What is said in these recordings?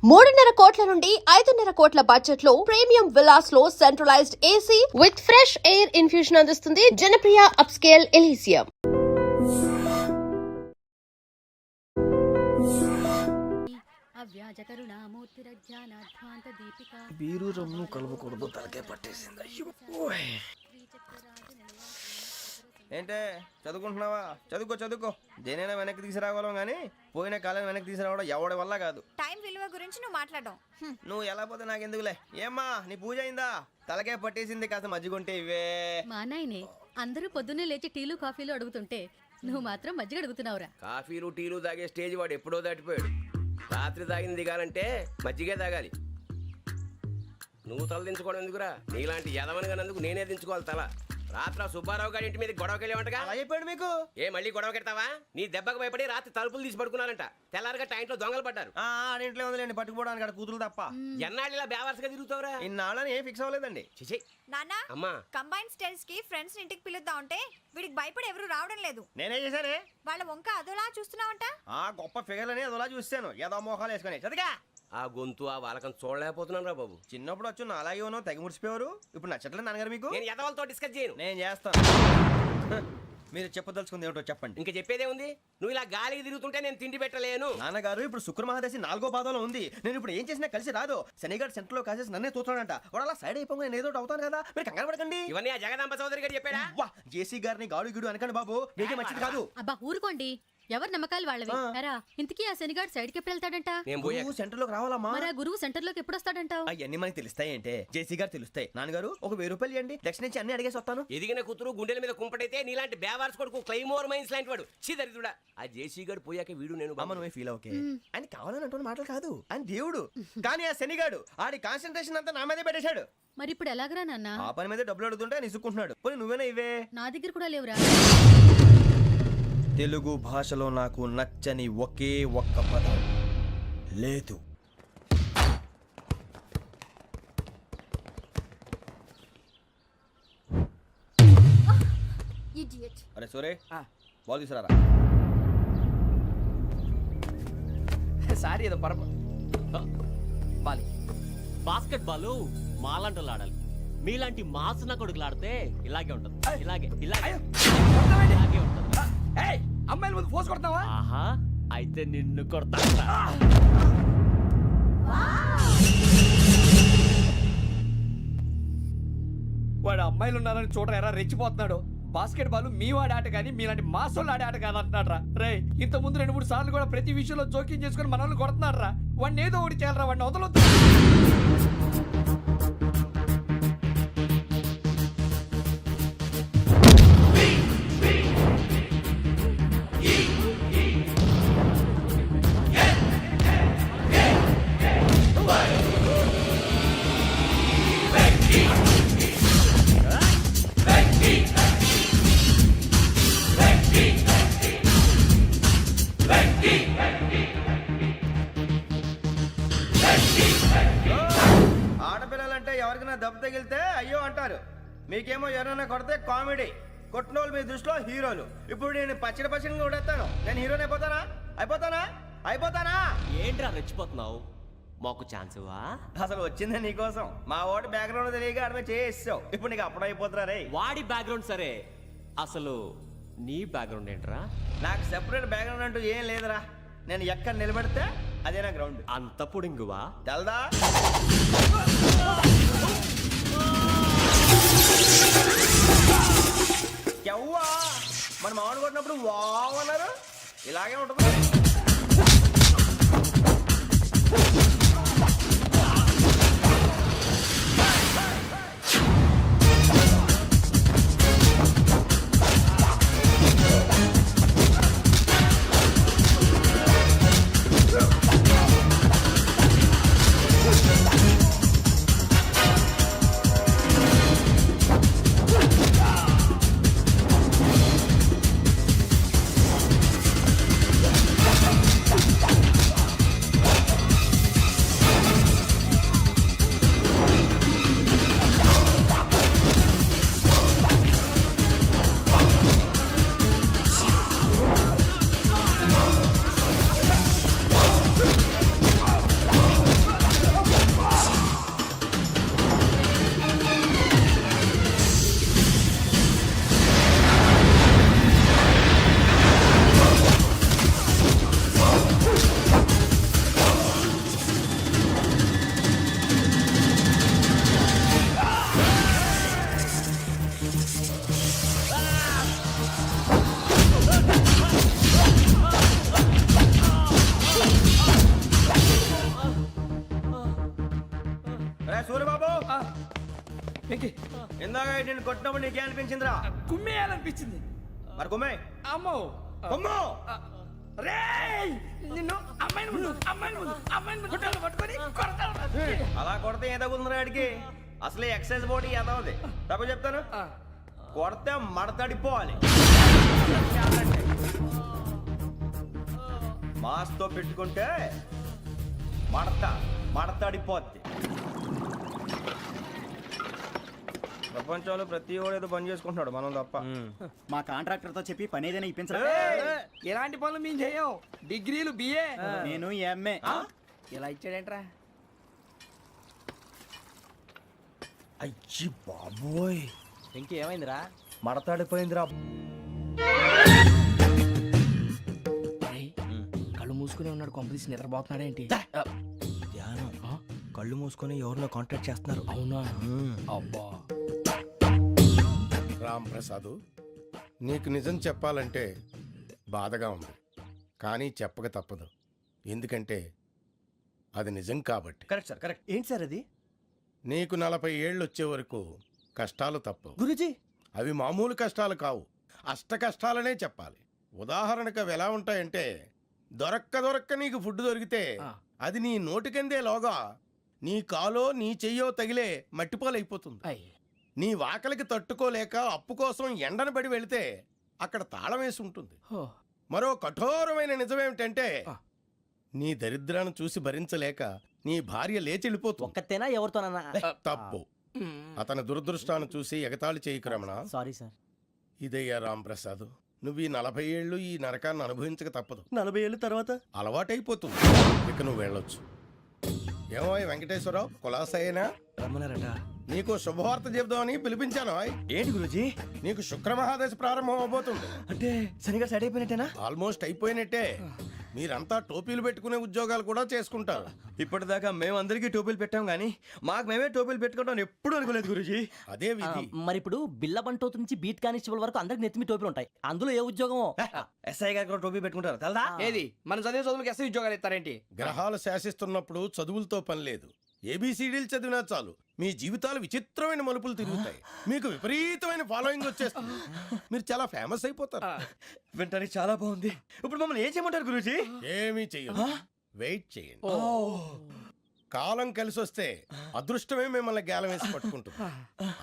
3.5 కోట్ల నుండి 5.5 కోట్ల బడ్జెట్ లో ప్రీమియం విల్లాస్ లో centralised AC with fresh air infusion అందిస్తుంది Janapriya upscale Elysium. Beer rum కలుపుకూడదు, తలకే పట్టేసింది. అయ్యో ఏంటే చదువుకుంటున్నావా? చదువుకో. దేనైనా వెనక్కి తీసుకురావాలం కానీ పోయిన కాలం వెనక్కి తీసుకురావడం ఎవడి వల్ల కాదు. టైం విలువ గురించి నువ్వు మాట్లాడడం నువ్వు ఎలా పోతే నాకు ఎందుకులే. ఏమ్మా నీ పూజ అయిందా? తలకే పట్టేసింది, కాస్త మజ్జిగుంటే ఇవే. మా నాయనే అందరూ పొద్దున్నే లేచి టీలు కాఫీలు అడుగుతుంటే నువ్వు మాత్రం మజ్జిగ అడుగుతున్నావురా. కాఫీలు టీలు తాగే స్టేజ్ వాడు ఎప్పుడో దాటిపోయాడు. రాత్రి తాగింది దిగాలంటే మజ్జిగే తాగాలి. నువ్వు తల దించుకోవడం ఎందుకురా? నీలాంటి యదవని కానందుకు నేనే దించుకోవాలి తల. రాత్రి సుబ్బారావు గారి ఇంటి మీద గొడవకి వెళ్ళేవంటగా. అలా చెప్పాడు మీకు? ఏ మళ్ళీ గొడవ కెడతావా? నీ దెబ్బకు భయపడి రాత్రి తలుపులు తీసి పడుకున్నారంట. తెల్లారగా టైంట్లో దొంగలు పడ్డారు. ఆడింట్లో ఉందిలేండి, పట్టుకుపోవడానికి అక్కడ కూతురు తప్ప. ఎన్నాళ్ళు ఇలా బేవర్స్గా తిరుగుతావురా? ఇన్నాళ్ళని ఏం ఫిక్స్ అవ్వలేదండి. చిచి నాన్న అమ్మా, కంబైన్ స్టైల్స్ కి ఫ్రెండ్స్ ఇంటికి పిలుద్దాం అంటే వీడికి భయపడి ఎవరు రావడం లేదు. నేనే చేశానే. వాళ్ళ వంక అదోలా చూస్తున్నావంట. గొప్ప ఫిగర్ అని అదోలా చూస్తాను. ఏదో మోహాలు వేసుకొని చదిగా ఆ గొంతు ఆ వాలకం చూడలేకపోతున్నాను రా బాబు. చిన్నప్పుడు వచ్చి నా అలాగే ఉన్నావు, తెగ ముడిచిపోయారు. ఇప్పుడు నచ్చట్లేదు నాన్నగారు మీకు? నేను యదవలతో డిస్కస్ చేయను. నేను చేస్తాను. మీరు చెప్పదలుచుకుంది ఏమిటో చెప్పండి. ఇంకా చెప్పేదే ఉంది. నువ్వు ఇలా గాలికి తిరుగుతుంటే నేను తిండి పెట్టలేను. నాన్నగారు ఇప్పుడు శుక్ర మహాదశి 4వ పాదంలో ఉంది. నేను ఇప్పుడు ఏం చేసినా కలిసి రాదు. శనిగారు సెంటర్ లో కాసేసి నన్నే చూస్తాడంట. వాడు అలా సైడ్ అయిపోయి నేను ఏదో అవుతాను కదా, మీరు కంగారు పడకండి. ఇవన్నీ ఆ జగదాంబ చౌదరి గారు చెప్పాడా? జేసీ గారిని గాడు గిడు అనకండి బాబు, మీకే మంచిది కాదు. అబ్బా ఊరుకోండి, ఎవరి నమ్మకాలు వాళ్ళవి. ఎరా ఇంతకీ ఆ శనిగాడు సైడ్కి ఎప్పుడు వెళ్తాడంట? నువ్వు సెంటర్ లోకి రావాలమ్మా. మరి ఆ గురువు సెంటర్ లోకి ఎప్పుడు వస్తాడంటావు? అవన్నీ మనకి తెలుస్తాయి అంటే జేసీ గారు తెలుస్తాయి. నాన్నగారు ఒక 1000 రూపాయలు ఇవ్వండి, దక్షిణ నుంచి అన్ని అడిగేసి వస్తాను. ఎదిగిన కూతురు గుండెల మీద కుంపటైతే నీలాంటి బేవార్స్ కొడుకు క్లైమోర్ మైన్స్ లాంటి వాడు చీదరిదుడా. ఆ జేసీ గారు పోయాక వీడు నేను అమ్మ నువ్వే ఫీల్ ఓకే. ఆయన కావాలని అంటున్న మాటలు కాదు, ఆయన దేవుడు. కానీ ఆ శనిగాడు ఆడి కాన్సన్ట్రేషన్ అంతా నా మీదే పెట్టేశాడు. మరి ఇప్పుడు ఎలాగరా నాన్న? ఆ పని మీద డబ్బులు అడుగుతుంటే నిసుకుంటున్నాడు. పోనీ నువ్వేనా ఇవే? నా దగ్గర కూడా లేవురా. తెలుగు భాషలో నాకు నచ్చని ఒకే ఒక్క పదం లేదు. అరే సోరే, బాల్ తీసుకురారా. సారీ ఏదో బాలి. బాస్కెట్ బాల్ మాలాంటి ఆడాలి. మీలాంటి మాసన కొడుకులు ఆడితే ఇలాగే ఉంటది. ఇలాగే ఉంటది. అమ్మాయిల ముందు ఫోర్స్ కొడతావా? ఆహా, అయితే నిన్ను కొడతా. వాడు అమ్మాయిలు ఉన్నారని చూడరా ఎరా రెచ్చిపోతున్నాడు. బాస్కెట్ బాల్ మీ వాడి ఆట కానీ మీలాంటి మాసోళ్ళు ఆడే ఆట కాదు అంటున్నాడు రా. రే ఇంత ముందు 2-3 సార్లు కూడా ప్రతి విషయంలో జోక్యం చేసుకుని మన వాళ్ళు కొడుతున్నాడు రా. వాడిని ఏదో ఒకటి చేయాలరా, వాడిని వదలొద్దు. ఆడపిల్లలంటే ఎవరికైనా దెబ్బ తగిలితే అయ్యో అంటారు, మీకేమో ఎవరైనా కొడితే కామెడీ. కొట్టిన వాళ్ళు మీ దృష్టిలో హీరోలు. ఇప్పుడు నేను పచ్చడి కొడేస్తాను. నేను హీరోని అయిపోతానా? ఏంట్రా రెచ్చిపోతున్నావు? మాకు ఛాన్స్ ఇవ్వా? అసలు వచ్చిందే నీకోసం. మా ఓటు బ్యాక్గ్రౌండ్ తెలియక అడిమే చేసావు. ఇప్పుడు నీకు అప్పుడు అయిపోతున్నా రే. వాడి బ్యాక్గ్రౌండ్ సరే, అసలు నీ బ్యాక్గ్రౌండ్ ఏంట్రా? నాకు సెపరేట్ బ్యాక్గ్రౌండ్ అంటూ ఏం లేదురా. నేను ఎక్కడ నిలబడితే అదే నా గ్రౌండ్. అంత పుడింగువా? తెల్దా? ఎవ్వా మన మామిడి కొట్టినప్పుడు వావ్ అన్నారు. ఇలాగే ఉంటుంది. వెంకీ ఇందాక నేను కొట్టినప్పుడు నీకే అనిపించిందిరా? కుమ్మేయాలనిపించింది. మరి కొమ్మే. అమ్మో కొమ్ము. రేయ్ నిన్ను అమ్మాయిని గుట్టలు పట్టుకొని కొడతాను. అలా కొడితే ఏ తగులుందిరా ఆడికి? అసలే ఎక్సైజ్ బాడీ ఏదవుది. తప్పు చెప్తాను, కొడితే మడతడిపోవాలి. మాస్తో పెట్టుకుంటే మడతడిపోద్ది. ప్రపంచంలో ప్రతి వాడు ఏదో పని చేసుకుంటున్నాడు, మనం తప్ప. మా కాంట్రాక్టర్ తో చెప్పి పని ఏదైనా ఇప్పించరా? ఎలాంటి పనులు మేము చేయం. డిగ్రీలు బిఏ, నేను ఎంఏ. ఇలా ఇచ్చాడేంట్రా? అయ్యి బాబోయ్, ఇంకేమైందిరా? మడతడిపోయిందిరా. కళ్ళు మూసుకుని ఉన్నాడు, కొంపదీసి నిద్రపోతున్నాడేంటి? ధ్యానం. కళ్ళు మూసుకొని ఎవరినో కాంటాక్ట్ చేస్తున్నారు. అవునా? అబ్బా రామ్ ప్రసాద్, నీకు నిజం చెప్పాలంటే బాధగా ఉంది, కానీ చెప్పక తప్పదు. ఎందుకంటే అది నిజం కాబట్టి. Correct sir, correct. ఏంటి సార్ అది? నీకు 40 ఏళ్ళు వచ్చే వరకు కష్టాలు తప్పవు. గురుజీ, అవి మామూలు కష్టాలు కావు, అష్ట కష్టాలనే చెప్పాలి. ఉదాహరణకు అవి ఎలా ఉంటాయంటే, దొరక్క నీకు ఫుడ్ దొరికితే అది నీ నోటికందే లోగా నీ కాలో నీ చెయ్యో తగిలే మట్టిపాలైపోతుంది. నీ వాకలికి తట్టుకోలేక అప్పు కోసం ఎండను పడి వెళితే అక్కడ తాళం వేసి ఉంటుంది. మరో కఠోరమైన నిజమేమిటంటే, నీ దరిద్రాన్ని చూసి భరించలేక నీ భార్య లేచి వెళ్ళిపోతుంది. ఒక్కతేనా ఎవరితోనన్నా? తప్పు. అతని దురదృష్టాన్ని చూసి ఎగతాళి చేయకు రమణ. Sorry sir. ఇదయ్యా రాంప్రసాద్, నువ్వు ఈ 40 ఏళ్ళు ఈ నరకాన్ని అనుభవించక తప్పదు. 40 ఏళ్ళ తర్వాత అలవాటైపోతుంది. ఇక నువ్వు వెళ్ళొచ్చు. ఏమో వెంకటేశ్వరరావు, కులాసైనా రమ్మన్నారట. నీకు శుభవార్త చెబుదామని పిలిపించాను. ఏంటి గురుజీ? నీకు శుక్రమహాదశ ప్రారంభం అవబోతుంది. అంటే శనిగా సెట్ అయిపోయినట్టేనా? ఆల్మోస్ట్ అయిపోయినట్టే. మీరంతా టోపీలు పెట్టుకునే ఉద్యోగాలు కూడా చేసుకుంటారు. ఇప్పటిదాకా మేమందరికీ టోపీలు పెట్టాం కానీ మాకు మేమే టోపీలు పెట్టుకుంటాం ఎప్పుడు అనుకోలేదు గురుజీ. అదే విధి. మరి ఇప్పుడు బిల్ల బంటోతు నుంచి బీట్ కానిస్టేబుల్ వరకు అందరికి నెత్తిమి టోపీలు ఉంటాయి. అందులో ఏ ఉద్యోగం? ఎస్ఐ గారు కూడా టోపీ పెట్టుకుంటారు తెలదా? ఏది మన చదివే చదువులకు ఎస్ఐ ఉద్యోగాలు ఇస్తారేంటి? గ్రహాలు శాసిస్తున్నప్పుడు చదువులతో పని లేదు. ఏబిసిడీలు చదివినా చాలు మీ జీవితాలు విచిత్రమైన మలుపులు తిరుగుతాయి. మీకు విపరీతమైన ఫాలోయింగ్ వచ్చేస్తుంది. మీరు చాలా ఫేమస్ అయిపోతారు. వింటానికి చాలా బాగుంది. ఇప్పుడు మమ్మల్ని ఏం చేయమంటారు గురుజీ? ఏమీ చెయ్యదు, వెయిట్ చేయండి. కాలం కలిసి వస్తే అదృష్టమే మిమ్మల్ని గేలం వేసి పట్టుకుంటుంది.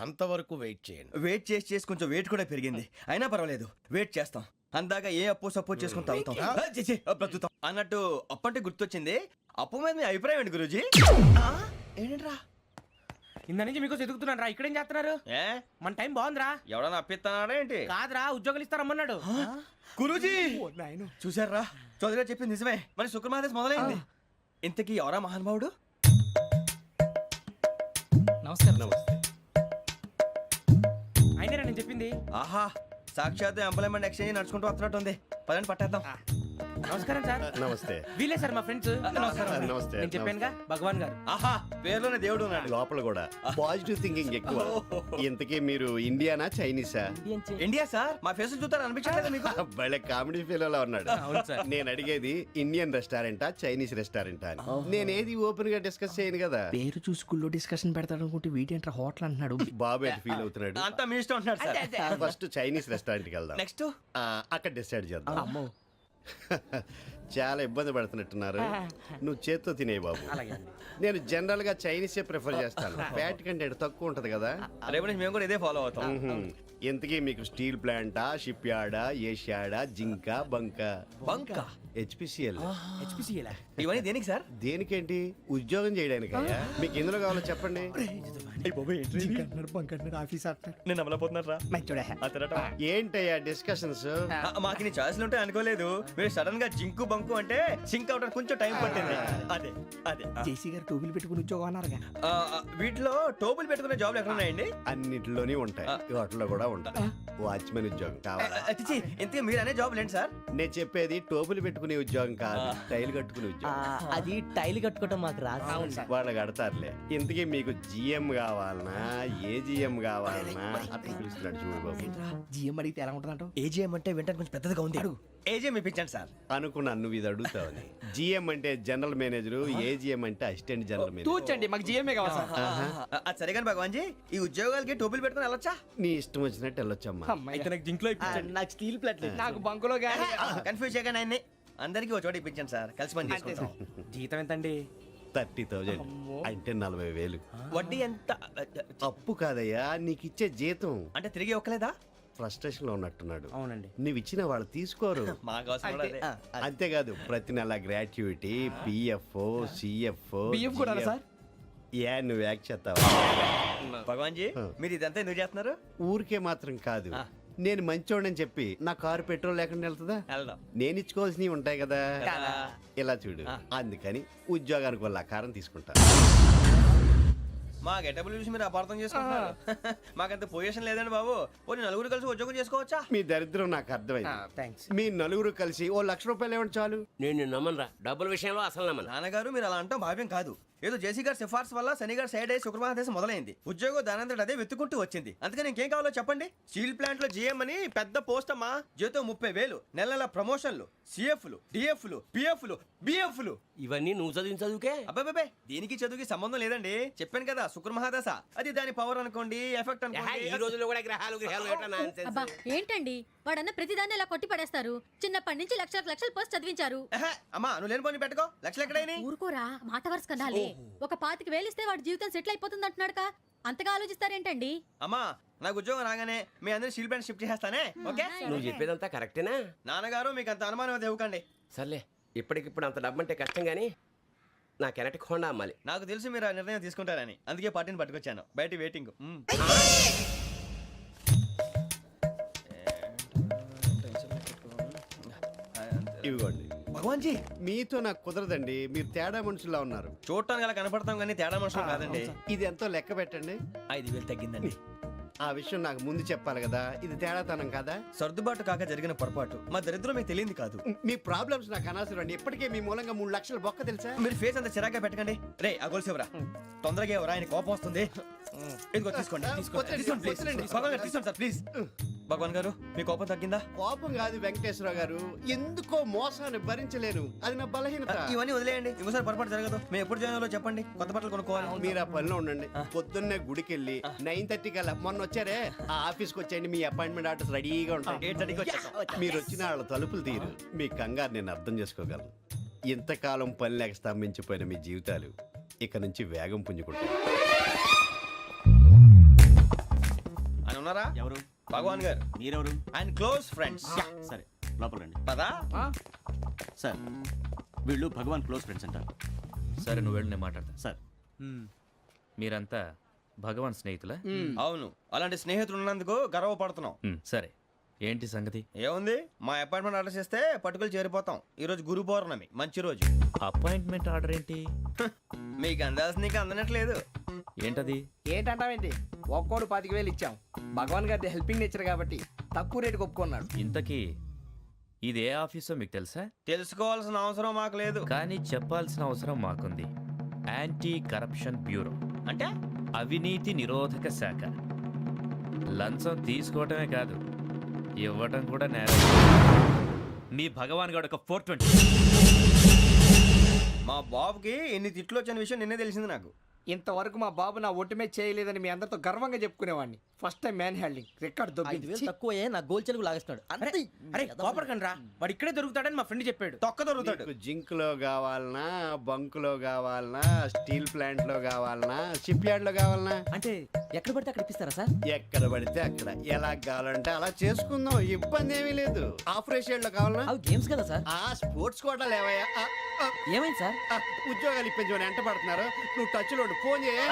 అంతవరకు వెయిట్ చేయండి. వెయిట్ చేసి కొంచెం వెయిట్ కూడా పెరిగింది. అయినా పర్వాలేదు, వెయిట్ చేస్తాం. అందాక ఏ అప్పు సపోర్ట్ చేసుకుని తాగుతాం, బ్రతుకుతాం. అన్నట్టు అప్పు అంటే గుర్తొచ్చింది. అప్పు మీద మీ అభిప్రాయం ఏంటి గురుజీ? ఏంటరా ఇంత నుంచి మీకు ఎదుగుతున్నాను రా. ఇక్కడేం చేస్తున్నారు? ఏ మన టైం బాగుందిరా. ఎవడన్నా అప్పిస్తున్నాడా ఏంటి? కాదురా, ఉద్యోగాలు ఇస్తారమ్మన్నాడు. గురూజీ చూసారా, చౌదరి గారు చెప్పింది నిజమే. మరి శుక్రమహాదేశ్ మొదలైంది. ఇంతకీ ఎవరా మహానుభావుడు? నమస్కారం. అయినరా నేను చెప్పింది? ఆహా, సాక్షాత్ ఎంప్లాయ్మెంట్ ఎక్స్చేంజ్ నడుచుకుంటూ వస్తున్నట్టు ఉంది. పదండి పట్టేద్దాం. నమస్కారం సార్. నమస్తే. వీలే సార్ మా ఫ్రెండ్స్. నమస్కారం. నమస్తే. నేను చెప్పానుగా భగవాన్ గారు. ఆహా, పేర్లోనే దేవుడు ఉన్నాడు. లోపల కూడా పాజిటివ్ థింకింగ్ ఎక్కువ. ఇంతకీ మీరు ఇండియానా చైనీసా? India sir. మా ఫేస్ చూస్తారు అనిపించట్లేదు మీకు? భలే కామెడీ ఫీల్ అలా ఉన్నాడు. నేను అడిగేది ఇండియన్ రెస్టారెంటా చైనీస్ రెస్టారెంటా అని. నేనేది ఓపెన్ గా డిస్కస్ చేయను కదా. పేరు చూసుకుల్లో డిస్కషన్ పెడతాడు అనుకుంటే వీటేంట్రా హోటల్ అంటున్నాడు. బాబు ఎట్ ఫీల్ అవుతున్నాడు. అంతా మీ ఇష్టం ఉంటున్నాడు సార్. ఫస్ట్ చైనీస్ రెస్టారెంట్ కి వెళ్దాం. నెక్స్ట్ అక్కడ డిసైడ్ చేద్దాం. చాలా ఇబ్బంది పడుతున్నట్టున్నారు. నువ్వు చేత్తో తినే బాబు. నేను జనరల్ గా చైనీసే ప్రిఫర్ చేస్తాను. ఫ్యాట్ కంటెంట్ తక్కువ ఉంటది కదా. రేపు నుంచి మేము కూడా ఇదే ఫాలో అవుతాం. ఇంతకీ మీకు స్టీల్ ప్లాంటా, షిప్ యార్డా, ఏషియాడా, జింక, బంకా? బంకా, హెచ్పిసిఎల్. ఇవన్నీ దేనికి సార్? దేనికేంటి? ఉద్యోగం చేయడానికి. మీకు ఎందులో కావాలో చెప్పండి. నేను అమలపోతున్నారా? ఏంటయ్యా డిస్కషన్స్? మాకు నీ ఛాయిస్లు ఉంటాయి అనుకోలేదు. మీరు సడన్ గా జింకు బంకు అంటే సింక్ అవడానికి కొంచెం టైం పట్టింది. అదే అదే జేసీ గారు టోపీలు పెట్టుకుని ఉద్యోగం అన్నారుగా. వీటిలో టోపులు పెట్టుకునే జాబ్లు ఎక్కడ ఉన్నాయండి? అన్నిటిలోనే ఉంటాయి, వాటిలో కూడా ఉంటాయి. వాచ్మెన్ ఉద్యోగం కావాలా? ఇంతకీ మీరు అనే జాబ్ ఏంటి సార్? నేను చెప్పేది టోపులు పెట్టుకునే కట్టుకునే ఉద్యోగం కాదు టైల్ కట్టుకునే ఉద్యోగం. అది టైల్ కట్టుకోవటం మాకు రాదు. వాళ్ళు కడతారులే. ఇంతకీ మీకు జిఎం కావాలనా ఏ జిఎం కావాలనా అట్లా పిలుస్తున్నాడు చూడు బాబు. జిఎం అడిగితే ఎలా ఉంటుందంట? ఏజీఎం అంటే వింటానికి కొంచెం పెద్దదిగా ఉంది. ఏజీఎం ఇప్పించండి సార్. అనుకున్నాను నువ్వు ఇది అడుగుతావని. జిఎం అంటే జనరల్ మేనేజర్, ఏజిఎం అంటే అసిస్టెంట్ జనరల్ మేనేజర్. తూచండి, మాకు జిఎంఏ కావాలి సార్. అది సరే కానీ భగవాన్ జీ, ఈ ఉద్యోగాలకి టోపీలు పెట్టుకుని వెళ్ళొచ్చా? నీ ఇష్టం వచ్చినట్టు వెళ్ళొచ్చమ్మా. అయితే నాకు జింక్లో ఇప్పించండి. నాకు స్టీల్ ప్లేట్ నాకు బంకులో గానీ. కన్ఫ్యూజ్ చేయగానే ఆయన్ని అందరికీ ఒక చోట ఇప్పించండి సార్, కలిసి పని చేసుకుంటాం. జీతం ఎంతండి? 30,000 అంటే 40,000. వడ్డీ ఎంత? అప్పు కాదయ్యా, నీకు ఇచ్చే జీతం. అంటే తిరిగి ఒక్కలేదా? ఫ్రస్ట్రేషన్ లో ఉన్నట్టున్నాడు. అవునండి. నువ్వు ఇచ్చిన వాళ్ళు తీసుకోరు. మాకు అవసరం కూడా అదే. అంతేకాదు ప్రతి నెల గ్రాట్యుటీ, పిఎఫ్, సిఎఫ్. బియ్యం కూడా సార్? ఏ నువ్వు యాక్ చేస్తావా? భగవాన్ జీ, మీరు ఇదంతా ఎందుకు చేస్తున్నారు? ఊరికే మాత్రం కాదు, నేను మంచోడని చెప్పి నా కారు పెట్రోల్ లేకుండా వెళ్తుందా? వెళ్దాం. నేను ఇచ్చుకోవాల్సినవి ఉంటాయి కదా. కదా. ఇలా చూడు, అందుకని ఉద్యోగానికి వాళ్ళ ఆకారం తీసుకుంటా. మా గెటబుల్ చూసి మీరు అపార్థం చేసుకుంటున్నారు. మాకంత పొజిషన్ లేదండి బాబు. పోనీ నలుగురు కలిసి ఉద్యోగం చేసుకోవచ్చా? మీ దరిద్రం నాకు అర్థమైంది. థ్యాంక్స్. మీ నలుగురు కలిసి ఓ ₹1,00,000 ఇవ్వండి చాలు. నేను నమ్మనరా, డబ్బుల విషయంలో అసలు నమ్మను. నాన్నగారు మీరు అలా అంటాం భావ్యం కాదు. ఏదో జేసీ గారి సిఫార్సు వల్ల శని గారు సైడ్ అయ్యి శుక్రమహాదేశం మొదలైంది. ఉద్యోగం దానంతటి అదే వెతుకుంటూ వచ్చింది. అందుకని ఇంకేం కావాలో చెప్పండి. స్టీల్ ప్లాంట్ లో జీఎం అని పెద్ద పోస్ట్ అమ్మా. జీతం 30,000, నెల నెల ప్రమోషన్లు, సిఎఫ్లు, డిఎఫ్లు, పిఎఫ్లు, బిఎఫ్లు. ఇవన్నీ నువ్వు చదివిన చదువుకే. అబ్బాబే, దీనికి చదువుకి సంబంధం లేదండి. చెప్పాను కదా, శుక్రమహాదశ. అది దాని పవర్ అనుకోండి, ఎఫెక్ట్ ఈ అనుకోండి. రోజుల్లో కూడా గ్రహాలు ఎట్లా nonsense? అబ్బా ఏంటండి వాడన్న ప్రతిదాన్ని ఇలా కొట్టి పడేస్తారు. చిన్నప్పటి నుంచి లక్షలు పోస్ట్ చదివించారు. ఎహె, అమ్మా నువ్వు లేని పోనీ పెట్టుకో. లక్షలు ఎక్కడైనా ఊరుకోరా, మాట వరుస కదాలే. ఒక 25,000 ఇస్తే వాడి జీవితం సెటిల్ అయిపోతుంది అంటున్నాడుగా. అంతగా ఆలోచిస్తారేంటండి? అమ్మా నాకు ఉద్యోగం రాగానే మీ అందరినీ స్టీల్ ప్లాంట్ షిఫ్ట్ చేస్తానే. ఓకే? నువ్వు చెప్పేదంతా కరెక్టేనా? నాన్నగారు మీకు అంత అనుమానం అది ఇవ్వకండి. సర్లే, ఇప్పటికిప్పుడు అంత డబ్బు అంటే కష్టం కానీ నా కెనటిక్ హోండా అమ్మాలి. నాకు తెలుసు మీరు ఆ నిర్ణయం తీసుకుంటారని, అందుకే పార్టీని పట్టుకొచ్చాను. బయట వెయిటింగ్. ఇవ్వండి. భగవాన్ జీ, మీతో నాకు కుదరదండి, మీరు తేడా మనుషుల్లా ఉన్నారు. చూడటానికి అలా కనపడతాం కానీ తేడా మనుషులు కాదండి. ఇది ఎంతో లెక్క పెట్టండి. 5,000 తగ్గిందండి. ఆ విషయం నాకు ముందు చెప్పాలి కదా, ఇది తేడాతనం కదా. సర్దుబాటు కాక జరిగిన పొరపాటు. మా దరిద్రం మీకు తెలియదు కాదు. మీ ప్రాబ్లమ్స్ నాకు అనవసరం అండి. ఇప్పటికే మీ మూలంగా 3 లక్షలు బొక్క తెలుసా. మీరు ఫేస్ అంత చిరాగ్గా పెట్టకండి. రే ఆ గొలుసు ఎవరా? తొందరగా ఎవరా, ఆయన కోపం వస్తుంది. ఇదిగో తీసుకోండి. తీసుకోండి ప్లీజ్. భగవాన్ గారు తీసుకోండి సార్ ప్లీజ్. భగవాన్ గారు మీ కోపం తగ్గిందా? కోపం కాదు వెంకటేశ్వర గారు, ఎందుకో మోసాన్ని భరించలేను, అది నా బలహీనత. ఇవన్నీ వదిలేయండి, ఇంకోసారి పొరపాటు జరగదు. మేము ఎప్పుడు జాయిన్ అవ్వాలో చెప్పండి, కొత్త బట్టలు కొనుక్కోవాలి. మీరు ఆ పనిలో ఉండండి. పొద్దున్నే గుడికి వెళ్ళి 9:30 కల్లా, మొన్న వచ్చారే ఆ ఆఫీస్కి వచ్చేయండి. మీ అపాయింట్మెంట్ ఆర్డర్స్ రెడీగా ఉంటాయి. 8:30కి వచ్చేస్తాం. మీరు వచ్చిన వాళ్ళ తలుపులు తీరు. మీ కంగారు నేను అర్థం చేసుకోగలను. ఇంతకాలం పని లేక స్తంభించిపోయిన మీ జీవితాలు ఇక నుంచి వేగం పుంజుకుంటాయి. ఆయన ఉన్నారా? ఎవరు? భగవాన్ గారు. మీరెవరు? ఆయన క్లోజ్ ఫ్రెండ్స్. సరే లోపల రండి. పదా సార్ వీళ్ళు భగవాన్ క్లోజ్ ఫ్రెండ్స్ అంటారు. సరే నువ్వు వెళ్ళి నేను మాట్లాడతా. సార్ మీరంతా భగవాన్ స్నేహితులా? అవును, అలాంటి స్నేహితులు ఉన్నందుకు గర్వపడుతున్నాం. సరే ఏంటి సంగతి? ఏముంది, మా అపాయింట్మెంట్ ఆర్డర్ చేస్తే పట్టుకులు చేరిపోతాం. ఈ రోజు గురు పౌర్ణమి, మంచి రోజు. అపాయింట్మెంట్ ఆర్డర్ ఏంటి? మీకు అందాల్సిన నీకు అందనట్లేదు. ఏంటది? ఏంటంటావేంటి? ఒక్కోడు 25,000 ఇచ్చాం. భగవాన్ గారి హెల్పింగ్ నేచర్ కాబట్టి తక్కువ రేటుకి ఒప్పుకున్నాడు. ఇంతకీ ఇది ఏ ఆఫీసో మీకు తెలుసా? తెలుసుకోవాల్సిన అవసరం మాకు లేదు. కానీ చెప్పాల్సిన అవసరం మాకుంది. యాంటీ కరప్షన్ బ్యూరో అంటే అవినీతి నిరోధక శాఖ. లంచం తీసుకోవటమే కాదు, ఇవ్వటం కూడా నేరం. మీ భగవాన్ గారు ఒక 420. మా బాబుకి ఎన్ని తిట్లు వచ్చిన విషయం నిన్నే తెలిసింది నాకు. ఇంతవరకు మా బాబు నా ఒట్టుమే చేయలేదని మీ అందరితో గర్వంగా చెప్పుకునేవాడిని. First time man handling record దొబ్బింది. తక్కువే నా గోల్ చెలుగు లాగేస్తున్నాడు. అరే కోపడకండి రా, వాడు ఇక్కడే దొరుకుతాడని మా ఫ్రెండ్ చెప్పాడు. తొక్క దొరుకుతాడు. మీకు జింక్ లో కావాలనా, బంక్ లో కావాలనా, స్టీల్ ప్లాంట్ లో కావాలనా, షిప్ యార్డ్ లో కావాలనా? అంటే ఎక్కడ పడితే అక్కడ ఇప్పిస్తారా సార్? ఎక్కడ పడితే అక్కడ, ఎలా కావాలంటే అలా చేసుకుందాం, ఇబ్బంది ఏమీ లేదు. ఆపరేషన్ లో కావాలనా? అవి గేమ్స్ కదా సార్. ఆ స్పోర్ట్స్ కోటా లేవయ్యా. ఏమైంది సార్? ఉద్యోగాలు ఇప్పించమని ఎంట పడుతున్నారు. నువ్వు టచ్ లో ఫోన్ చేయ.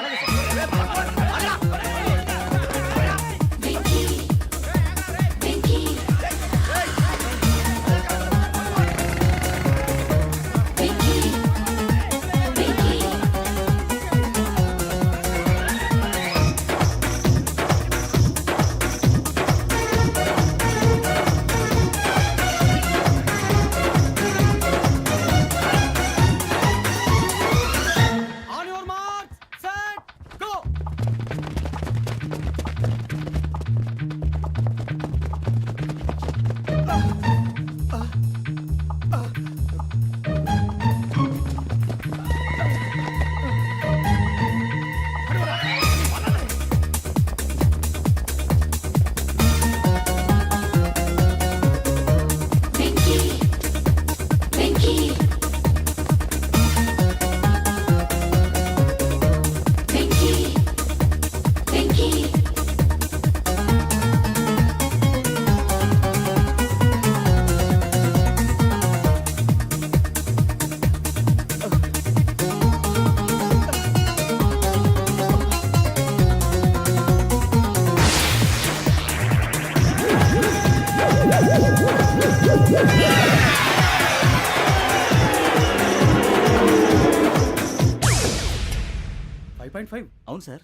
1.5 అవును సార్.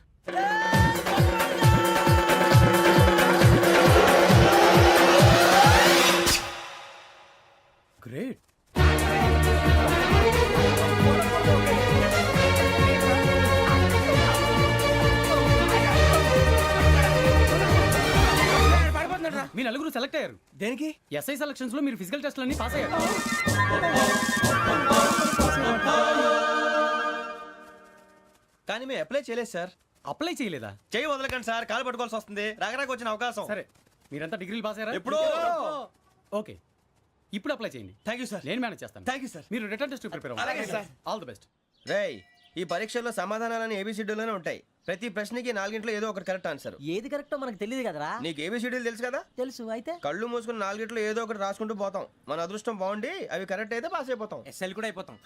గ్రేట్. మీ నలుగురు సెలెక్ట్ అయ్యారు. దేనికి? ఎస్ఐ సెలక్షన్స్ లో మీరు ఫిజికల్ టెస్ట్ అన్ని పాస్ అయ్యారు. కానీ మేము అప్లై చేయలేదు సార్. అప్లై చేయలేదా? చేయి వదలకండి సార్, కాలు పట్టుకోవాల్సి వస్తుంది. రాగరాకు వచ్చిన అవకాశం. సరే, మీరంతా డిగ్రీలు పాస్ అయ్యారా? ఎప్పుడో. ఓకే, ఇప్పుడు అప్లై చేయండి. Thank you sir. నేను మేనేజ్ చేస్తాను. Thank you sir. మీరు రిటర్న్ టెస్ట్ ప్రిపేర్ అవ్వండి. అలాగే సార్. All the best. రేయ్, ఈ పరీక్షల్లో సమాధానాలని ఏబిసిడ్యూల్లోనే ఉంటాయి. ప్రతి ప్రశ్నకి 4 ఏదో ఒకటి కరెక్ట్ ఆన్సర్. ఏది కరెక్టో మనకు తెలియదు కదరా. నీకు ఏబిసిడ్యూల్ తెలుసు కదా? తెలుసు. అయితే కళ్ళు మూసుకుని 4 ఏదో ఒకటి రాసుకుంటూ పోతాం. మన అదృష్టం బాగుండి అవి కరెక్ట్ అయితే పాస్ అయిపోతాం. ఎస్ఎల్ కూడా అయిపోతాం.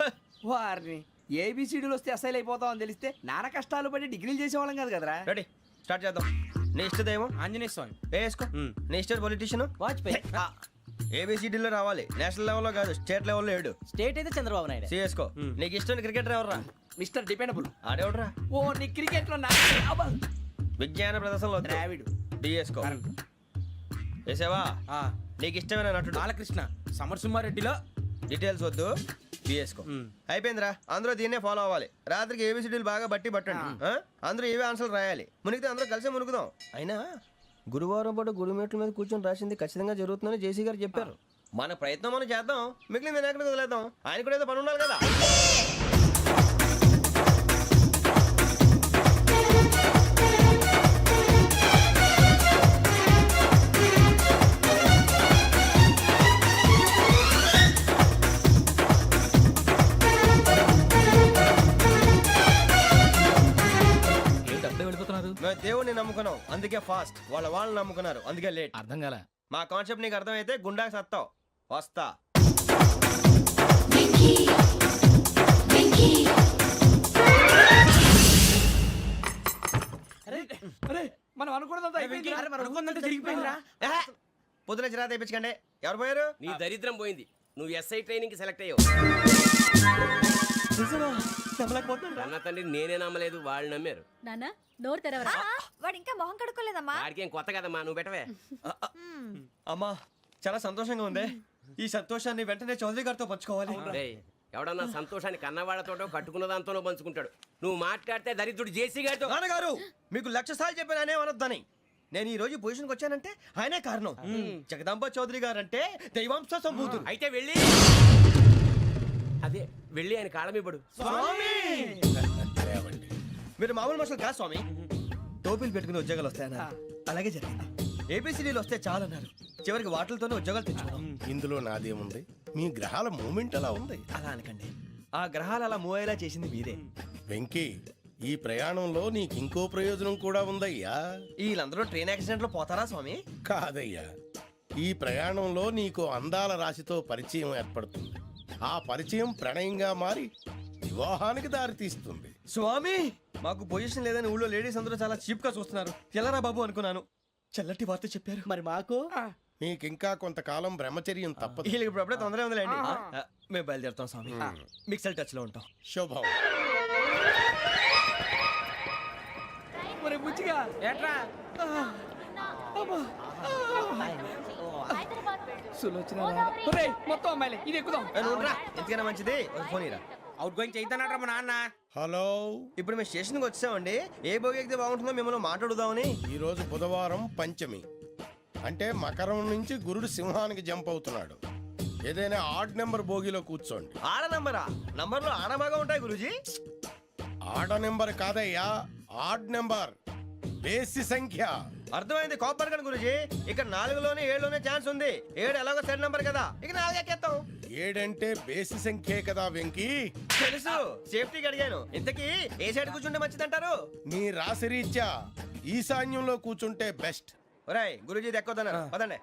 వారిని ఏబిసిడీలు వస్తే ఎస్ఐలు అయిపోతాం అని తెలిస్తే నాన్న కష్టాలు పడి డిగ్రీలు చేసేవాళ్ళం కాదు కదరా. రెడీ, స్టార్ట్ చేద్దాం. నీ ఇష్టదేమో ఆంజనేయ స్వామి. వేసుకో. నీ ఇష్ట పొలిటీషియన్ వాజ్పేయి. ఏబిసిడీలో రావాలి. నేషనల్ లెవెల్లో కాదు, స్టేట్ లెవెల్లో 7. స్టేట్ అయితే చంద్రబాబు నాయుడు. సిఎస్కో. నీకు ఇష్టం క్రికెటర్ ఎవర్రా? Mister dependable. ఆడేవడరా? ఓ నీ క్రికెట్ లో విజ్ఞాన ప్రదర్శనలో ద్రావిడు. డిఎస్కో. వేసావా? నీకు ఇష్టమైన నటుడు? బాలకృష్ణ. సమర్సింహారెడ్డిలో డీటెయిల్స్ వద్దు, బిఎస్కో. అయిపోయిందిరా. అందరూ దీన్నే ఫాలో అవ్వాలి. రాత్రికి ఏబిసిడీలు బాగా బట్టి పట్టండి. అందరూ ఏవే ఆన్సర్లు రాయాలి. మునిగితే అందరూ కలిసి మునుగుదాం. అయినా గురువారం పాటు గురుమేట్ల మీద కూర్చొని రాసింది ఖచ్చితంగా జరుగుతుందని జేసీ గారు చెప్పారు. మన ప్రయత్నం మనం చేద్దాం, మిగిలింది ఎక్కడికి వదిలేద్దాం. ఆయన కూడా ఏదో పని ఉండాలి కదా. మేము దేవుడిని నమ్ముకున్నాం, అందుకే ఫాస్ట్. వాళ్ళు నమ్ముకున్నారు, అందుకే లేట్. అర్థం కాల. మా కాన్సెప్ట్ నీకు అర్థమైతే గుండా సత్తావు. వస్తా. అరే మనం అనుకున్నదంతా అయిపోయింది. మనం అనుకున్నదంతా జరిగిపోయిందిరా. పొద్దున చిరా తెప్పించకండి. ఎవరు పోయారు? నీ దరిద్రం పోయింది. నువ్వు ఎస్ఐ ట్రైనింగ్ కి సెలెక్ట్ అయ్యావు. అన్న తండ్రి నేనే నమ్మలేదు, వాళ్ళు నమ్మారు. నాన్న నోరు తెరవరా. వాడు ఇంకా మొహం కడుక్కోలేదమ్మా. వాడికి ఏం కొత్త కదమ్మా, నువ్వు పెట్టవే. అమ్మా, చాలా సంతోషంగా ఉంది. ఈ సంతోషాన్ని వెంటనే చౌదరి గారితో పంచుకోవాలి. డేయ్, ఎవడన్నా సంతోషాన్ని కన్నవాళ్లతోటో కట్టుకున్న దాంతోనో పంచుకుంటాడు. నువ్వు మాట్లాడితే దరిద్రుడు జేసీ గారితో. నాన్నగారు, మీకు 1,00,000 సార్లు చెప్పాను అనే అనొద్దని. నేను ఈ రోజు పొజిషన్కి వచ్చానంటే ఆయనే కారణం. జగదాంబ చౌదరి గారు అంటే దైవాంశ సంభూతుడు. అయితే వెళ్ళి అదే వెళ్ళి ఆయన కాళ్ళమివ్వడు. మీరు మామూలు మనుషులు కాదు స్వామి. టోపీలు పెట్టుకుని ఉద్యోగాలు వస్తాయన్నారు, అలాగే జరిగింది. ఏబిసిడీలు వస్తే చాలన్నారు, చివరికి వాటిలతోనే ఉద్యోగాలు తెచ్చుకున్నాం. ఇందులో నాదేముంది? మీ గ్రహాల మూమెంట్ అలా ఉంది. అలా అనకండి, ఆ గ్రహాలు అలా మూవ్ అయ్యేలా చేసింది మీరే. వెంకీ, ఈ ప్రయాణంలో నీకు ఇంకో ప్రయోజనం కూడా ఉందయ్యా. వీళ్ళందరూ ట్రైన్ యాక్సిడెంట్ లో పోతారా స్వామి? కాదయ్యా, ఈ ప్రయాణంలో నీకు అందాల రాశితో పరిచయం ఏర్పడుతుంది. ఆ పరిచయం ప్రణయంగా మారి వివాహానికి దారితీస్తుంది. స్వామి, మాకు పొజిషన్ లేదని ఊళ్ళో లేడీస్ అందరూ చాలా చీప్ గా చూస్తున్నారు. ఎలారా బాబు అనుకున్నాను. చల్లటి వార్త చెప్పారు. మరి మాకు నీకింకా కొంతకాలం బ్రహ్మచర్యం తప్పదు. వీళ్ళకి ఇప్పుడు అప్పుడే తొందరగా ఉందిలేండి. మేము బయలుదేరుతాం స్వామి. మిక్సెల్ టచ్ లో ఉంటాం. శుభం. మరి బుచ్చిగా ఏట్రా సులోచన. మొత్తం అమ్మాయిలే, ఇది ఎక్కుదాం. ఎందుకైనా మంచిది ఫోన్ ఇరా. అవుట్ గోయింగ్ చేద్దానట్రా మా నాన్న. హలో, ఇప్పుడు మేము స్టేషన్కి వచ్చామండి. ఏ బోగి ఎక్కితే బాగుంటుందో మిమ్మల్ని మాట్లాడుదామని. ఈరోజు బుధవారం పంచమి, అంటే మకరం నుంచి గురుడు సింహానికి జంప్ అవుతున్నాడు. ఏదైనా ఆడ్ నెంబర్ బోగిలో కూర్చోండి. ఆడ నంబరా? నంబర్లో ఆడ బాగా ఉంటాయి గురూజీ. ఆడ నెంబర్ కాదయ్యా, ఆడ్ నెంబర్, బేసి సంఖ్య. అర్థమైంది. కాపర్ కన్ గురూజీ, ఇక్కడ 4లోనే 7లోనే ఛాన్స్ ఉంది. 7 ఎలాగో సెడ్ నంబర్ కదా, ఇక 4 ఎక్కేస్తాం. 7 అంటే బేసి సంఖ్యే కదా వెంకీ. తెలుసు, సేఫ్టీకి అడిగాను. ఇంతకీ ఏ సైడ్ కూర్చుంటే మంచిదంటారు? నీ రాశి రీత్యా ఈశాన్యంలో కూర్చుంటే బెస్ట్. ఒరాయ్, గురూజీ దెక్కొద్దన్నారు, పదండి.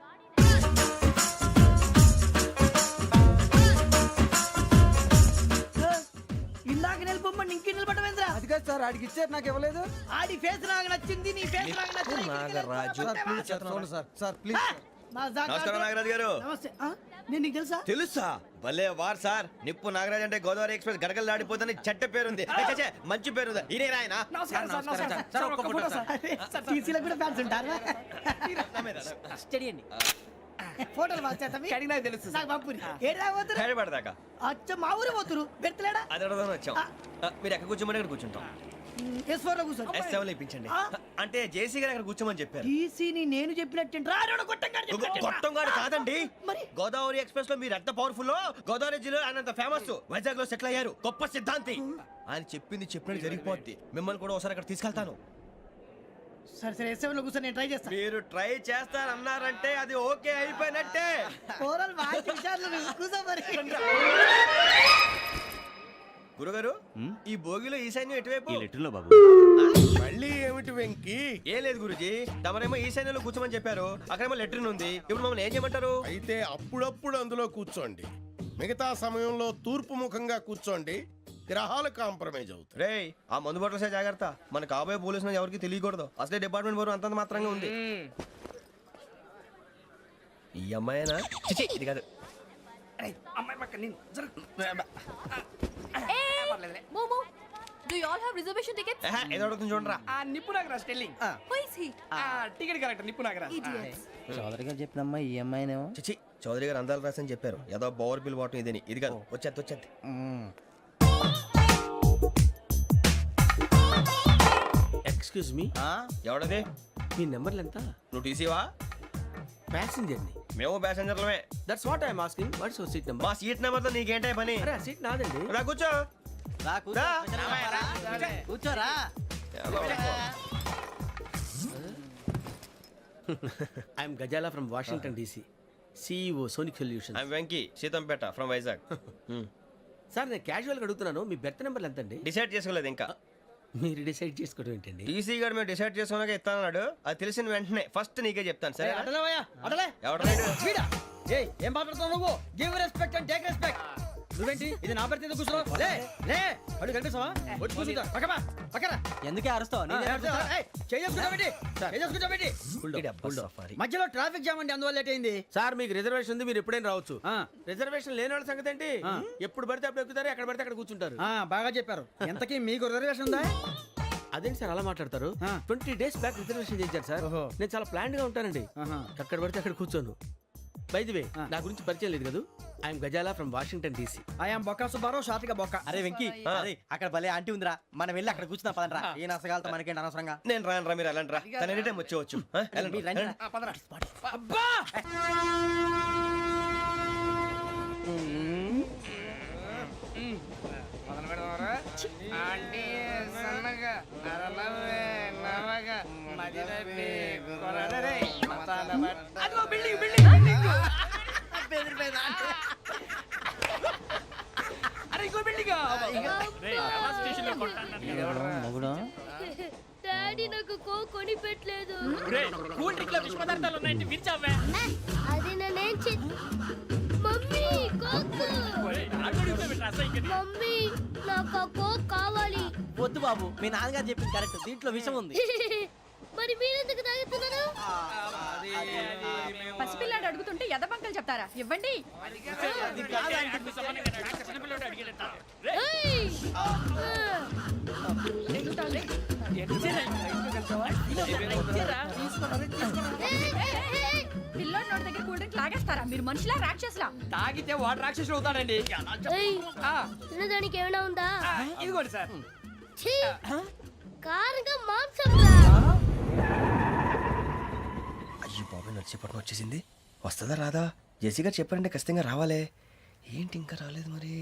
ఇందాక నిలబొమ్మని ఇంకే నిలబడమేంద్రా? అది కాదు సార్, ఆడికి ఇచ్చారు, నాకు ఇవ్వలేదు. ఆడి ఫేస్ నాకు నచ్చింది, నీ ఫేస్ నాకు నచ్చింది. Nagaraju sir please. నమస్కారం నాగరాజు గారు. నమస్తే నేను నీకు తెలుసా? తెలుసా? భలే వార్ సార్. నిప్పు నాగరాజ్ అంటే గోదావరి ఎక్స్ప్రెస్ గడగలు దాడిపోతుంది చెట్ట పేరుంది. ఛే, మంచి పేరు. ఇదే ఆయన. నమస్కారం సార్, నమస్కారం సార్. ఒక్క ఫోటో సార్. సార్ టీసీలో కూడా ఫ్యాన్స్ ఉంటారా? స్టడీ అండి. ఫోటోలు మార్చేస్తాం. కడిగి నాకు తెలుసు. నాకు పంపుని. ఏడు రాబోతురు? హైదరాబాద్ అచ్చ మా ఊరు పోతురు. పెడతలేడా? అది అడగదాం వచ్చాం. మీరు ఎక్కడ కూర్చోమని అక్కడ కూర్చుంటాం. S4 లో కూర్చో. S7 లో ఇప్పించండి. అంటే జేసీ గారు అక్కడ కూర్చోమని చెప్పారు. టీసీని నేను చెప్పినట్టు గొట్టంగాడు కాదండి. మరి గోదావరి ఎక్స్ప్రెస్ లో మీరు ఎంత పవర్ఫుల్, గోదావరి జిల్లా ఆయన ఫేమస్, వైజాగ్ లో సెటిల్ అయ్యారు, గొప్ప సిద్ధాంతి. ఆయన చెప్పింది చెప్పినట్టు జరిగిపోద్ది. మిమ్మల్ని కూడా ఒకసారి అక్కడ తీసుకెళ్తాను. సరే సరే S7 లో కూర్చొని నేను ట్రై చేస్తాను. మీరు ట్రై చేస్తారన్నారంటే అది ఓకే అయిపోయినట్టే. ఓవరాల్ వాయిస్ విషయాలు కూర్చో మరి. గురుగారు, ఈ భోగిలో ఈశాన్యం ఎటువైపు? లెటర్లో బాబు. మళ్ళీ ఏమిటి వెంకీ? ఏం లేదు గురుజీ, తమరేమో ఈశాన్యంలో కూర్చోమని చెప్పారు, అక్కడేమో లెటర్ ఉంది. ఇప్పుడు మమ్మల్ని ఏం చేయమంటారు? అయితే అప్పుడప్పుడు అందులో కూర్చోండి, మిగతా సమయంలో తూర్పు ముఖంగా కూర్చోండి. గ్రహాలు కాంప్రమైజ్ అవుతాయి. రేయ్, ఆ మందు బట్టలసే జాగ్రత్త. మన కాబోయే పోలీసులు ఎవరికి తెలియకూడదు. అసలే డిపార్ట్మెంట్ బోరు అంతంత మాత్రంగా ఉంది. ఈ అమ్మాయినా? చిచి, ఇది కాదు. అమ్మాయి పక్క నేను Momo, do you all have reservation tickets? ఏదో అడుగుతుంది చూడరా. నిప్పు Nagaraj telling. Who is he? Ticket correct నిప్పు నాగరాజ్. Idiots. చౌదరి గారు చెప్పినమ్మా ఈ అమ్మాయినేమో. చిచి, చౌదరి గారు అందాలు రాసని చెప్పారు. ఏదో బోర్ బిల్ వాటం ఇదని. ఇది కాదు. వచ్చేది. Excuse me, ఎవడది? మీ నెంబర్లు ఎంత? నువ్వు టీసీవా? ప్యాసింజర్ ని. మేము ప్యాసెంజర్లమే. That's what I'm asking. What's your seat number? మా సీట్ నెంబర్ తో నీకేంటే పని? అరే ఆ సీట్ నాదండి. రా కూర్చో. రా. కూర్చోరా. I'm Ghazala from Washington DC, CEO Sonic Solution. I'm Venky, Seethampeta from Vizag. Sir నేను క్యాజువల్ గా అడుగుతున్నాను, మీ బెర్త్ నెంబర్లు ఎంత అండి? డిసైడ్ చేసుకోలేదు ఇంకా. మీరు డిసైడ్ చేసుకోవడం ఏంటండి? టీసీ గారు మేము డిసైడ్ చేసుకున్నాక ఇస్తానన్నాడు. అది తెలిసిన వెంటనే ఫస్ట్ నీకే చెప్తాను. సరే? అటలే ఎవడ ఏం మాట్లాడుతున్నావు నువ్వు? Give respect and take respect. నువ్వేంటి ఇది నా పరిస్థితి కూర్చున్నావు? లే లే, అడుగు కనిపిస్తావా? వచ్చి కూర్చుంటా. పక్కరా. ఎందుకే అరుస్తావు? మధ్యలో ట్రాఫిక్ జామ్ అండి, అందువల్ల లేట్ అయింది. సార్ మీకు రిజర్వేషన్ ఉంది, మీరు ఎప్పుడైనా రావచ్చు. రిజర్వేషన్ లేని వాళ్ళ సంగతి ఏంటి? ఎప్పుడు పడితే అప్పుడు ఎక్కుతారు, ఎక్కడ పడితే అక్కడ కూర్చుంటారు. బాగా చెప్పారు. ఎంతకీ మీకు రిజర్వేషన్ ఉందా? అదేంటి సార్ అలా మాట్లాడతారు? 20 days బ్యాక్ రిజర్వేషన్ చేశారు సార్. నేను చాలా ప్లాన్డ్ గా ఉంటానండి. అక్కడ పడితే అక్కడ కూర్చోను. బై ది వే, నా గురించి పరిచయం లేదు కదా. I'm Ghazala from Washington DC. I'm Bokka Subbarao, షార్ట్గా బొక్క. అరే వెంకీ, అక్కడ భలే ఆంటీ ఉందిరా, మనం వెళ్ళి అక్కడ కూర్చున్నా పదనరా. ఏ నసగాలతో మనకేంటి అనవసరంగా. నేను రాను. మీరు ఎలాంటి రా, తన ఎనీ టైం వచ్చేవచ్చు. అబ్బా డాడీ నాకు కోక్ కొని పెట్టలేదు. కూల్ డ్రింక్ లో విష పదార్థాలు ఉన్నాయంటే విరిచావే. అది నేనేం మమ్మీ కోక్. మమ్మీ నాకు ఆ కోక్ కావాలి. వద్దు బాబు, మీ నాన్నగారు చెప్పింది కరెక్ట్, దీంట్లో విషయం ఉంది. మరి మీరెందుకు తాగుతున్నారు? పసిపిల్లాడు అడుగుతుంటే ఎదబంకలు చెప్తారా? ఇవ్వండి. ఏయ్! పిల్లోడి నోటి దగ్గర కూల్ డ్రింక్ లాగేస్తారా? మీరు మనుషులా రాక్షసులా? తాగితే వాడు రాక్షసుడు అవుతాడండి. ఏయ్! తినడానికి ఏమైనా ఉందా? ఇదిగోండి సార్. ఛీ! కారంగా మాంసం రా. అయ్యో బాబాయ్, నడిచేపట్నం వచ్చేసింది. వస్తుందా రాదా? జేసీ గారు చెప్పారంటే ఖచ్చితంగా రావాలే. ఏంటి ఇంకా రాలేదు మరి?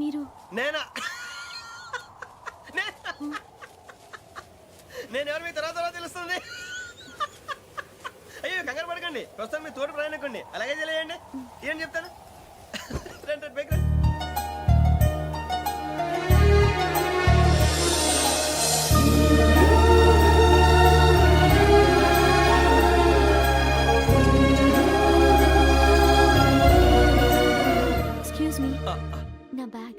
మీరు నేనా నేను ఎవరు మీ తర్వాత తెలుస్తుంది. అయ్యో కంగారు పడకండి, ప్రస్తుతం మీ తోటి ప్రయాణకండి, అలాగే తెలియండి. ఏం చెప్తాను రండి రండి, బైక్ రండి. ఎక్స్క్యూజ్ మీ, నా బ్యాగ్.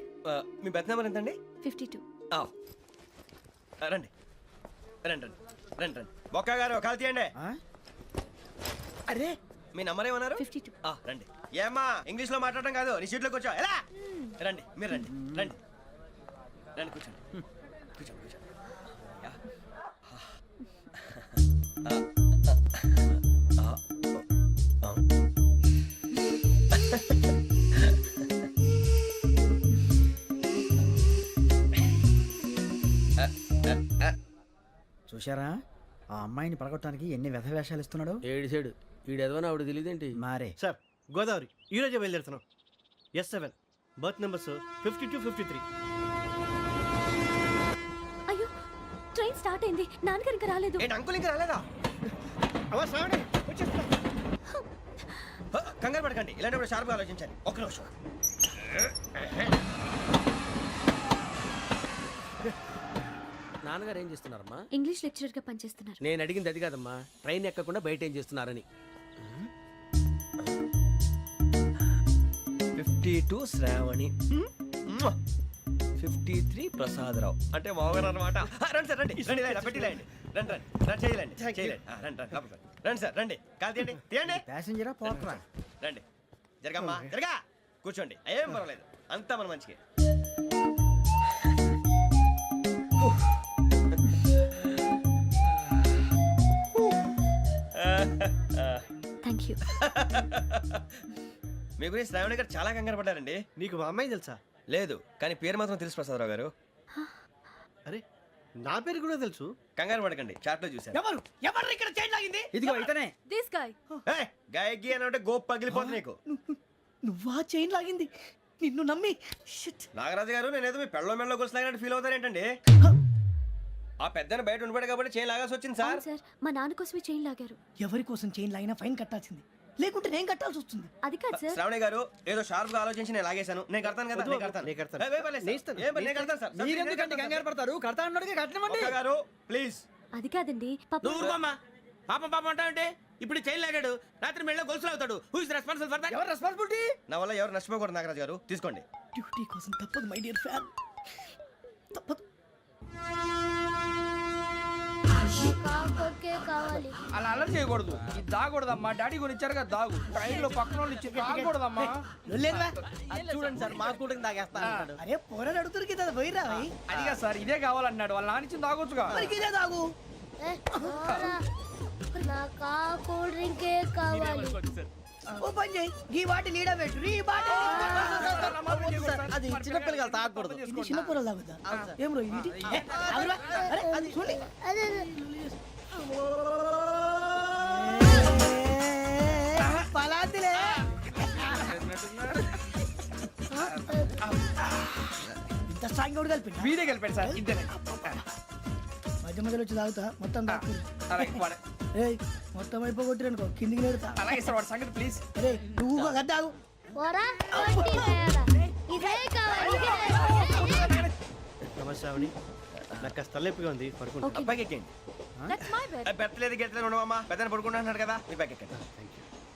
మీ బెత్ నెంబర్ ఎంతండి? 52. రండి రండి రండి రండి రండి. బొక్క గారు కాల్ తీయండి. అరే మీ నంబర్ ఏమన్నారు? 52. రండి. ఏమ్మా ఇంగ్లీష్ లో మాట్లాడడం కాదు, నీ సీట్లోకి వచ్చా ఎలా రండి. మీరు రండి రండి రండి, కూర్చోండి కూర్చోండి కూర్చోండి. యా. చూశారా ఆ అమ్మాయిని పడగొట్టడానికి ఎన్ని వ్యధ వేషాలు ఇస్తున్నాడు. ఏడు సైడు ఈడెదవని ఆవిడ తెలియదేంటి? మారే సార్ గోదావరి ఈ రోజే బయలుదేరుతున్నాం. S7 berth numbers 52, 53. అయ్యో, ట్రైన్ స్టార్ట్ అయింది, నాన్నగారు ఇంకా రాలేదు. ఏంటి అంకుల్ ఇంకా రాలేదా? కంగారు పడకండి, ఇలాంటప్పుడు షార్ప్గా ఆలోచించండి. ఒక్క నిమిషం. నాన్నగారు ఏం చేస్తున్నారమ్మా? ఇంగ్లీష్ లెక్చరర్ గా పనిచేస్తున్నారు. నేను అడిగింది అది కాదమ్మా, ట్రైన్ ఎక్కకుండా బయట ఏం చేస్తున్నారని. 52 శ్రావణి, 53 ప్రసాదరావు అంటే మామగారు అనమాట. రండి సార్ రండి రండి, పెట్టి లేండి. రండి రండి రండి, చేయలేండి చేయలేండి. రండి రండి లోపలికి రండి. రండి సార్ రండి, కాల్ తీయండి తీయండి. ప్యాసింజరా పోట్రా. రండి జరగమ్మా జరగా, కూర్చోండి, ఏం పర్వాలేదు, అంతా మన మంచికి. Thank you. మీ గురించి శ్రావణి గారు చాలా కంగారు పడ్డారండి. నీకు మా అమ్మాయి తెలుసా? లేదు, కానీ పేరు మాత్రం తెలుసు ప్రసాదరావు గారు. అరే నా పేరు కూడా తెలుసు. కంగారు పడకండి, చాట్ లో చూశాను. ఎవరు ఎవరు ఇక్కడ చైన్ లాగింది? ఇదిగో ఇతనే. This guy. గాయకి అని అంటే గోప్ పగిలిపోతుంది నీకు. నువ్వా చైన్ లాగింది? నిన్ను నమ్మి నాగరాజు గారు, నేనేదో మీ పెళ్ళ మెళ్ళలో గురిసిలాగినట్టు ఫీల్ అవుతారు ఏంటండి? ఆ పెద్దని బయట ఉండిపోయాడు కాబట్టి చైన్ లాగాల్సి వచ్చింది సార్. సార్, మా నాన్న కోసమే చైన్ లాగారు. ఎవరి కోసం చైన్ లాగినా ఫైన్ కట్టాల్సింది, లేకుంటే నేను కట్టాల్సి వస్తుంది. అది కాదు సార్. శ్రావణి గారు ఏదో షార్ప్ గా ఆలోచించి నేను లాగేశాను. నేను కడతాను కదా, నేను కడతాను. ఏ, పర్లేదు సార్. ఏ, నేను కడతాను సార్. మీరెందుకంటే కంగారు పడతారు? కడతా అన్నాడుగా కట్టమండి. ఒక్క గారు ప్లీజ్. అది కాదండి, పాప. నువ్వు ఊరుకోమ్మా. పాపం పాపం అంటావంటే? ఇప్పుడు చైన్ లాగాడు, రాత్రి మెళ్ళ గొలుసులు అవుతాడు. Who is responsible for that? ఎవరు రెస్పాన్సిబిలిటీ? నా వల్ల ఎవరు నష్టపోకూడదు నాగరాజు గారు, తీసుకోండి. డ్యూటీ కోసం తప్పదు మై డియర్ ఫ్యాన్, తప్పదు. అలా అలర్ చేయకూడదు. ఇది దాగకూడదమ్మా. డాడీ కొని ఇచ్చారు కదా దాగు. ట్రైన్ లో పక్కన వాళ్ళు ఇచ్చి దాగకూడదమ్మా. చూడండి సార్, మా కూడా తాగేస్తా. అరే పోరాడు అడుగుతారు కదా, పోయిరా. అదిగా సార్, ఇదే కావాలన్నాడు. వాళ్ళ నాన్న ఇచ్చింది తాగొచ్చుగా. ఇదే తాగు. కూల్ డ్రింకే కావాలి. ఓ పని చేయి, ఈ బాటి లీడ పెట్టు. ఈ బాటి అది చిన్నపిల్లలు తాగకూడదు. చిన్నపూరలు తాగుతా. ఏం రో ఇది? అరే అది చూడండి. పలాతిలే. ఇంత స్ట్రాంగ్ కూడా కలిపి వీడే కలిపాడు సార్. ఇంతనే మధ్య మధ్యలో వచ్చి తాగుతా, మొత్తం తాగు. మొత్తం అయిపోగొట్టిరనుకో కిందికి నేడుతా. అలాగే సార్, వాడి సంగతి ప్లీజ్. అరే నువ్వు గద్దాగు. నమస్తే ఆవిడ, నాకు కాస్త తలెప్పిగా ఉంది, పడుకుంటా. అబ్బాయికి ఎక్కండి. That's my bed. పెట్టలేదు గెట్టలేదు ఉండమమ్మా, పెద్దని పడుకుంటున్నాడు కదా, మీ బ్యాగ్ ఎక్కండి.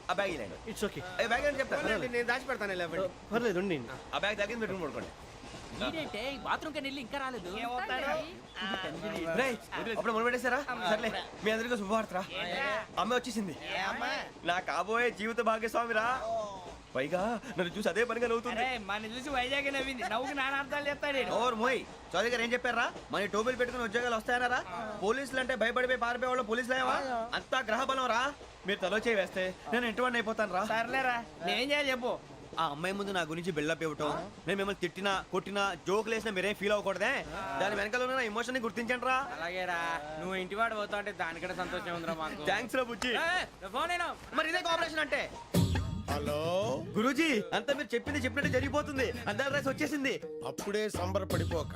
ఆ బ్యాగ్ ఇలాండి. It's okay. బ్యాగ్ అని చెప్తాను, నేను దాచి పెడతాను. పర్లేదు ఉండి. ఆ బ్యాగ్ తగ్గింది పెట్టుకుని పడుకోండి. బాత్రూమ్ కి వెళ్ళి ఇంకా రాలేదు. రేయ్, అప్పుడు మొదలు పెట్టేశారా? సర్లే, మీ అందరికీ శుభవార్తరా. అమ్మ వచ్చేసింది, నా కాబోయే జీవిత భాగ్యస్వామిరా. పైగా నన్ను చూసి అదే పనిగా నవ్వుతుంది. మన చూసి వైజాగ్ నవ్వింది. నవ్వుకి నాన్న అర్థాలు చెప్తాడు. ఓర్ మోయ్, చౌదరి గారు ఏం చెప్పారా? మన టోబీలు పెట్టుకుని ఉద్యోగాలు వస్తాయనరా? పోలీసులు అంటే భయపడిపోయి పారిపోయే వాళ్ళు పోలీసులేవా? అంతా గ్రహ బలం రా. మీరు తలో చేయి వేస్తే నేను ఇంటివాడిని అయిపోతాను రా. సర్లేరా, నేనేం చేయాలి చెప్పు. ఆ అమ్మాయి ముందు నా గురించి బిల్డప్ ఇవ్వటం, నేను మిమ్మల్ని తిట్టినా కొట్టినా జోకులు వేసినా మీరేం ఫీల్ అవ్వకూడదే. దాని వెనకాల ఉన్న ఎమోషన్ ని గుర్తించండి రా. అలాగేరా, నువ్వు ఇంటివాడు పోతా అంటే దానికంటే సంతోషం ఉందిరా మాకు. థ్యాంక్స్ రా బుజ్జి. ఫోన్ అయినా మరి ఇదే కోఆపరేషన్ అంటే. హలో. గురూజీ అంతా మీరు చెప్పింది చెప్పినట్టు జరిగిపోతుంది. అందాల రైస్ వచ్చేసింది. అప్పుడే సంబరపడిపోక.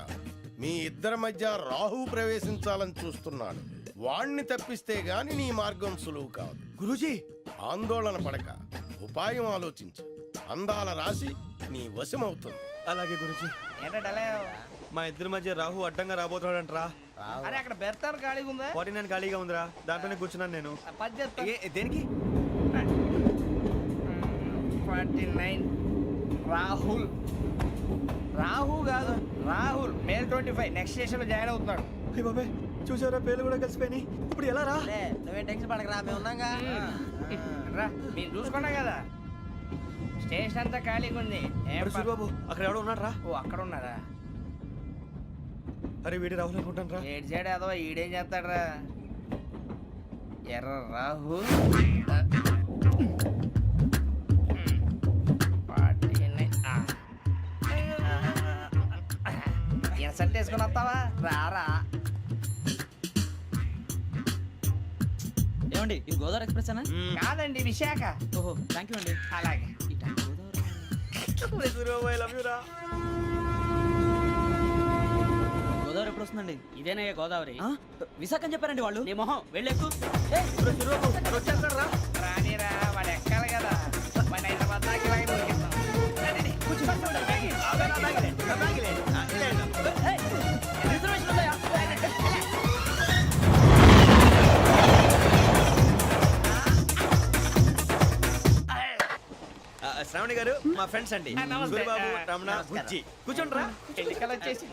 మీ ఇద్దరి మధ్య రాహు ప్రవేశించాలని చూస్తున్నాడు. వాణ్ణి తప్పిస్తే గాని నీ మార్గం సులువు కాదు. గురూజీ ఆందోళన పడక ఉపాయం ఆలోచించు. అందాల రాశి నీ వశమవుతుంది. అలాగే గురూజీ. ఏంటంటే మా ఇద్దరి మధ్య రాహు అడ్డంగా రాబోతున్నాడంట్రా. అరే అక్కడ బెర్తాను ఖాళీగా ఉందా? 49 ఖాళీగా ఉందిరా, దాంట్లోనే కూర్చున్నాను నేను. పది చేస్తా. దేనికి? 49 రాహుల్. రాహు కాదు రాహుల్. మే 25 నెక్స్ట్ స్టేషన్ లో జాయిన్ అవుతున్నాడు. అయ్య బాబాయ్, చూసారా పేర్లు కూడా కలిసిపోయినాయి. ఇప్పుడు ఎలా రా? నువ్వేం టెన్షన్ పడకరా, మేము ఉన్నాగా. రా, మీరు చూసుకున్నా కదా స్టేషన్ అంతా ఖాళీగా ఉంది. ఏం ప- బాబు అక్కడ ఎవడో ఉన్నాడు రా. ఓ అక్కడ ఉన్నారా? అరే వీడి రాహుల్ అనుకుంటాను రా. ఏడు సైడ్ ఏదో ఈడేం చేస్తాడరా? ఎర్ర రాహు ఇన్సల్ట్ వేసుకుని వస్తావా? రారా. ఏమండి ఇది గోదావరి ఎక్స్ప్రెస్ అనా? కాదండి విశాఖ. ఓహో థ్యాంక్ యూ అండి. అలాగే. గోదావరి ఎప్పుడు వస్తుందండి? ఇదేనయ్య గోదావరి. విశాఖ అని చెప్పారండి వాళ్ళు. నీ మొహం వెళ్ళెక్కు. వచ్చేస్తాడు రా. రానిరా, వాడు ఎక్కాలి కదా. వాడిని హైదరాబాద్ దాకా ఇలాగే దొరికిస్తాం. శ్రావణి గారు మా ఫ్రెండ్స్ అండి. నమస్తే. గురుబాబు, రమణ, నమస్కారం. బుజ్జి. కూర్చోండి రా. ఎన్నికలు వచ్చేసి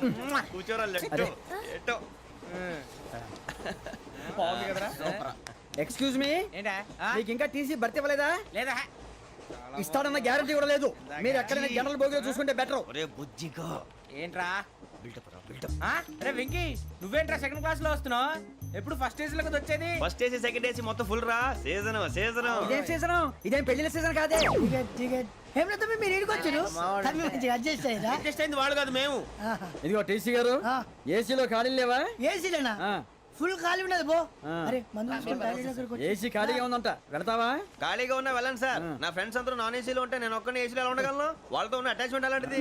కూర్చోరా. లెట్టో ఎట్టో. బాగుంది కదరా? ఎక్స్క్యూజ్ మీ, ఏంటా? మీకు ఇంకా టీసీ భర్తీ ఇవ్వలేదా? లేదా ఇస్తాడన్న గ్యారంటీ కూడా లేదు. మీరు ఎక్కడైనా జనరల్ బోగిలో చూసుకుంటే బెటర్. ఒరే బుజ్జిగా. ఏంట్రా? బిల్డప్ రా, బిల్డప్. అరే వెంకీ, నువ్వేంట్రా సెకండ్ క్లాస్ లో వస్తున్నావు? ఎప్పుడు ఫస్ట్ ఏజ్ లో కదా వచ్చేది? ఫస్ట్ ఏసీ సెకండ్ ఏసీ మొత్తం ఫుల్ రా. Season season. ఇదేం సీజన్? ఇదేం పెళ్లిన సీజన్ కాదే. మీరు ఇడికొచ్చారు అడ్జస్ట్ అయింది వాళ్ళు కాదు మేము. ఇదిగో టీసీ గారు, ఏసీలో ఖాళీ లేవా? ఏసీలేనా? ఫుల్ ఖాళీ ఉన్నది బో. ఏసీ ఖాళీగా ఉందంట, వెళతావా? ఖాళీగా ఉన్నా వెళ్ళండి సార్. నా ఫ్రెండ్స్ అందరూ నాన్ ఏసీలో ఉంటే నేను ఒక్కనే ఏసీలో ఎలా ఉండగలను? వాళ్ళతో ఉన్న అటాచ్మెంట్ అలాంటిది.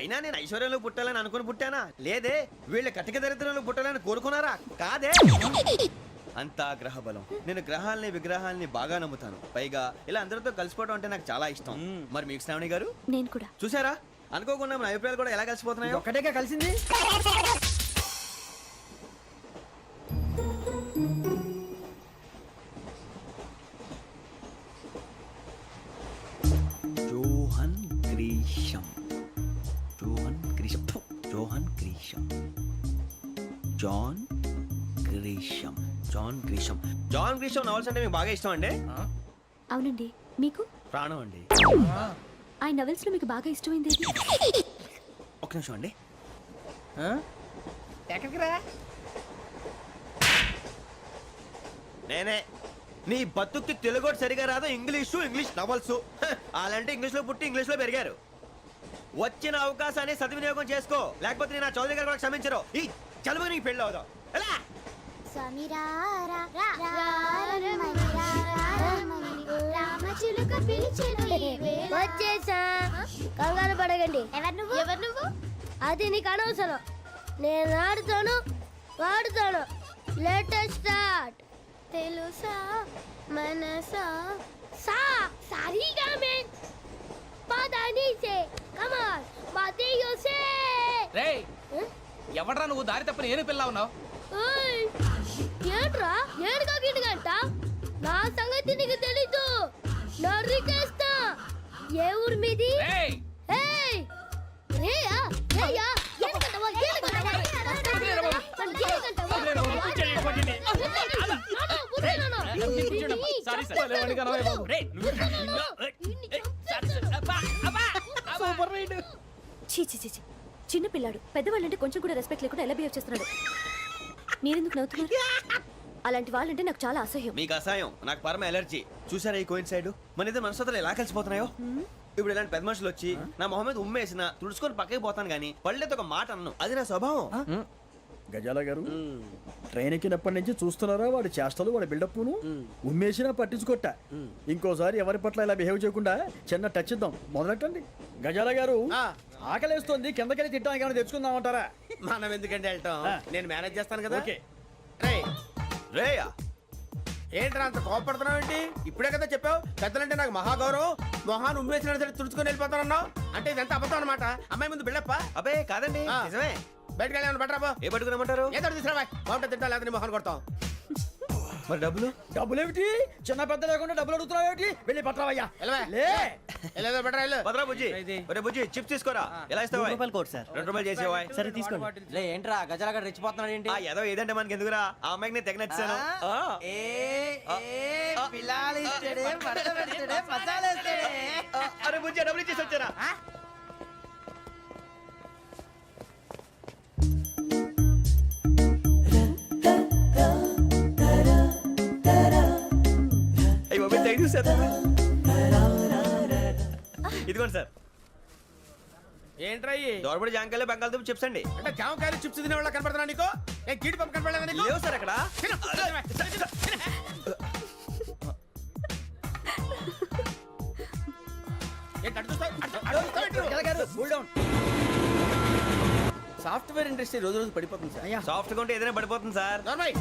అయినా నేను ఐశ్వర్యంలో పుట్టాలని అనుకుని పుట్టానా? లేదే. వీళ్ళ కటిక దరిద్రంలో పుట్టాలని కోరుకున్నారా? కాదే. అంతా గ్రహ బలం. నేను గ్రహాలని విగ్రహాలని బాగా నమ్ముతాను. పైగా ఇలా అందరితో కలిసిపోవడం అంటే నాకు చాలా ఇష్టం. మరి మీకు శ్రావణి గారు? నేను కూడా. చూసారా, అనుకోకుండా మన అభిప్రాయాలు కూడా ఎలా కలిసిపోతున్నాయి. ఒక్కటేగా కలిసింది. Johan Grisham. Johan Grisham. Johan Grisham. John Grisham. John Grisham. John Grisham novels అంటే మీకు బాగా ఇష్టం అండి? అవునండి. మీకు? ప్రాణం అండి. ఆ నవెల్స్ లో మీకు బాగా ఇష్టమైంది? ఒక్క నిమిషం అండి. ఎక్కడికి రా? నేనే. నీ బతుక్కి తెలుగు సరిగా రాదు. English novels. అలాంటి ఇంగ్లీష్ లో పుట్టి ఇంగ్లీష్ లో పెరిగారు. వచ్చిన అవకాశాన్ని సద్వినియోగం చేసుకో, లేకపోతే నేను నా చౌదరి గారు కూడా క్షమించరు. ఈ చదువు నీకు పెళ్ళి అవుదాం. ఎలా? వచ్చేసా. కంగారు పడకండి. ఎవరు నువ్వు? అది నీకు అనవసరం. నేను ఆడుతాను, వాడుతాను. Latest start. తెలుసా మనసా సా సారీగా మెన్ పదని సే కమాన్ మాదేయో సే. రేయ్, ఎవడ్రా నువ్వు? దారి తప్పని ఏను పిల్ల ఉన్నావు? ఓయ్ ఏంట్రా ఏడుగా గిడుగంట? నా సంగతి నీకు తెలీదు. నరికేస్తా. ఏ ఊరు మీది? రేయ్, ఏయ్ రేయా రేయా ఏడుగంటవా ఏడుగంటవా చిన్న పిల్లాడు. పెద్దవాళ్ళంటే కొంచెం కూడా రెస్పెక్ట్ లేకుండా ఎలా బిహేవ్ చేస్తున్నాడు. మీరెందుకు నవ్వుతున్నారు? అలాంటి వాళ్ళంటే నాకు చాలా అసహ్యం. మీకు అసహాయం, నాకు పరమ ఎలర్జీ. చూసారా ఈ కోయిన్సైడ్? మన ఇద్దరు మనసులో ఎలా కలిసిపోతున్నాయో. ఇప్పుడు ఇలాంటి పెద్ద మనుషులు వచ్చి నా మొహం మీద ఉమ్మేసిన తుడుచుకొని పక్కకి పోతాను, కానీ పళ్ళేతో ఒక మాట అన్ను. అది నా స్వభావం. గజాల గారు ట్రైన్ ఎక్కినప్పటి నుంచి చూస్తున్నారా వాడి చేష్టలు వాడి బిల్డప్ను ఉమ్మేసినా పట్టించుకోట ఇంకోసారి ఎవరి పట్ల ఇలా బిహేవ్ చేయకుండా చిన్న టచ్ ఇద్దాం మొదలెట్టండి గజాల గారు ఆకలేస్తోంది కిందకెళ్ళి తిట్టడానికి ఏమైనా తెచ్చుకుందామంటారా మనం ఎందుకంటే వెళ్తాం నేను మేనేజ్ చేస్తాను కదా. ఓకే. రేయ్, రేయా ఏంట్రా అంత కోపడుతున్నావు ఏంటి? ఇప్పుడే కదా చెప్పావు పెద్దలంటే నాకు మహాగౌరవం, మొహాన్ని ఉమ్మేసిన సరే తుడుచుకొని వెళ్ళిపోతానన్నావు. అంటే ఇదంతా అబద్ధం అనమాట. అమ్మాయి ముందు బిల్డప్ప. అబ్బే కాదండి ఆ. నిజమే. బయటకు వెళ్ళి బట్రాబో. ఏ పట్టుకురమ్మంటారు? ఏదో తీసుకురా బాగుంటుంది తింటా లేదా నీ మొహాన్ని కొడతాం. మరి డబ్బులు? డబ్బులు ఏమిటి చిన్న పెద్ద లేకుండా డబ్బులు అడుగుతున్నావు ఏమిటి వెళ్ళి పట్టరావయ్యా వెళ్ళవా? లే వెళ్ళేదో బట్రా వెళ్ళు. భద్రా బుజ్జి ఒరే బుజ్జి చిప్స్ తీసుకోరా. ఎలా ఇస్తావా? కోట్ సార్ 2 రూపాయలు చేసేవా? సరే తీసుకోండి లే ఏంట్రా గజాల గారు రెచ్చిపోతున్నాడు ఏంటి? ఆ ఏదో ఏదంటే మనకి ఎందుకురా, ఆ అమ్మాయికి నేను తెగ నచ్చాను. అరే బుజ్జి డబ్బులు ఇచ్చేసి వచ్చారా? అయ్యి బాబు థ్యాంక్ యూ సార్. ఇదిగోండి సార్. ఏంట్రా ఇయి? దోరబడి జాంకాయలు బంగాళదుంప చిప్స్ అండి. అంటే జామకాయలు చిప్స్ తినే వాళ్ళ కనపడుతున్నా నీకు? ఏ కీడి పంప కనపడలేదా నీకు? లేవు సార్ అక్కడ. తిను. ఏంటి అటు చూస్తావు? అటు చూస్తావు? సాఫ్ట్వేర్ ఇండస్ట్రీ రోజు రోజు పడిపోతుంది సార్. సాఫ్ట్ గా ఉంటే ఏదైనా పడిపోతుంది సార్. నార్మల్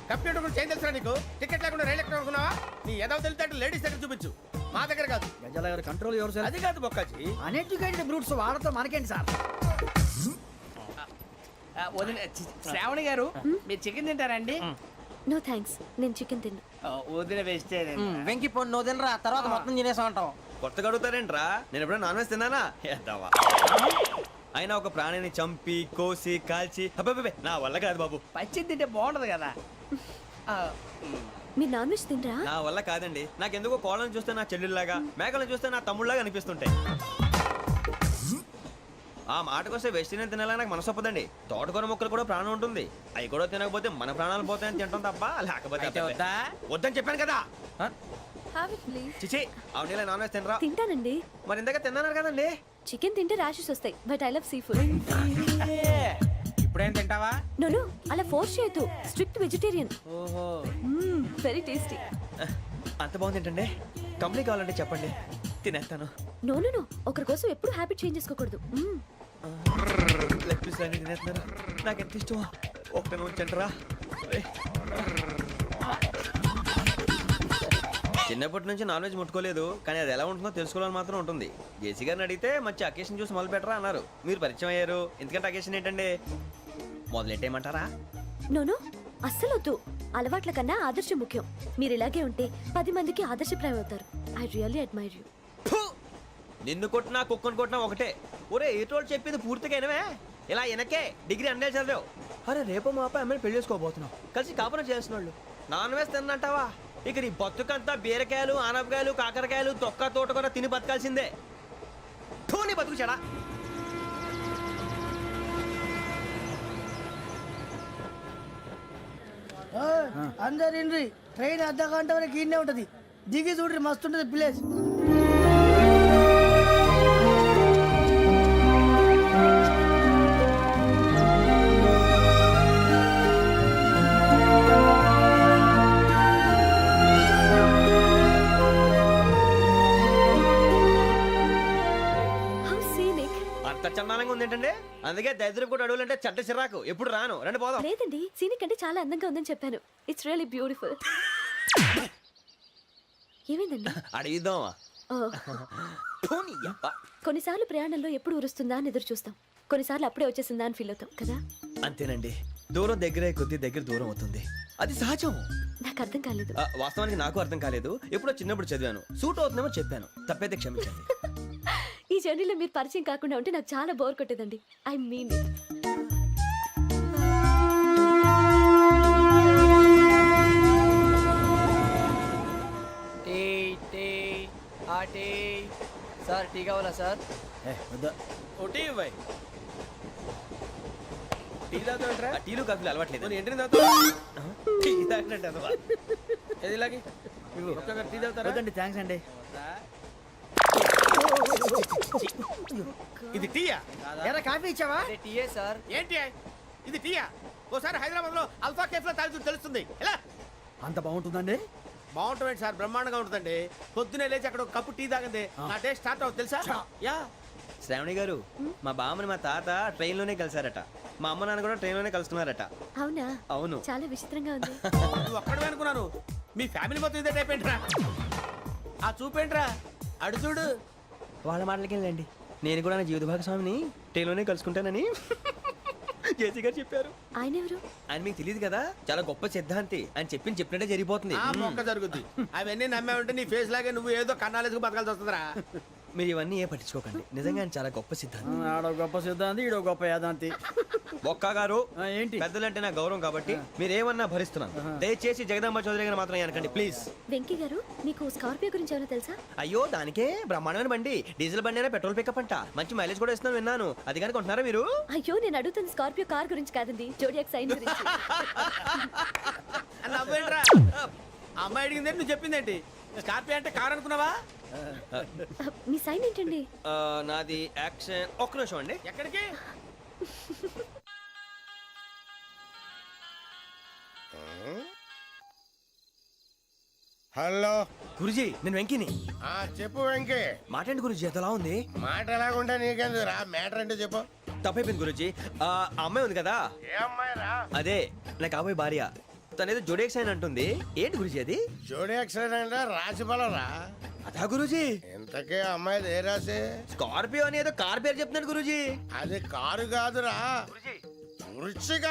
కంప్యూటర్ గురించి ఏం తెలుసా నీకు? టికెట్ లేకుండా రైలు ఎక్కడ అనుకున్నావా? నీ ఏదో తెలితే లేడీస్ దగ్గర చూపించు, మా దగ్గర కాదు. గజాల గారు కంట్రోల్ ఎవరు సార్ అది కాదు బొక్కాజీ. అన్ఎడ్యుకేటెడ్ బ్రూట్స్ వాడతాం మనకేంటి సార్ శ్రావణి గారు మీరు చికెన్ తింటారండి? నో థ్యాంక్స్, నేను చికెన్ తిన్నా. వదిన వేస్తే వెంకి పొన్ను నువ్వు తినరా, తర్వాత మొత్తం తినేసా ఉంటాం. కొత్తగా అడుగుతారేంట్రా? నేను ఎప్పుడైనా నాన్ వెజ్ తిన్నానా? ఎద్దావా. అయినా ఒక ప్రాణిని చంపి కోసి కాల్చి అబ్బబ్బే నా వల్ల కాదు బాబు. పచ్చి తింటే బాగుంటది కదా. మీరు నాన్ వెజ్ తినరా? నా వల్ల కాదండి. నాకెందుకో కోళ్ళని చూస్తే నా చెల్లెళ్ళలాగా, మేకలను చూస్తే నా తమ్ముళ్ళలాగా అనిపిస్తుంటాయి. ఆ మాటకొస్తే వెస్టిరియన్ తినాలని నాకు మనసు ఒప్పదండి. తోటకూర మొక్కలు కూడా ప్రాణం ఉంటుంది. అవి కూడా తినకపోతే మన ప్రాణాలు పోతాయని తింటాం తప్ప లేకపోతే వద్దా? వద్దని చెప్పాను కదా. Have it please. చిచి అవునీ నాన్ వెజ్ తినరా? తింటానండి. మరి ఇందాక తిన్నాను కదండి. చికెన్ తింటే ర్యాషెస్ వస్తాయి, but I love sea food. ఇప్పుడేం తింటావా? నో అలా ఫోర్స్ చేయొద్దు. Strict vegetarian. ఓహో. Very tasty. అంత బాగుంది ఏంటండి? కంప్లీట్ కావాలంటే చెప్పండి, తినేస్తాను. నో ఒకరి కోసం ఎప్పుడు హ్యాబిట్ చేంజ్ చేసుకోకూడదు. లెగ్ పీస్ అన్ని తినేస్తున్నారు. నాకు ఎంత ఇష్టం. ఒకటే ఉంచండిరా. చిన్నప్పటి నుంచి నాన్ వెజ్ ముట్టుకోలేదు, కానీ అది ఎలా ఉంటుందో తెలుసుకోవాలని మాత్రం ఉంటుంది. జేసీ గారిని అడిగితే మంచి అకేషన్ చూసి మొదలు పెట్టరా అన్నారు. మీరు పరిచయం అయ్యారు, ఎందుకంటే అకేషన్ ఏంటండి? మొదలెట్టేయమంటారా? నో అస్సలు వద్దు. అలవాట్ల కన్నా ఆదర్శం ముఖ్యం. మీరు ఇలాగే ఉంటే 10 మందికి ఆదర్శప్రాయం అవుతారు. I really admire you. నిన్ను కొట్టినా కుక్కను కొట్టినా ఒకటే. ఒరే ఏటోళ్ళు చెప్పింది పూర్తిగా వినవే. ఇలా వెనకే డిగ్రీ అన్నే చదివావు. అరే రేపు మా అబ్బాయి అమ్మాయిని పెళ్లి చేసుకోబోతున్నావు, కలిసి కాపురం చేసిన వాళ్ళు నాన్ వెజ్ తిన్నంటావా? ఇక నీ బతుకంతా బీరకాయలు ఆనపకాయలు కాకరకాయలు తొక్క తోట కూడా తిని బతకాల్సిందే. నీ బతుకు చెడా. అందరు ఇండ్రి ట్రైన్ అర్ధ గంట వరకు ఇన్నే ఉంటది. దిగి చూడ్రి మస్తు ఉంటది ప్లేస్. అంత చందానంగా ఉంది ఏంటంటే? అందుకే దరిద్రం కూడా అడవులంటే చెడ్డ చిరాకు. ఎప్పుడు రాను. రండి పోదాం. లేదండి, సీనిక్ అంటే చాలా అందంగా ఉందని చెప్పాను. It's really beautiful. ఏమైందండి? అడిగిద్దామా? కొన్నిసార్లు ప్రయాణంలో ఎప్పుడు ఉరుస్తుందా అని ఎదురు చూస్తాం, కొన్నిసార్లు అప్పుడే వచ్చేసిందా అని ఫీల్ అవుతాం కదా. అంతేనండి. దూరం దగ్గరే కొద్ది దగ్గర దూరం అవుతుంది. అది సహజం. నాకు అర్థం కాలేదు. వాస్తవానికి నాకు అర్థం కాలేదు. ఎప్పుడో చిన్నప్పుడు చదివాను. సూట్ అవుతుందేమో చెప్పాను, తప్పైతే క్షమించండి. ఈ జర్నీలో మీరు పరిచయం కాకుండా ఉంటే నాకు చాలా బోర్ కొట్టేదండి. I mean it. Sir tea కావాలా సార్? ఒకటి ఇవ్వాయి. టీ తాగుతాంట్రా? టీలు కాఫీలు అలవాట్లేదు. ఎంట్రీ తాగుతా? టీ తాగినట్టు అదవా. ఏది ఇలాగే ఒక్కొక్కరు టీ తాగుతారా? థ్యాంక్స్ అండి. ఇది టీయా? ఎరా కాఫీ ఇచ్చావా? టీయే సార్. ఏంటి ఇది టీయా ఓసారి హైదరాబాద్ లో అల్ఫా కేఫ్ లో తాగుతూ తెలుస్తుంది ఎలా అంత బాగుంటుందండి? బాగుంటుంది సార్, బ్రహ్మాండంగా ఉంటుందండి. పొద్దునే లేచి అక్కడ ఒక కప్పు టీ తాగింది నా డే స్టార్ట్ అవుతుంది తెలుసా? యా శ్రావణి గారు, మా బామ్మని మా తాత ట్రైన్ లోనే కలిసారట. మా అమ్మ నాన్న కూడా ట్రైన్ లోనే కలుస్తున్నారట. అవునా? అవును. చాలా విచిత్రంగా ఉంది. నువ్వు ఒక్కడే అనుకున్నాను, మీ ఫ్యామిలీ మొత్తం ఇదే టైప్ ఏంట్రా? ఆ చూపేంట్రా అడు చూడు. వాళ్ళ మాటలకి వెళ్ళండి. నేను కూడా నా జీవిత భాగస్వామిని ట్రైన్ లోనే కలుసుకుంటానని జేసీ గారు చెప్పారు. ఆయన ఎవరు? ఆయన మీకు తెలియదు కదా, చాలా గొప్ప సిద్ధాంతి అని చెప్పినట్టే జరిగిపోతుంది. ఆ మొక్క జరుగుద్ది. అవన్నీ నమ్మే ఉంటే నీ ఫేస్ లాగే నువ్వు ఏదో కన్నాలేసుకు బతకాల్సి వస్తుందిరా. మీరు ఇవన్నీ ఏ పట్టించుకోకండి. నిజంగా ఆయన చాలా గొప్ప సిద్ధాంతి. ఆడో గొప్ప సిద్ధాంతి, ఈడో గొప్ప యాదాంతి. ఒక్క గారు, ఏంటి? పెద్దలంటే నా గౌరవం కాబట్టి మీరేమన్నా భరిస్తున్నాను. దయచేసి జగదాంబ చౌదరి గారు మాత్రం అనకండి ప్లీజ్. వెంకీ గారు, మీకు స్కార్పియో గురించి ఏమైనా తెలుసా? అయ్యో, దానికే బ్రహ్మాండమైన బండి. డీజిల్ బండి అయినా పెట్రోల్ పికప్ అంట. మంచి మైలేజ్ కూడా ఇస్తున్నాను విన్నాను. అది కానీ కొంటున్నారా మీరు? అయ్యో, నేను అడుగుతుంది స్కార్పియో కార్ గురించి కాదండి, జోడియాక్ సైన్ గురించి. నవ్వేంట్రా? అమ్మాయి అడిగింది నువ్వు చెప్పిందేంటి? స్కార్పియో అంటే కార్ అనుకున్నావా? మీ సైన్ ఏంటండి? నాది యాక్షన్. ఒక్క నిమిషం అండి. ఎక్కడికి? హలో గురుజీ, నేను వెంకిని. చెప్పు వెంకీ. మాట ఏంటి గురుజీ, ఎంతలా ఉంది? మాట ఎలాగుంటా నీకెందుకు రా, మ్యాటర్ అంటే చెప్పు. తప్పైపోయింది గురుజీ. ఆ అమ్మాయి ఉంది కదా, ఏ అమ్మాయి రా? అదే నా కాబోయే భార్య. తనేదో జోడేక్స్ అని అంటుంది. ఏంటి గురుజీ అది? జోడి యాక్సిడెంట్ రాసి బలరా? అదా గురుజీ. ఇంతకే అమ్మాయి ఏ రాసి? స్కార్పియో అని ఏదో కార్ పేరు చెప్తున్నాడు గురుజీ. అది కారు కాదురా, వృచ్చిక.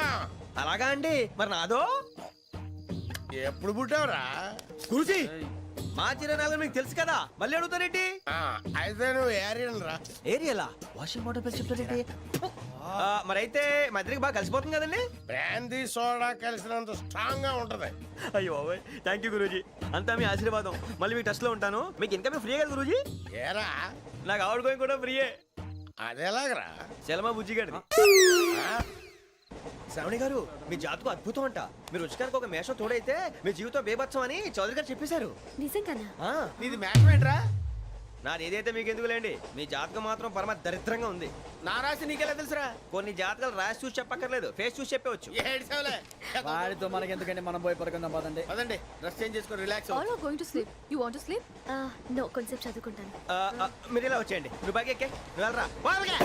అలాగా అండి, మరి నాదో? ఎప్పుడు పుట్టావురా? గురుజీ, మా చిరనాలు మీకు తెలుసు కదా, మళ్ళీ అడుగుతారేంటి? అయితే నువ్వు ఏరియన్ రా. ఏరియలా? వాషింగ్ వాటర్ పేరు చెప్తారేంటి? మరైతే మా ఇద్దరికి బాగా కలిసిపోతుంది కదండి. బ్రాందీ సోడా కలిసినంత స్ట్రాంగ్ గా ఉంటది. అయ్యో థ్యాంక్ యూ గురూజీ, అంతా మీ ఆశీర్వాదం. మళ్ళీ మీ టచ్ లో ఉంటాను. మీకు ఇన్కమ్ ఫ్రీ కదా గురూజీ? ఏరా, నాకు ఆవిడ గోయింగ్ కూడా ఫ్రీయే. అదేలాగరా? చలమా బుజ్జి గారిది. శ్రావణి గారు, మీ జాతకు అద్భుతం అంట. మీరు రుచికానికి ఒక మేషం తోడైతే మీ జీవితం బేబత్సం అని చౌదరి గారు చెప్పేశారు. నిజంగానా? నీది మ్యాటర్ ఏంట్రా? నాది ఏదైతే మీకు ఎందుకులేండి, మీ జాతకం మాత్రం పరమ దరిద్రంగా ఉంది. నా రాసి నీకెలా తెలుసురా? కొన్ని జాతకాలు రాసి చూసి చెప్పక్కర్లేదు, ఫేస్ చూసి చెప్పవచ్చు. ఏడ్చావులే. వాడితో మనకి ఎందుకంటే మనం పోయి పడుకుందాం పదండి. పదండి, డ్రెస్ చేంజ్ చేసుకొని relax. All are going to sleep. You want to sleep? No, కొంచెం చదువుకుంటాను. మీరు ఇలా వచ్చేయండి. నువ్వు బాగా ఎక్కే, నువ్వు వెళ్ళరా. వాళ్ళగా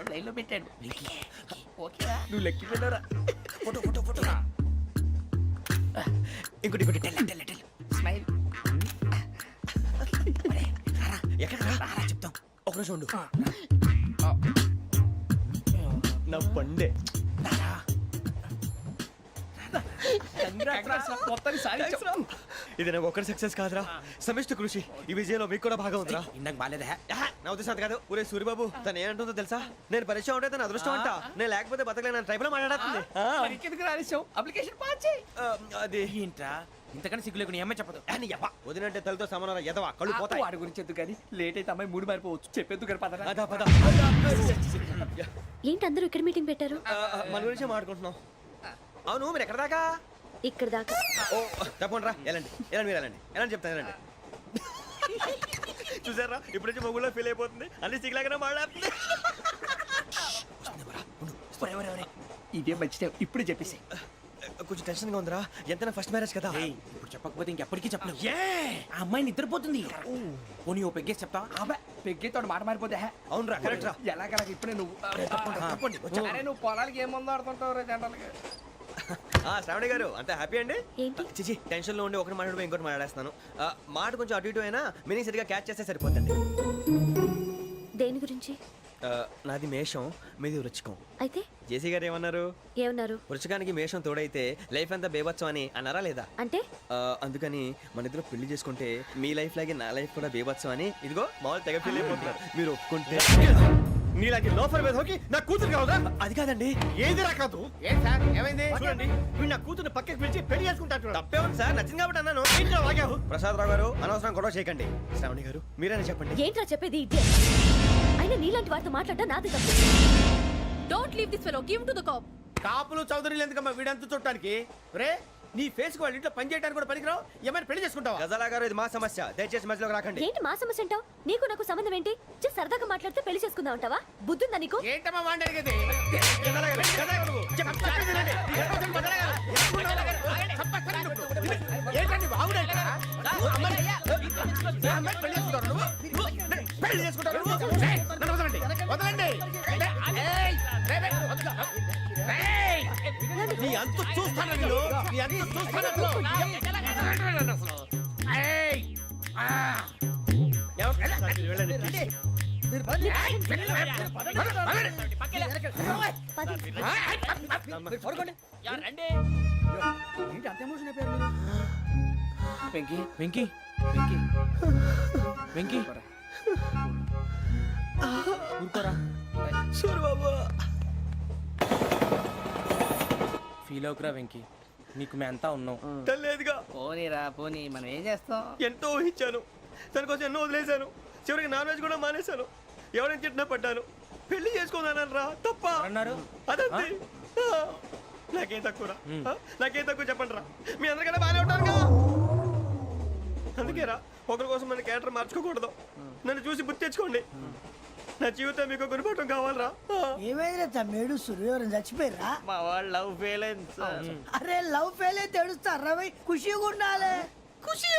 లైన్లో పెట్టాడు. నువ్వు లెక్కి పెట్టారా? Photo photo photo. ఇంకోటి ఇంకోటి టెల్ స్మైల్. ఎక్కడ రా చెప్తాం. ఒక రోజు ఉండు. నా పండే. ఇది నాకు ఒక్కరి సక్సెస్ కాదురా, సమిష్టి కృషి. ఈ విజయంలో మీకు కూడా భాగం ఉందిరా. ఇందాక బాలేదా? నా ఉద్దేశం కాదు. ఊరే సూర్యబాబు, తను ఏమంటుందో తెలుసా? నేను పరిచయం ఉంటే తన అదృష్టం అంట. నేను లేకపోతే బతకలేను ట్రైబ్ లో మాట్లాడుతుంది. అప్లికేషన్ పాస్ చేయి. అది ఏంట్రా ఇంతకన్నా సిగ్గు లేకుండా ఏమై చెప్పదు. వదినంటే తలతో సమానం ఎదవా, కళ్ళు పోతాయి. వాడి గురించి ఎందుకు కానీ లేట్ అయితే అమ్మాయి మూడు మారిపోవచ్చు. చెప్పేందుకు కానీ పద. అదా పద. ఏంటి అందరూ ఇక్కడ మీటింగ్ పెట్టారు? మన గురించే మాట్లాడుకుంటున్నాం. అవును, మీరు ఎక్కడ దాకా? ఇక్కడ దాకా. ఓ తప్పకుండా రా, వెళ్ళండి వెళ్ళండి, మీరు వెళ్ళండి వెళ్ళండి, చెప్తాను వెళ్ళండి. చూసారా, ఇప్పుడు నుంచి మొగుల్లో ఫీల్ అయిపోతుంది. అన్ని సిగ్లాగానే మాట్లాడుతుంది. ఇదే మంచి టైం, ఇప్పుడు చెప్పేసి. కొంచెం టెన్షన్ గా ఉందిరా, ఎంతైనా ఫస్ట్ మ్యారేజ్ కదా. ఇప్పుడు చెప్పకపోతే ఇంకెప్పటికీ చెప్పలేవు. ఆ అమ్మాయి నిద్రపోతుంది. పోనీ ఓ పెగ్గేసి చెప్తా. పెగ్గేతో మాట మారిపోతే. అవునురా, కరెక్ట్ రా. ఎలాగలా ఇప్పుడే నువ్వు అరే నువ్వు పొలాలకి ఏముందో ఆడుతుంటావు రే జనరల్గా. శ్రావణి గారు, అంత హ్యాపీ అండి? ఏంటి? చిచి, టెన్షన్ లో ఉండి ఒకటి మాట్లాడిపోయి ఇంకోటి మాట్లాడేస్తాను. మాట కొంచెం అటు ఇటు అయినా మీనింగ్ సరిగా క్యాచ్ చేస్తే సరిపోతుంది. దేని గురించి? నాది మేషం, మీది వృచ్చికం. అయితే జేసీ గారు ఏమన్నారు? ఏమన్నారు? వృచ్చికానికి మేషం తోడైతే లైఫ్ అంతా బేబత్సం అని అన్నారా లేదా? అంటే అందుకని మన ఇద్దరు పెళ్లి చేసుకుంటే మీ లైఫ్ లాగే నా లైఫ్ కూడా బేబత్సం అని ఇదిగో మామూలు తెగ పెళ్లి అయిపోతున్నారు. మీరు ఒప్పుకుంటే నీలాంటి లోఫర్ మీద హోకి నా కూతురు కావదా? అది కాదండి. ఏది రాకాదు. ఏం సార్ ఏమైంది? చూడండి, వీడు నా కూతురు పక్కకి పిలిచి పెళ్లి చేసుకుంటాడు. తప్పే ఉంది సార్, నచ్చింది కాబట్టి అన్నాను. ప్రసాద్ రావు గారు, అనవసరం గొడవ చేయకండి. శ్రావణి గారు, మీరైనా చెప్పండి. ఏంట్రా చెప్పేది? అయినా నీలాంటి వారితో మాట్లాడటం నాది తప్పు. Don't leave this fellow, give to the cop. కాపులు చౌదరులు ఎందుకమ్మా వీడంతా చుట్టానికి? రే నీ ఫేస్ కు వాళ్ళ ఇంట్లో పని చేయడానికి కూడా పనికిరావు. ఏమైనా పెళ్లి చేసుకుంటావా? గజాలా గారు ఇది మా సమస్య, దయచేసి మధ్యలోకి రాకండి. ఏంటి మా సమస్య అంటావు? నీకు నాకు సంబంధం ఏంటి? జస్ట్ సరదాగా మాట్లాడితే పెళ్లి చేసుకుందాం అంటావా? బుద్ధుందా నీకు? ఏంటమ్మా వాడి అడిగేది? ఏంటండి బాగుండంట పెళ్లి చేసుకుంటారు నువ్వు? ఏయ్, నన్ను వదలండి, వదలండి. ఏయ్, రే, రే, వదలు. ఏయ్, నీ అంతు చూస్తాను నేను, నీ అంతు చూస్తాను అసలు. వదలండి అసలు. ఏయ్, ఆ. వెళ్ళండి, please. ఏయ్, వెళ్ళండి, వదలండి. ఏంటి అంత ఎమోషన్ అయిపోయారు మీరు? వెంకీ వెంకీ వెంకీ వెంకీ ఊరుకోరా. ఫీల్ అవుకురా వెంకీ, నీకు మేమంతా ఉన్నాం. తెలియదుగా, పోనీరా పోనీ, మనం ఏం చేస్తాం? ఎంతో ఊహించాను, తన కోసం ఎన్నో వదిలేశాను, చివరికి నాన్ వెజ్ కూడా మానేశాను, ఎవరైనా తిట్టినా పడ్డాను, పెళ్లి చేసుకున్నాను రా తప్ప అన్నారు అదంతే. నాకేం తక్కువరా, నాకేం తక్కువ చెప్పండి రా, మీ అందరికన్నా బాగానే ఉంటారుగా. అందుకేరా ఒకరి కోసం మన క్యారెక్టర్ మార్చుకోకూడదు, నన్ను చూసి గుర్తు తెచ్చుకోండి. నా జీవితం మీకు గురిపటం కావాలరా. ఏమైనా తమ్మేడు సూర్యవరం చచ్చిపోయిరా? మా వాళ్ళు లవ్ ఫెయిల్ అయింది సార్. అరే లవ్ ఫెయిల్ అయితే ఏడుస్తారా భయ్? ఖుషిగా ఉండాలి. ఖుషి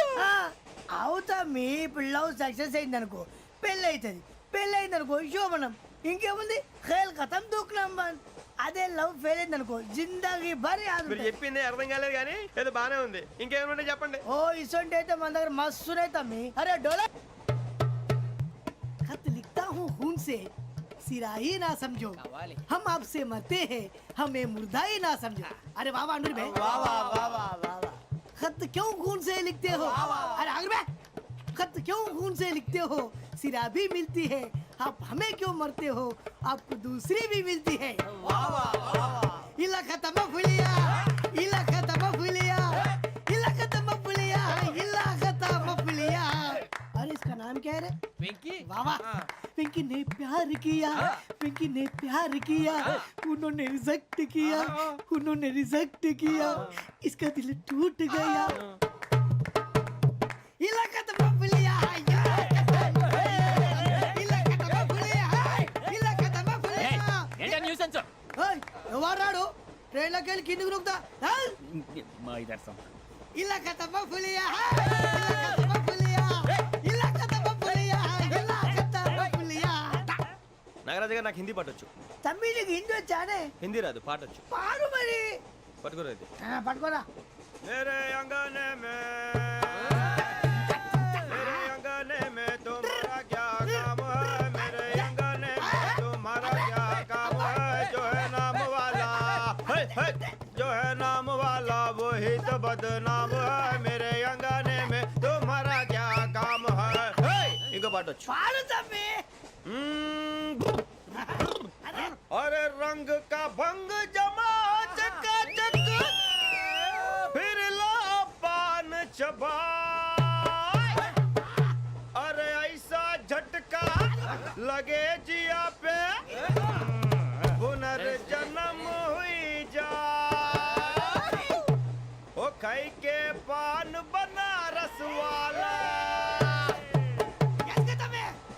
అవుతా. మీ ఇప్పుడు లవ్ సక్సెస్ అయింది అనుకో పెళ్ళి అవుతుంది, పెళ్ళి అయింది అనుకో శోభనం, ఇంకేముంది ఖేల్ కథం దూకునాం బంద్. అదే లవ్ ఫెయిల్ అయింది అనుకో జిందాగీ భారీ మీరు చెప్పింది అర్థం కాలేదు కానీ ఏదో బానే ఉంది, ఇంకేమైనా చెప్పండి. ఓ ఇసొంటి అయితే మన దగ్గర మస్తునే తమ్మి. అరే డోలా खत लिखता हूँ खून से, सिरा ही ना समझो, हम आपसे मरते हैं, हमें मुर्दा ही ना समझो. अरे वाह वाह अनुर भाई, वाह वाह वाह वाह वाह. खत क्यों खून से लिखते हो? अरे अनुर भाई, खत क्यों खून से लिखते हो? सिरा भी मिलती है, आप हमें क्यों मरते हो? आपको दूसरी भी मिलती है. वाह वाह वाह. इला खत्म फुलिया, इला खत्म फुलिया, इला खत्म फुलिया, इला खत्म फुलिया. अरे इसका नाम क्या है रे? వెంకీ वाह वाह. पिंकी ने प्यार किया, पिंकी ने प्यार किया, उन्होंने रिजेक्ट किया, उन्होंने रिजेक्ट किया, इसका दिल टूट गया. इलाका तो बबलिया है, इलाका तो बबलिया है, इलाका तो बबलिया. ఏంటా న్యూసెన్స్? ओए ఎవరు రాడు? ట్రైన్ లోకి వెళ్ళి కిందికి నొక్కుతా. మా ఇదర్సం. इलाका तो बबलिया है, इलाका तो बबलिया, इलाका तो बबलिया, इलाका तो बबलिया. నాగరాజు గారు నాకు హిందీ పాటొచ్చు. తమ్మి నీకు హిందీ వచ్చానే? హిందీ రాదు, పాటొచ్చు. పాడు మరి. పట్టుకోలేదు. పట్టుకోరా. मेरे अंगने में, मेरे अंगने में तुम्हारा क्या काम है? मेरे अंगने में तुम्हारा क्या काम है? जो है नाम वाला, जो है नाम वाला वही तो बदनाम है. मेरे अंगने में तुम्हारा क्या काम है? इनको पाटो. పాడు తమ్మి. अरे रंग का भंग जमा चकाचक, फिर ला पान चबा. अरे ऐसा झटका लगे जिया पे, पुनर्जन्म हुई जा. ओ खाई के पान बनारस वाला,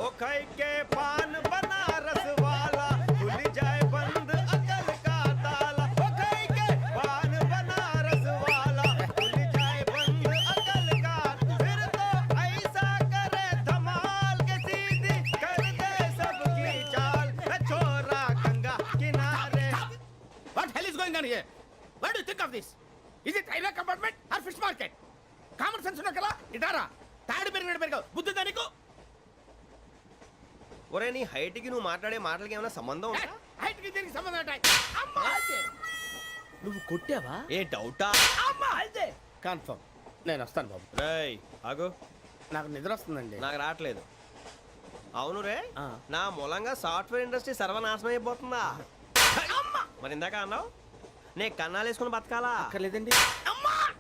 ओ खाई के पान बनारस वाला, खुल जाए बंद अकल का ताला. ओ खाई के पान बनारस वाला, खुल जाए बंद अकल का. फिर तो ऐसा करे धमाल के सीधी कर दे सबकी चाल. छोरा गंगा किनारे. What hell is going on here? What do you think of this? Is it railway compartment or fish market? Common sense ఉన్నా కదా ఇటారా. తాడు పెరిగాడు బుద్ధి నీకు. ఒరే నీ హైట్ కి నువ్వు మాట్లాడే మాటలకి ఏమైనా సంబంధం ఉందా? హైట్ కి దీనికి సంబంధం ఉంటాయి. అమ్మా నువ్వు కొట్టావా? ఏ డౌటా? అమ్మా అయితే కన్ఫర్మ్. నేను వస్తాను బాబు. రేయ్ ఆగు, నాకు నిద్ర వస్తుందండి. నాకు రావట్లేదు. అవును రే, నా మూలంగా సాఫ్ట్వేర్ ఇండస్ట్రీ సర్వనాశనం అయిపోతుందా? మరి ఇందాక అన్నావు నే కన్నాలు వేసుకుని బతకాలా? అక్కర్లేదండి.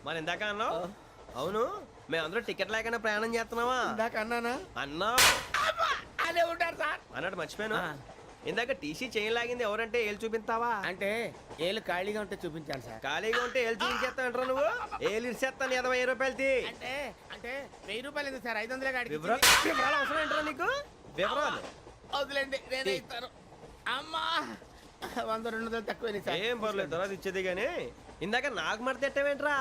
మరి ఇందాక అన్నావు అవును మేమందరూ టికెట్ లేకుండా ప్రయాణం చేస్తున్నావా? ఇందాక అన్నానా? అన్నావు. బాగానే ఉంటారు సార్. అన్నట్టు మర్చిపోయాను, ఇందాక టీసీ చేయి లాగింది ఎవరంటే ఏళ్ళు చూపిస్తావా? అంటే ఏళ్ళు ఖాళీగా ఉంటే చూపించాను సార్. ఖాళీగా ఉంటే ఏళ్ళు చూపించేస్తానంటారా నువ్వు? ఏళ్ళు ఇచ్చేస్తాను 20 రూపాయలది. అంటే అంటే 1000 రూపాయలు ఎందుకు సార్? 500 కాడికి వివరాలు అవసరం ఏంట్రా నీకు? వివరాలు వదిలేండి, నేనే ఇస్తాను. అమ్మా 100-200 తక్కువ సార్. ఏం పర్లేదు, తర్వాత ఇచ్చేది కానీ ఇందాక నాకు మడత పెట్టావేంట్రా?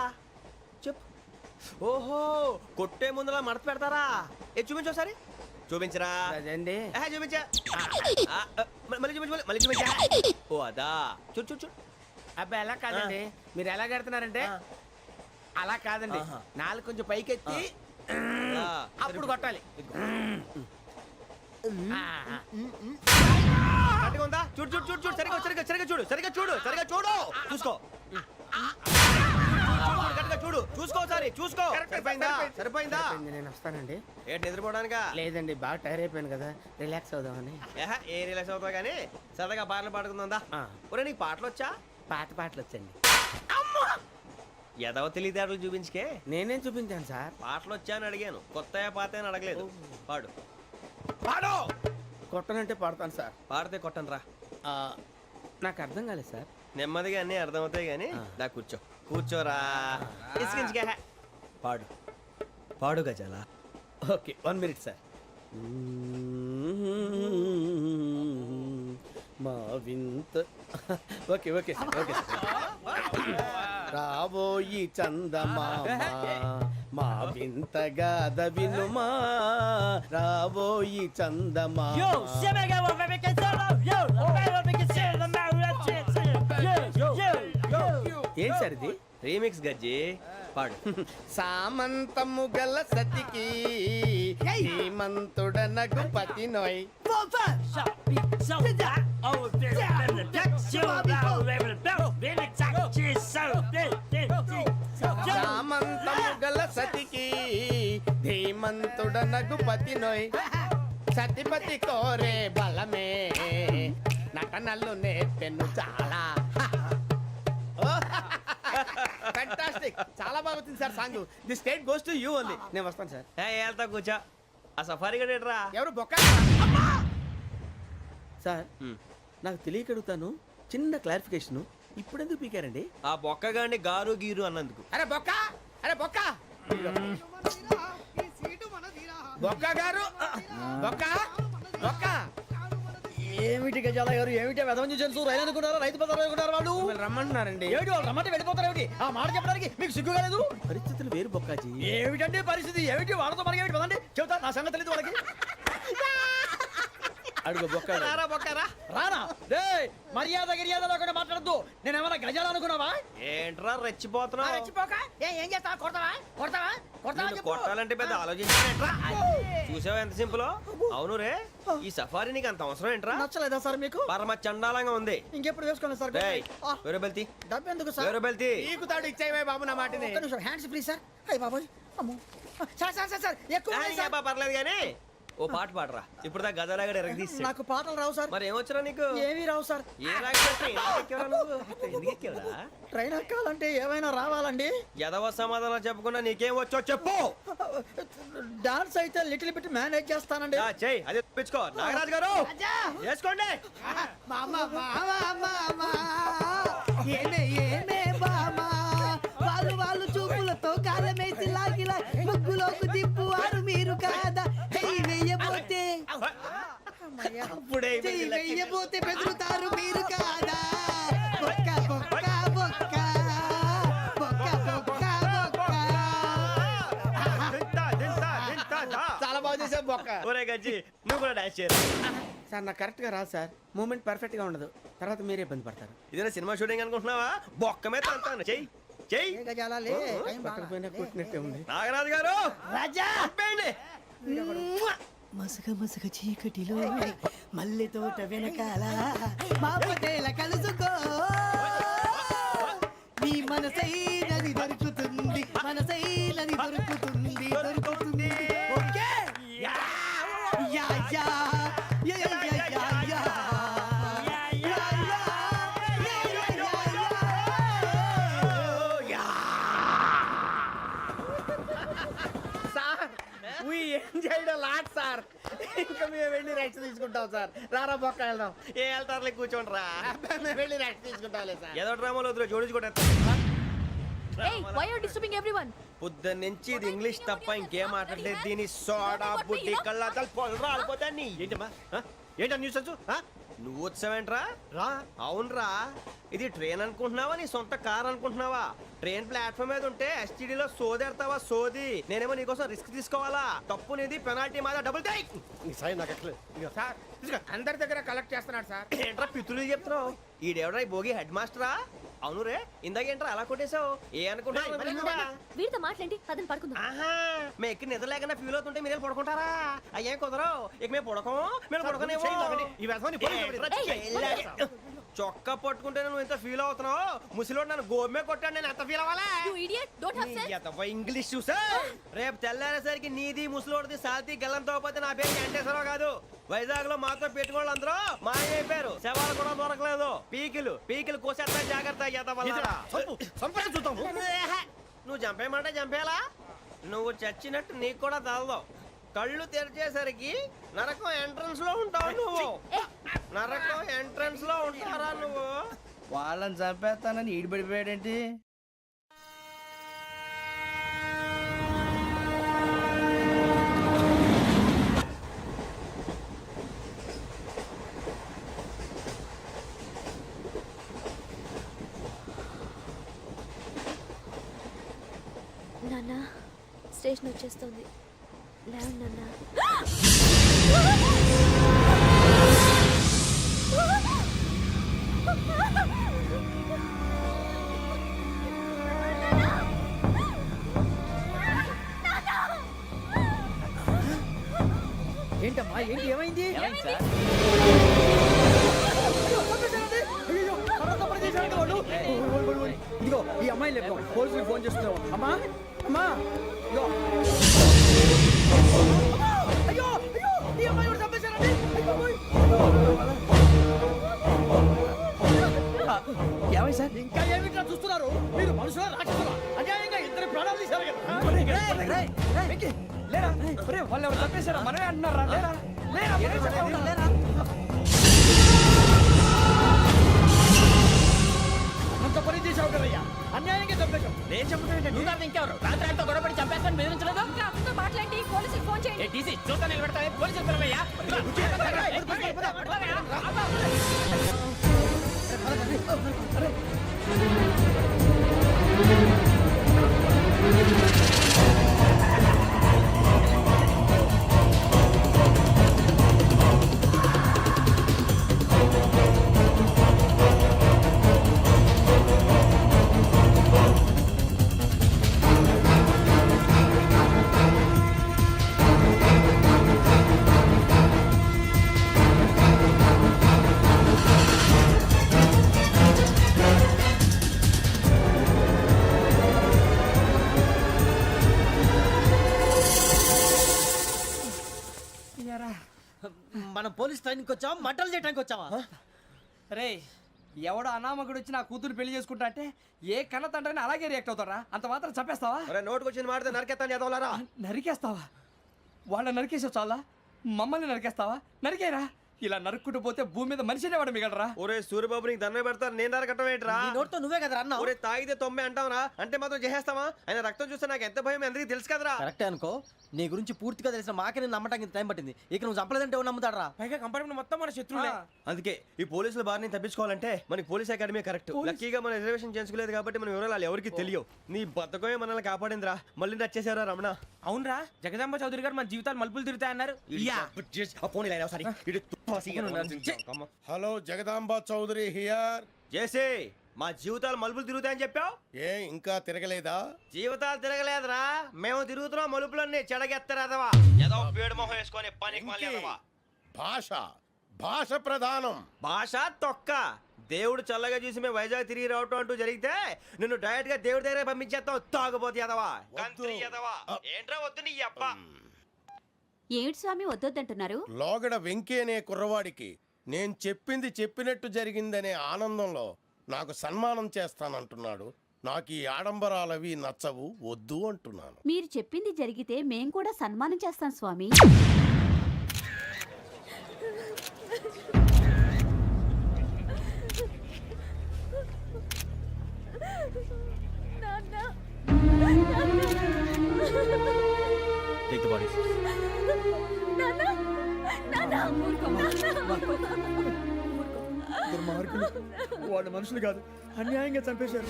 చెప్పు. ఓహో, కొట్టే ముందులా మడత పెడతారా? చూపించు ఒకసారి. చూపించరా? అదండి. చూపించా. మళ్ళీ చూపించు, మళ్ళీ చూపించా. ఓ అదా, చూడు చూడు చూడు. అబ్బాయి ఎలా కాదండి, మీరు ఎలా కడుతున్నారంటే అలా కాదండి, నాలుగు కొంచెం పైకెత్తి అప్పుడు కొట్టాలి. కరెక్ట్గా ఉందా? చూడు చూడు చూడు చూడు, సరిగా సరిగా సరిగా చూడు, సరిగా చూడు, సరిగా చూడు, చూసుకో. కరెక్ట్గా చూడు, చూసుకో ఒకసారి, చూసుకో. సరిపోయిందా? సరిపోయిందా? నేను వస్తానండి. ఏంటి నిద్రపోవడానికా? లేదండి, బాగా టైర్ అయిపోయాను కదా, రిలాక్స్ అవుదామని. ఏ రిలాక్స్ అవుతావు కానీ సరదాగా పాటలు పాడుకుందా? ఒరే నీకు పాటలు వచ్చా? పాత పాటలు వచ్చండి. ఎదవ తెలివితేటలు చూపించుకే. నేనేం చూపించాను సార్? పాటలు వచ్చా అని అడిగాను, కొత్త పాత అని అడగలేదు. పాడు పాడు. కొట్టనంటే పాడతాను సార్. పాడితే కొట్టను రా. నాకు అర్థం కాలేదు సార్. నెమ్మదిగా అన్నీ అర్థమవుతాయి కానీ దా కూర్చో. కూర్చోరా. ఇసుకించుకే. పాడు పాడు గజాల. Okay, 1 minute sir. మా వింత. Okay okay sir, okay sir. రాబోయి చందమామ మా వింతగా వినుమా, రాబోయి చందమామ. ఏం సార్ ఇది? రీమిక్స్ గజ్జి. పాడు. సామంతము గల సతికి హేమంతుడనగు పతి నోయ్. సామంతము గల సతికి ధీమంతుడనగు పతి నోయ్. సతిపతి కోరే బలమే నటనలు నేర్పెను చాలా. ఫ్యాంటాస్టిక్, చాలా బాగా వచ్చింది sir song. The state goes to you only. నేను వస్తాను సార్. వెళ్తా కూర్చో. ఆ సఫారీ గడేట్రా? ఎవరు బొక్క సార్? నాకు తెలియక అడుగుతాను, చిన్న క్లారిఫికేషన్. ఇప్పుడు ఎందుకు పీకారండి? ఆ బొక్కగాడిని గారు గీరు అన్నందుకు. అరే బొక్క, అరే బొక్క, బొక్క గారు, బొక్క బొక్క. ఏమిటి గజాల గారు, ఏమిటి వెదవం చూసాను? రైలు అనుకున్నారా? రైతు బజార్ అనుకున్నారు వాళ్ళు? రమ్మంటున్నారండి. ఏమిటి వాళ్ళు రమ్మంటే వెళ్ళిపోతారు? ఏమిటి ఆ మాట చెప్పడానికి మీకు సిగ్గు కాలేదు? పరిస్థితులు వేరు బొక్కాజీ. ఏమిటండి పరిస్థితి? ఏమిటి వాళ్ళతో మనకి ఏమిటి? పదండి చెబుతా, నా సంగతి తెలియదు వాళ్ళకి. అడుగు బొక్క. రారా బొక్కరా. రానా? రే మర్యాద గిర్యాద లేకుండా మాట్లాడద్దు. నేనేమన్నా గజాలు అనుకున్నావా? ఏంట్రా రెచ్చిపోతున్నావు? ఏం చేస్తా? కొడతావా? కొడతావా? కొడతావా? నిన్ను కొట్టాలంటే పెద్ద ఆలోచించానేంట్రా? చూసావా ఎంత సింపుల్? అవును రే, ఈ సఫారీ నీకు అంత అవసరం ఏంట్రా? నచ్చలేదా సార్ మీకు? పరమ చండాలంగా ఉంది. ఇంకెప్పుడు వేసుకోండి సార్. వేరే బెల్తి, డబ్బు ఎందుకు సార్? వేరే బెల్తి. నీకు తాడు ఇచ్చేవే బాబు నా మాటని. Hands please sir. అయ్యి బాబోయ్, అమ్మో సార్ సార్ సార్ సార్ ఎక్కువ ఉన్నాయి సార్. పర్లేదు కానీ ఓ పాట పాడరా. ఇప్పుడు దా గదలాగడ ఎరగ తీసి. నాకు పాటలు రావు సార్. మరి ఏమొచ్చరా నీకు? ఏమీ రావు సార్. ఏ రాకపోతే ఎందుకు ఎక్కేవరా? ట్రైన్ ఎక్కాలంటే ఏమైనా రావాలండి. ఎదవ సమాధానం చెప్పకుండా నీకేం వచ్చో చెప్పు. డాన్స్ అయితే లిటిల్ బిట్ మేనేజ్ చేస్తానండి. చెయ్యి, అదే తెప్పించుకో. నాగరాజు గారు వేసుకోండి. వాళ్ళు చూపులతో కాలమేసి లాగిలా ముగ్గులోకి దిప్పువారు మీరు కాదా? వెయ్యబోతే వెయ్యబోతే బెదురుతారు మీరు కాదా? బొక్క బొక్క బొక్క బొక్క బొక్క బొక్క. చాలా బాగా చేసావు బొక్క. ఒరే గజ్జి, నువ్వు కూడా డాన్స్ చేయరు. సార్ నాకు కరెక్ట్ గా రాదు సార్. మూమెంట్ పర్ఫెక్ట్ గా ఉండదు, తర్వాత మీరే ఇబ్బంది పడతారు. ఇదేనా సినిమా షూటింగ్ అనుకుంటున్నావా? బొక్క మీద అంటాను. చెయ్యి చెయ్యి. కొట్టినట్టే ఉంది. నాగరాజు గారు రాజా చెప్పండి. మసక మసక చీకటిలో మల్లె తోట వెనకాల మా పటేల కలుసుకో, నీ మనసైనది దొరుకుతుంది, మనసైనది దొరుకుతుంది, దొరుకుతుంది. Okay yeah yeah yeah yeah yeah yeah. Sir we enjoyed a lot sir. ఇంకా మేము వెళ్ళి రెస్ట్ తీసుకుంటాం సార్. రారా బొక్క వెళ్దాం. ఏ వెళ్తారులే కూర్చోండి రా. మేము వెళ్ళి రెస్ట్ తీసుకుంటాంలే సార్. ఏదో డ్రామాలో వద్దులే జోడించుకుంటా. Why are disturbing everyone? పొద్దున్న నుంచి ఇది ఇంగ్లీష్ తప్ప ఇంకేం మాట్లాడలేదు. దీని సోడా బుద్ధి కళ్ళ పొలం రాలిపోతా నీ. ఏంటమ్మా ఏంటా న్యూస్ వచ్చు? నువ్వు వచ్చావేంట్రా? రా. అవునరా, ఇది ట్రైన్ అనుకుంటున్నావా నీ సొంత కార్ అనుకుంటున్నావా? ట్రైన్ ప్లాట్ఫామ్ మీద ఉంటే ఎస్టీడీలో సోదేడతావా సోది? నేనేమో నీకోసం రిస్క్ తీసుకోవాలా? తప్పు నీది, పెనాల్టీ మాదా, డబుల్ టై. ఈ సాయి నాకు ఎక్కలేదు సార్. అందరి దగ్గర కలెక్ట్ చేస్తున్నాడు సార్. ఏంట్రా పితులు చెప్తున్నావు? ఈడెవడ్రా ఈ భోగి హెడ్ మాస్టరా? అవును రే, ఇందాకేంట్రా అలా కొట్టేశావు? ఏ అనుకుంటున్నావు? వీరితో మాట్లాడి అతను పడుకుందాం. ఆహా, మేము ఎక్కి నిద్ర లేకుండా ఫీల్ అవుతుంటే మీరేం పడుకుంటారా? అయ్యేం కుదరవు. ఇక మేము పడుకోము, మేము పడుకోనేమో. చొక్కా పట్టుకుంటే నువ్వు ఎంత ఫీల్ అవుతున్నావు? ముసలివాడు నన్ను గోమే కొట్టాడు, నేను ఎంత ఫీల్ అవ్వాలా? ఇంగ్లీష్ చూసా. రేపు తెల్లారేసరికి నీది ముసలోడిది సాతి గల్లంతో పోతే నా పేరు వెంకటేశ్వరరావు కాదు. వైజాగ్ లో మాతో పెట్టుకోళ్ళు అందరూ మాయైపోయారు. శవాలు కూడా దొరకలేదు. పీకిలు కోసేస్తా, జాగ్రత్త. నువ్వు చంపేయమంటే చంపేలా? నువ్వు చచ్చినట్టు నీకు కూడా తగదు. కళ్ళు తెరిచేసరికి నరకం ఎంట్రన్స్ లో ఉంటావు నువ్వు. నరకం ఎంట్రన్స్ లో ఉంటారా నువ్వు? వాళ్ళని చంపేస్తానని ఈడిపడిపోయాడేంటి? నాన్న, స్టేషన్ వచ్చేస్తుంది. లేవండి నాన్న. ఏంటమ్మా ఏంటి ఏమైంది? ఇదిగో ఈ అమ్మాయి లేదు, పోలీసులకు ఫోన్ చేస్తున్నావు. అమ్మా అమ్మా ఇదిగో. అయ్యో అయ్యో ఈ అమ్మాయి కూడా చంపేశారండి. ఏమై సార్? ఇంకా ఏమిట్లా చూస్తున్నారు? మీరు మనుషుల రాక్షసులా? అన్యాయంగా ఇద్దరు ప్రాణాలు తీశారు కదా. లేరా వాళ్ళు ఎవరు చంపేశారా? మనమే అంటున్నారా? లేరా అంత పని చేసావు కదయ్యా, అన్యాయంగా చంపేశావు. నేను చంపేటండి ఇంకెవరు? రాత్రి అంతా గొడవపడి చంపేస్తాను బెదిరించలేదు. మాట్లాడి పోలీసులకు ఫోన్ చేయండి. టీసీ చూస్తా నిలబెడతా. పోలీసులు పిలవయ్యా. మనం పోలీస్ ట్రైనింగ్కి వచ్చావా, మంటలు చేయడానికి వచ్చావా? రే, ఎవడో అనామకుడు వచ్చి నా కూతురు పెళ్లి చేసుకుంటా అంటే ఏ కన్న తండ్రిని అలాగే రియాక్ట్ అవుతారా? అంత మాత్రం చంపేస్తావా? నోటుకు వచ్చింది మాడితే నరకెత్తాను చదవాలరా. నరికేస్తావా? వాళ్ళ నరికేసావు చాలా, మమ్మల్ని నరికేస్తావా? నరికేరా. ఇలా నరుక్కుంటూ పోతే భూమి మీద మనిషినే వాడు మిగలరా. ఒరే సూర్యబాబు, నీకు దండ పెడతాను, నేను నరకటం ఏంట్రా? నోట్తో నువ్వే కదా అన్నా. ఒరే తాగితే తొమ్మే అంటావరా? అంటే మాత్రం చేసేస్తావా? ఆయన రక్తం చూస్తే నాకు ఎంత భయం అందరికీ తెలుసు కదరా. కరెక్టే అనుకో, నీ గురించి పూర్తిగా తెలిసిన మాకే నేను నమ్మటానికి టైం పట్టింది. ఇక నువ్వు చంపలేదంటే ఎవరు నమ్ముతాడరా? పైగా కంపార్ట్మెంట్ మొత్తం మన శత్రువులే. అందుకే ఈ పోలీసుల బారిని తప్పించుకోవాలంటే మనకి పోలీస్ అకాడమీ కరెక్ట్. లక్కీగా మన రిజర్వేషన్ చేసుకోలేదు కాబట్టి మన వివరాలు ఎవరికి తెలియవు. నీ బతకమే మనల్ని కాపాడిందిరా. మళ్ళీ నచ్చేసారా రమణ? అవునరా, జగదాంబ చౌదరి గారు మన జీవితాలు మలుపులు తిరుగుతాయన్నారు. Hello Jagadamba Chowdary here. చేసే మా జీవితాలు మలుపులు తిరుగుతాయని చెప్పావు. ఏ ఇంకా తిరగలేదా? జీవితాలు తిరగలేదురా, మేము తిరుగుతున్నాం మలుపులన్నీ. చెడగెత్తరాదవా ఏదో వేడి మొహం వేసుకొని పని. భాష భాష ప్రధానం. భాష తొక్క. దేవుడు చల్లగా చూసి మేము వైజాగ్ తిరిగి రావటం అంటూ జరిగితే నిన్ను డైరెక్ట్ గా దేవుడి దగ్గర పంపించేస్తావు. తాగుబోతు ఎదవా, గంత్రి ఎదవా. ఏంట్రా వద్దు నీ అప్ప. ఏమిటి స్వామి వద్దొద్దంటున్నారు? లోగడ వెంకీ అనే కుర్రవాడికి నేను చెప్పింది చెప్పినట్టు జరిగిందనే ఆనందంలో నాకు సన్మానం చేస్తానంటున్నాడు. నాకు ఈ ఆడంబరాలవి నచ్చవు, వద్దు అంటున్నాను. మీరు చెప్పింది జరిగితే మేం కూడా సన్మానం చేస్తాం స్వామి. దుర్మార్గులు. వాళ్ళు మనుషులు కాదు, అన్యాయంగా చంపేశారు.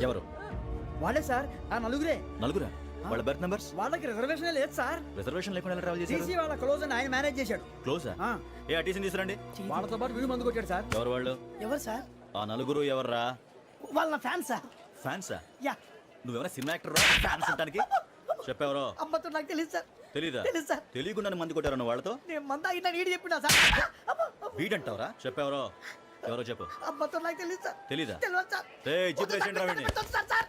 ఎవరు? వాళ్ళే సార్, ఆ నలుగురే. నలుగురా? వాళ్ళ బర్త్ నంబర్స్? వాళ్ళకి రిజర్వేషన్ లేదు సార్. రిజర్వేషన్ లేకుండా ట్రావెల్ చేశారు? టీసీ వాళ్ళ క్లోజ్ అని ఆయన మేనేజ్ చేశాడు. క్లోజా? ఆ, ఏ టీసీని తీసుకురండి. వాళ్ళతో పాటు వీడు మందు కొట్టాడు సార్. ఎవరు వాళ్ళు? ఎవరు సార్? ఆ నలుగురు ఎవర్రా? వాళ్ళ ఫ్యాన్ సార్. ఫ్యాన్సా? యా. నువ్వెవరా సినిమా యాక్టర్ ఫ్యాన్స్ అంటానికి? చెప్పెవరో? అమ్మతో నాకు తెలియదు సార్. తెలీదా? తెలుసు సార్. తెలియకుండా మంది కొట్టారు వాళ్ళతో? నేను మంద అయినా నీడి చెప్పినా సార్. వీడంటావరా? చెప్పెవరో? ఎవరో చెప్పు. అమ్మతో నాకు తెలియదు సార్. తెలీదా? తెలియదు సార్. ఏయ్, జీప్ రేషన్ రా వీడిని. Sir sir.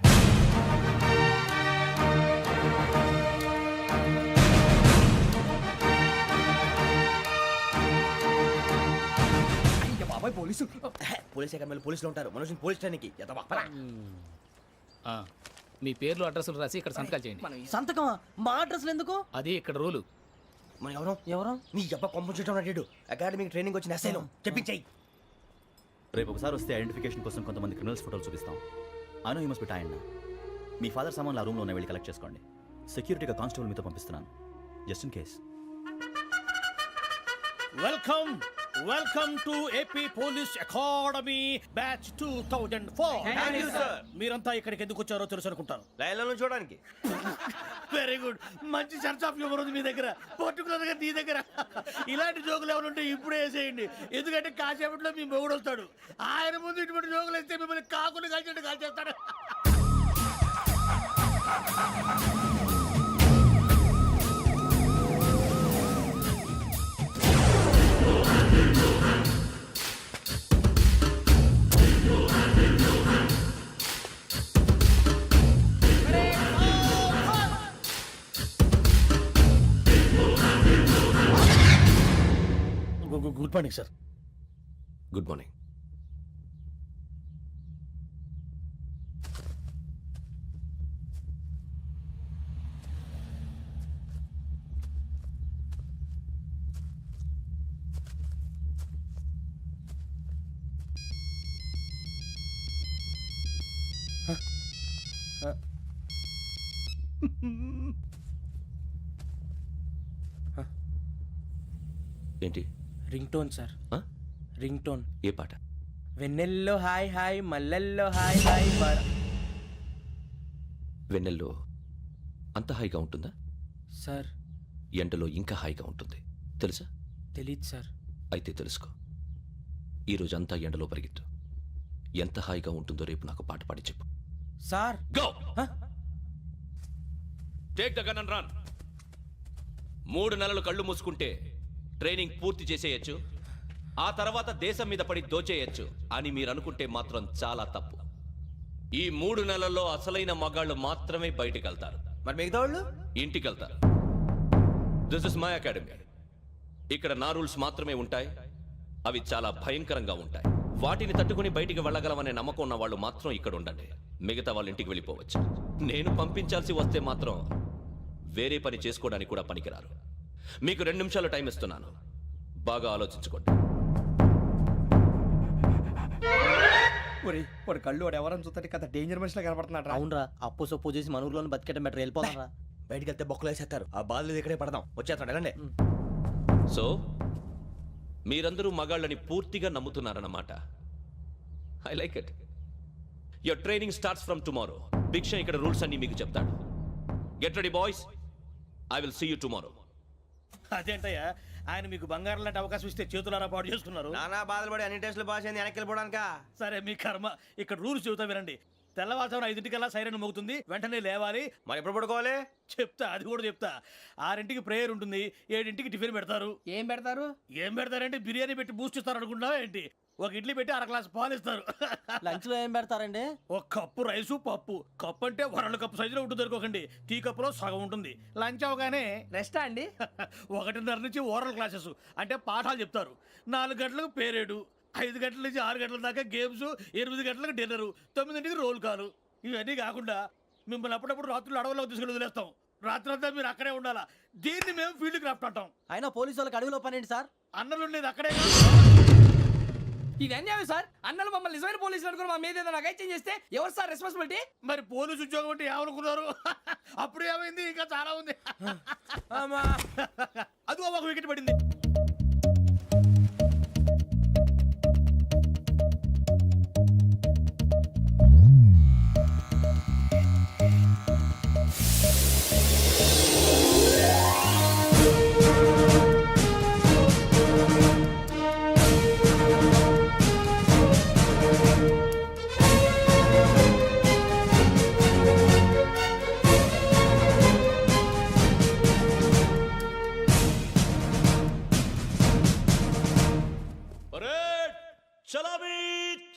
బాబాయ్ పోలీసు. పోలీస్ అకాడమీలో పోలీసులు ఉంటారు. మనుషులు పోలీస్ ట్రైనింగ్కి మీ పేర్లు అడ్రస్లు రాసి ఇక్కడ సంతకాలు చేయండి. సంతకం మా అడ్రస్లు ఎందుకు? అది ఇక్కడ రూలు. మన ఎవరు నీ అబ్బా పంపించడం అడిగాడు. అకాడమిక్ ట్రైనింగ్ వచ్చిన అసైలం చెప్పించాయి. రేపు ఒకసారి వస్తే ఐడెంటిఫికేషన్ కోసం కొంతమంది క్రిమినల్స్ ఫోటోలు చూపిస్తాం. Anu you must be tired. మీ ఫాదర్ సామాన్లు ఆ రూమ్లో ఉన్న వెళ్ళి కలెక్ట్ చేసుకోండి. సెక్యూరిటీగా కానిస్టేబుల్ మీతో పంపిస్తున్నాను, just in case. Welcome to AP police academy batch 2004. మీరంతా ఇక్కడికి ఎందుకు వచ్చారో తెలుసు అనుకుంటాను. లైన్లను చూడడానికి. Very good. మంచి చర్చ్ ఆఫ్ హ్యూమర్ ఉంది మీ దగ్గర, పర్టికులర్ గా నీ దగ్గర. ఇలాంటి జోకులు ఎవరు ఉంటే ఇప్పుడే వేసేయండి, ఎందుకంటే కాసేపట్లో మీ మొగుడు వస్తాడు. ఆయన ముందు ఇటువంటి జోకులు వేస్తే మిమ్మల్ని కాకులు కాల్చేట్టు కాల్చేస్తాడు. Good morning sir. Good morning. ఏంటి? Ring tone sir. Ring tone. ఏ పాట? వెన్నెల్లో హాయ్ హాయ్, మల్లెల్లో హాయ్ హాయ్. వెన్నెల్లో అంత హాయిగా ఉంటుందా సార్? ఎండలో ఇంకా హాయిగా ఉంటుంది తెలుసా? తెలీదు సార్. అయితే తెలుసుకో. ఈరోజు అంతా ఎండలో పరిగెత్తు. ఎంత హాయిగా ఉంటుందో రేపు నాకు పాట పాడి చెప్పు. Sir go. Take the gun and run. 3 నెలలు కళ్ళు మూసుకుంటే ట్రైనింగ్ పూర్తి చేసేయచ్చు, ఆ తర్వాత దేశం మీద పడి దోచేయచ్చు అని మీరు అనుకుంటే మాత్రం చాలా తప్పు. ఈ 3 నెలల్లో అసలైన మగాళ్ళు మాత్రమే బయటికి వెళ్తారు. మరి మిగతా వాళ్ళు ఇంటికి వెళ్తారు. This is my academy. ఇక్కడ నా రూల్స్ మాత్రమే ఉంటాయి. అవి చాలా భయంకరంగా ఉంటాయి. వాటిని తట్టుకుని బయటికి వెళ్ళగలమనే నమ్మకం ఉన్న వాళ్ళు మాత్రం ఇక్కడ ఉండండి. మిగతా వాళ్ళు ఇంటికి వెళ్ళిపోవచ్చు. నేను పంపించాల్సి వస్తే మాత్రం వేరే పని చేసుకోవడానికి కూడా పనికిరారు. మీకు 2 నిమిషాలు టైం ఇస్తున్నాను, బాగా ఆలోచించుకోండి. వాడు కళ్ళు వాడు ఎవరైనా చూస్తే కదా డేంజర్ మనిషిలో కనపడుతున్నాడు. అవునరా, అప్పు సొప్పు చేసి మన ఊర్లో బతికేట బెటర్. వెళ్ళిపోతారా? బయటికి వెళ్తే బొక్కలు వేసేస్తారు. ఆ బాధలు ఇక్కడే పడదాం. వచ్చేస్తాడు వెళ్ళండి. సో మీరందరూ మగాళ్ళని పూర్తిగా నమ్ముతున్నారన్నమాట. I like it. Your training starts from tomorrow. భిక్ష ఇక్కడ రూల్స్ అన్ని మీకు చెప్తాడు. Get ready boys, I will see you tomorrow. అదేంటయ్యా, ఆయన మీకు బంగారం లాంటి అవకాశం ఇస్తే చేతులారా పాటు చేసుకున్నారు. నానా బాధలు పడి అన్ని టెస్టులు పాస్ అయింది, వెనక్కి వెళ్ళిపోవడానికా? సరే మీ కర్మ. ఇక్కడ రూల్స్ చెబుతా వినండి. తెల్లవారుజామున 5 సైరన్ మోగుతుంది, వెంటనే లేవాలి. మరి ఎప్పుడు పడుకోవాలి? చెప్తా, అది కూడా చెప్తా. 6 ప్రేయర్ ఉంటుంది, 7 టిఫిన్ పెడతారు. ఏం పెడతారు? ఏం పెడతారంటే బిర్యానీ పెట్టి బూస్ట్ ఇస్తారు అనుకుంటున్నావా ఏంటి? ఒక ఇడ్లీ పెట్టి 1 గ్లాస్ పాలు ఇస్తారు. లంచ్ లో ఏం పెడతారండి? 1 కప్పు రైసు పప్పు. కప్పు అంటే 1/2 కప్పు సైజులో ఉంటుంది అనుకోకండి. టీ కప్పులో సగం ఉంటుంది. లంచ్ అవగానే రెస్టా అండి? 1:30 నుంచి ఓరల్ క్లాసెస్ అంటే పాఠాలు చెప్తారు. 4 గంటలకు పేరేడు, 5 గంటల నుంచి 6 గంటల దాకా గేమ్స్, 8 గంటలకు డిన్నర్, 9 రోల్ కాలు. ఇవన్నీ కాకుండా మిమ్మల్ని అప్పుడప్పుడు రాత్రులు అడవుల్లో తీసుకుని వదిలేస్తాం. రాత్రంతా మీరు అక్కడే ఉండాలా. దీన్ని మేము ఫీల్డ్ క్రాఫ్ట్ అంటాం. అయినా పోలీసు వాళ్ళకి అడవిలో పనేంటి సార్? అన్నలు ఉండేది అక్కడే. ఇది అన్యాయం సార్. అన్నలు మమ్మల్ని నిజమైన పోలీసులు అనుకుని మా మీద ఏదైనా అగైత్యం చేస్తే ఎవరు సార్ రెస్పాన్సిబిలిటీ? మరి పోలీసు ఉద్యోగం అంటే ఏమనుకున్నారు? అప్పుడు ఏమైంది? ఇంకా చాలా ఉంది. అదిగో ఒక వికెట్ పడింది.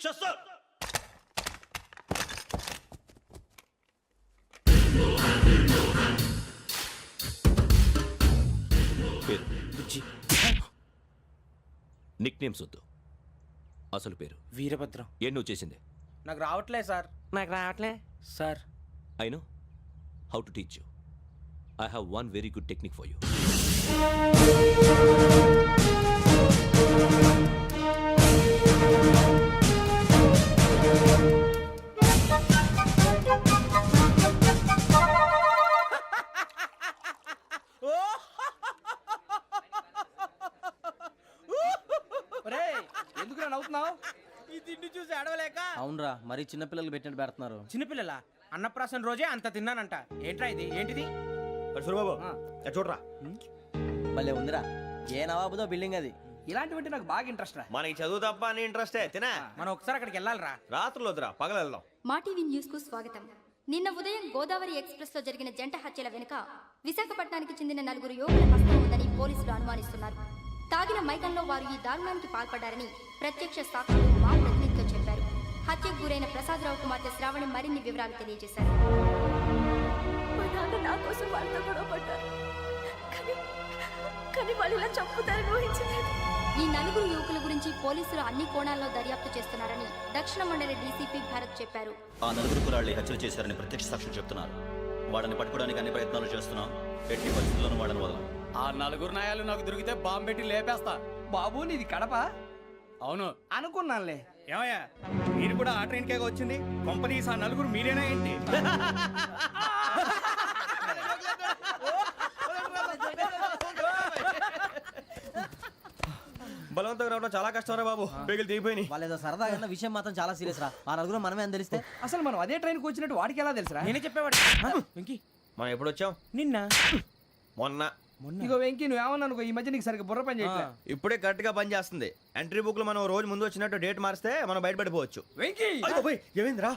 పేరు నిక్ నేమ్స్ వద్దు, అసలు పేరు. వీరభద్రం. ఏం నువ్వు చేసింది? నాకు రావట్లే సార్. నాకు రావట్లే sir. I know how to teach you. I have one very good technique for you. ఎందుకు నవ్వుతున్నావు? ఈ తిండి చూసి అడవలేక. అవునరా, మరి చిన్నపిల్లలు పెట్టినట్టు పెడుతున్నారు. చిన్నపిల్లల అన్నప్రాసన రోజే అంత తిన్నానంట. ఏంట్రా ఇది? ఏంటిది? సూరిబాబు చూడరా, భలే ఉందిరా. ఏ నవాబుదో బిల్డింగ్ అది. ఇలాంటివంటే నాకు బాగా ఇంట్రెస్ట్ రా. మనకి చదువు తప్ప అని ఇంట్రెస్టే తినా. మనం ఒకసారి అక్కడికి వెళ్ళాలిరా. రాత్రులు వద్దురా, పగలు వెళ్దాం. మా టీవీ న్యూస్ కు స్వాగతం. నిన్న ఉదయం గోదావరి ఎక్స్ప్రెస్ లో జరిగిన జంట హత్యల వెనుక విశాఖపట్నానికి చెందిన 4 యువకుల హస్తం ఉందని పోలీసులు అనుమానిస్తున్నారు. తాగిన మైకంలో వారు ఈ దారుణానికి పాల్పడ్డారని ప్రత్యక్ష సాక్షులు మా ప్రతినిధితో చెప్పారు. హత్యకు గురైన ప్రసాదరావు కుమార్తె శ్రావణి మరిన్ని వివరాలు తెలియజేశారు. నా కోసం వాళ్ళతో గొడవ పడ్డారు, కానీ వాళ్ళు ఇలా చంపుతారని ఊహించలేదు. ఈ 4 యువకుల గురించి పోలీసులు అన్ని కోణాల్లో దర్యాప్తు చేస్తున్నారని దక్షిణ మండలి డీసీపీ భరత్ చెప్పారు. ఆ 4 కురాళ్ళు హత్యలు చేశారని ప్రత్యక్ష సాక్షులు చెప్తున్నారు. వాళ్ళని పట్టుకోవడానికి అన్ని ప్రయత్నాలు చేస్తున్నాం. ఎట్టి పరిస్థితుల్లోనూ వాళ్ళని వదలం. ఆ 4 నాయాలు నాకు దొరికితే బాంబు పెట్టి లేపేస్తా. బాబు నీది కడప? అవును అనుకున్నానులే. ఏమయ్యా, మీరు కూడా ఆ ట్రైన్ కేగా వచ్చింది? కంపెనీస్ ఆ 4 మీరేనా ఏంటి? బలవంతంగా రావడం చాలా కష్టం రా బాబు. పేగులు దిగిపోయినాయి. వాళ్ళేదో సరదాగా విషయం మాత్రం చాలా సీరియస్ రా. ఆ 4 మనమే అని తెలిస్తే అసలు మనం అదే ట్రైన్కి వచ్చినట్టు వాడికి ఎలా తెలుసురా? నేనే చెప్పేవాడు. వెంకీ, మనం ఎప్పుడు వచ్చాం? నిన్న మొన్న. ఇగో వెంకీ, నువ్వేమన్నా అనుకో, ఈ మధ్య నీకు సరిగ్గా బుర్ర పని చేయట్లేదు. ఇప్పుడే కరెక్ట్ గా పని చేస్తుంది. ఎంట్రీ బుక్ లో మనం రోజు ముందు వచ్చినట్టు డేట్ మారిస్తే మనం బయటపడిపోవచ్చు. వెంకీ, ఏమైందిరా?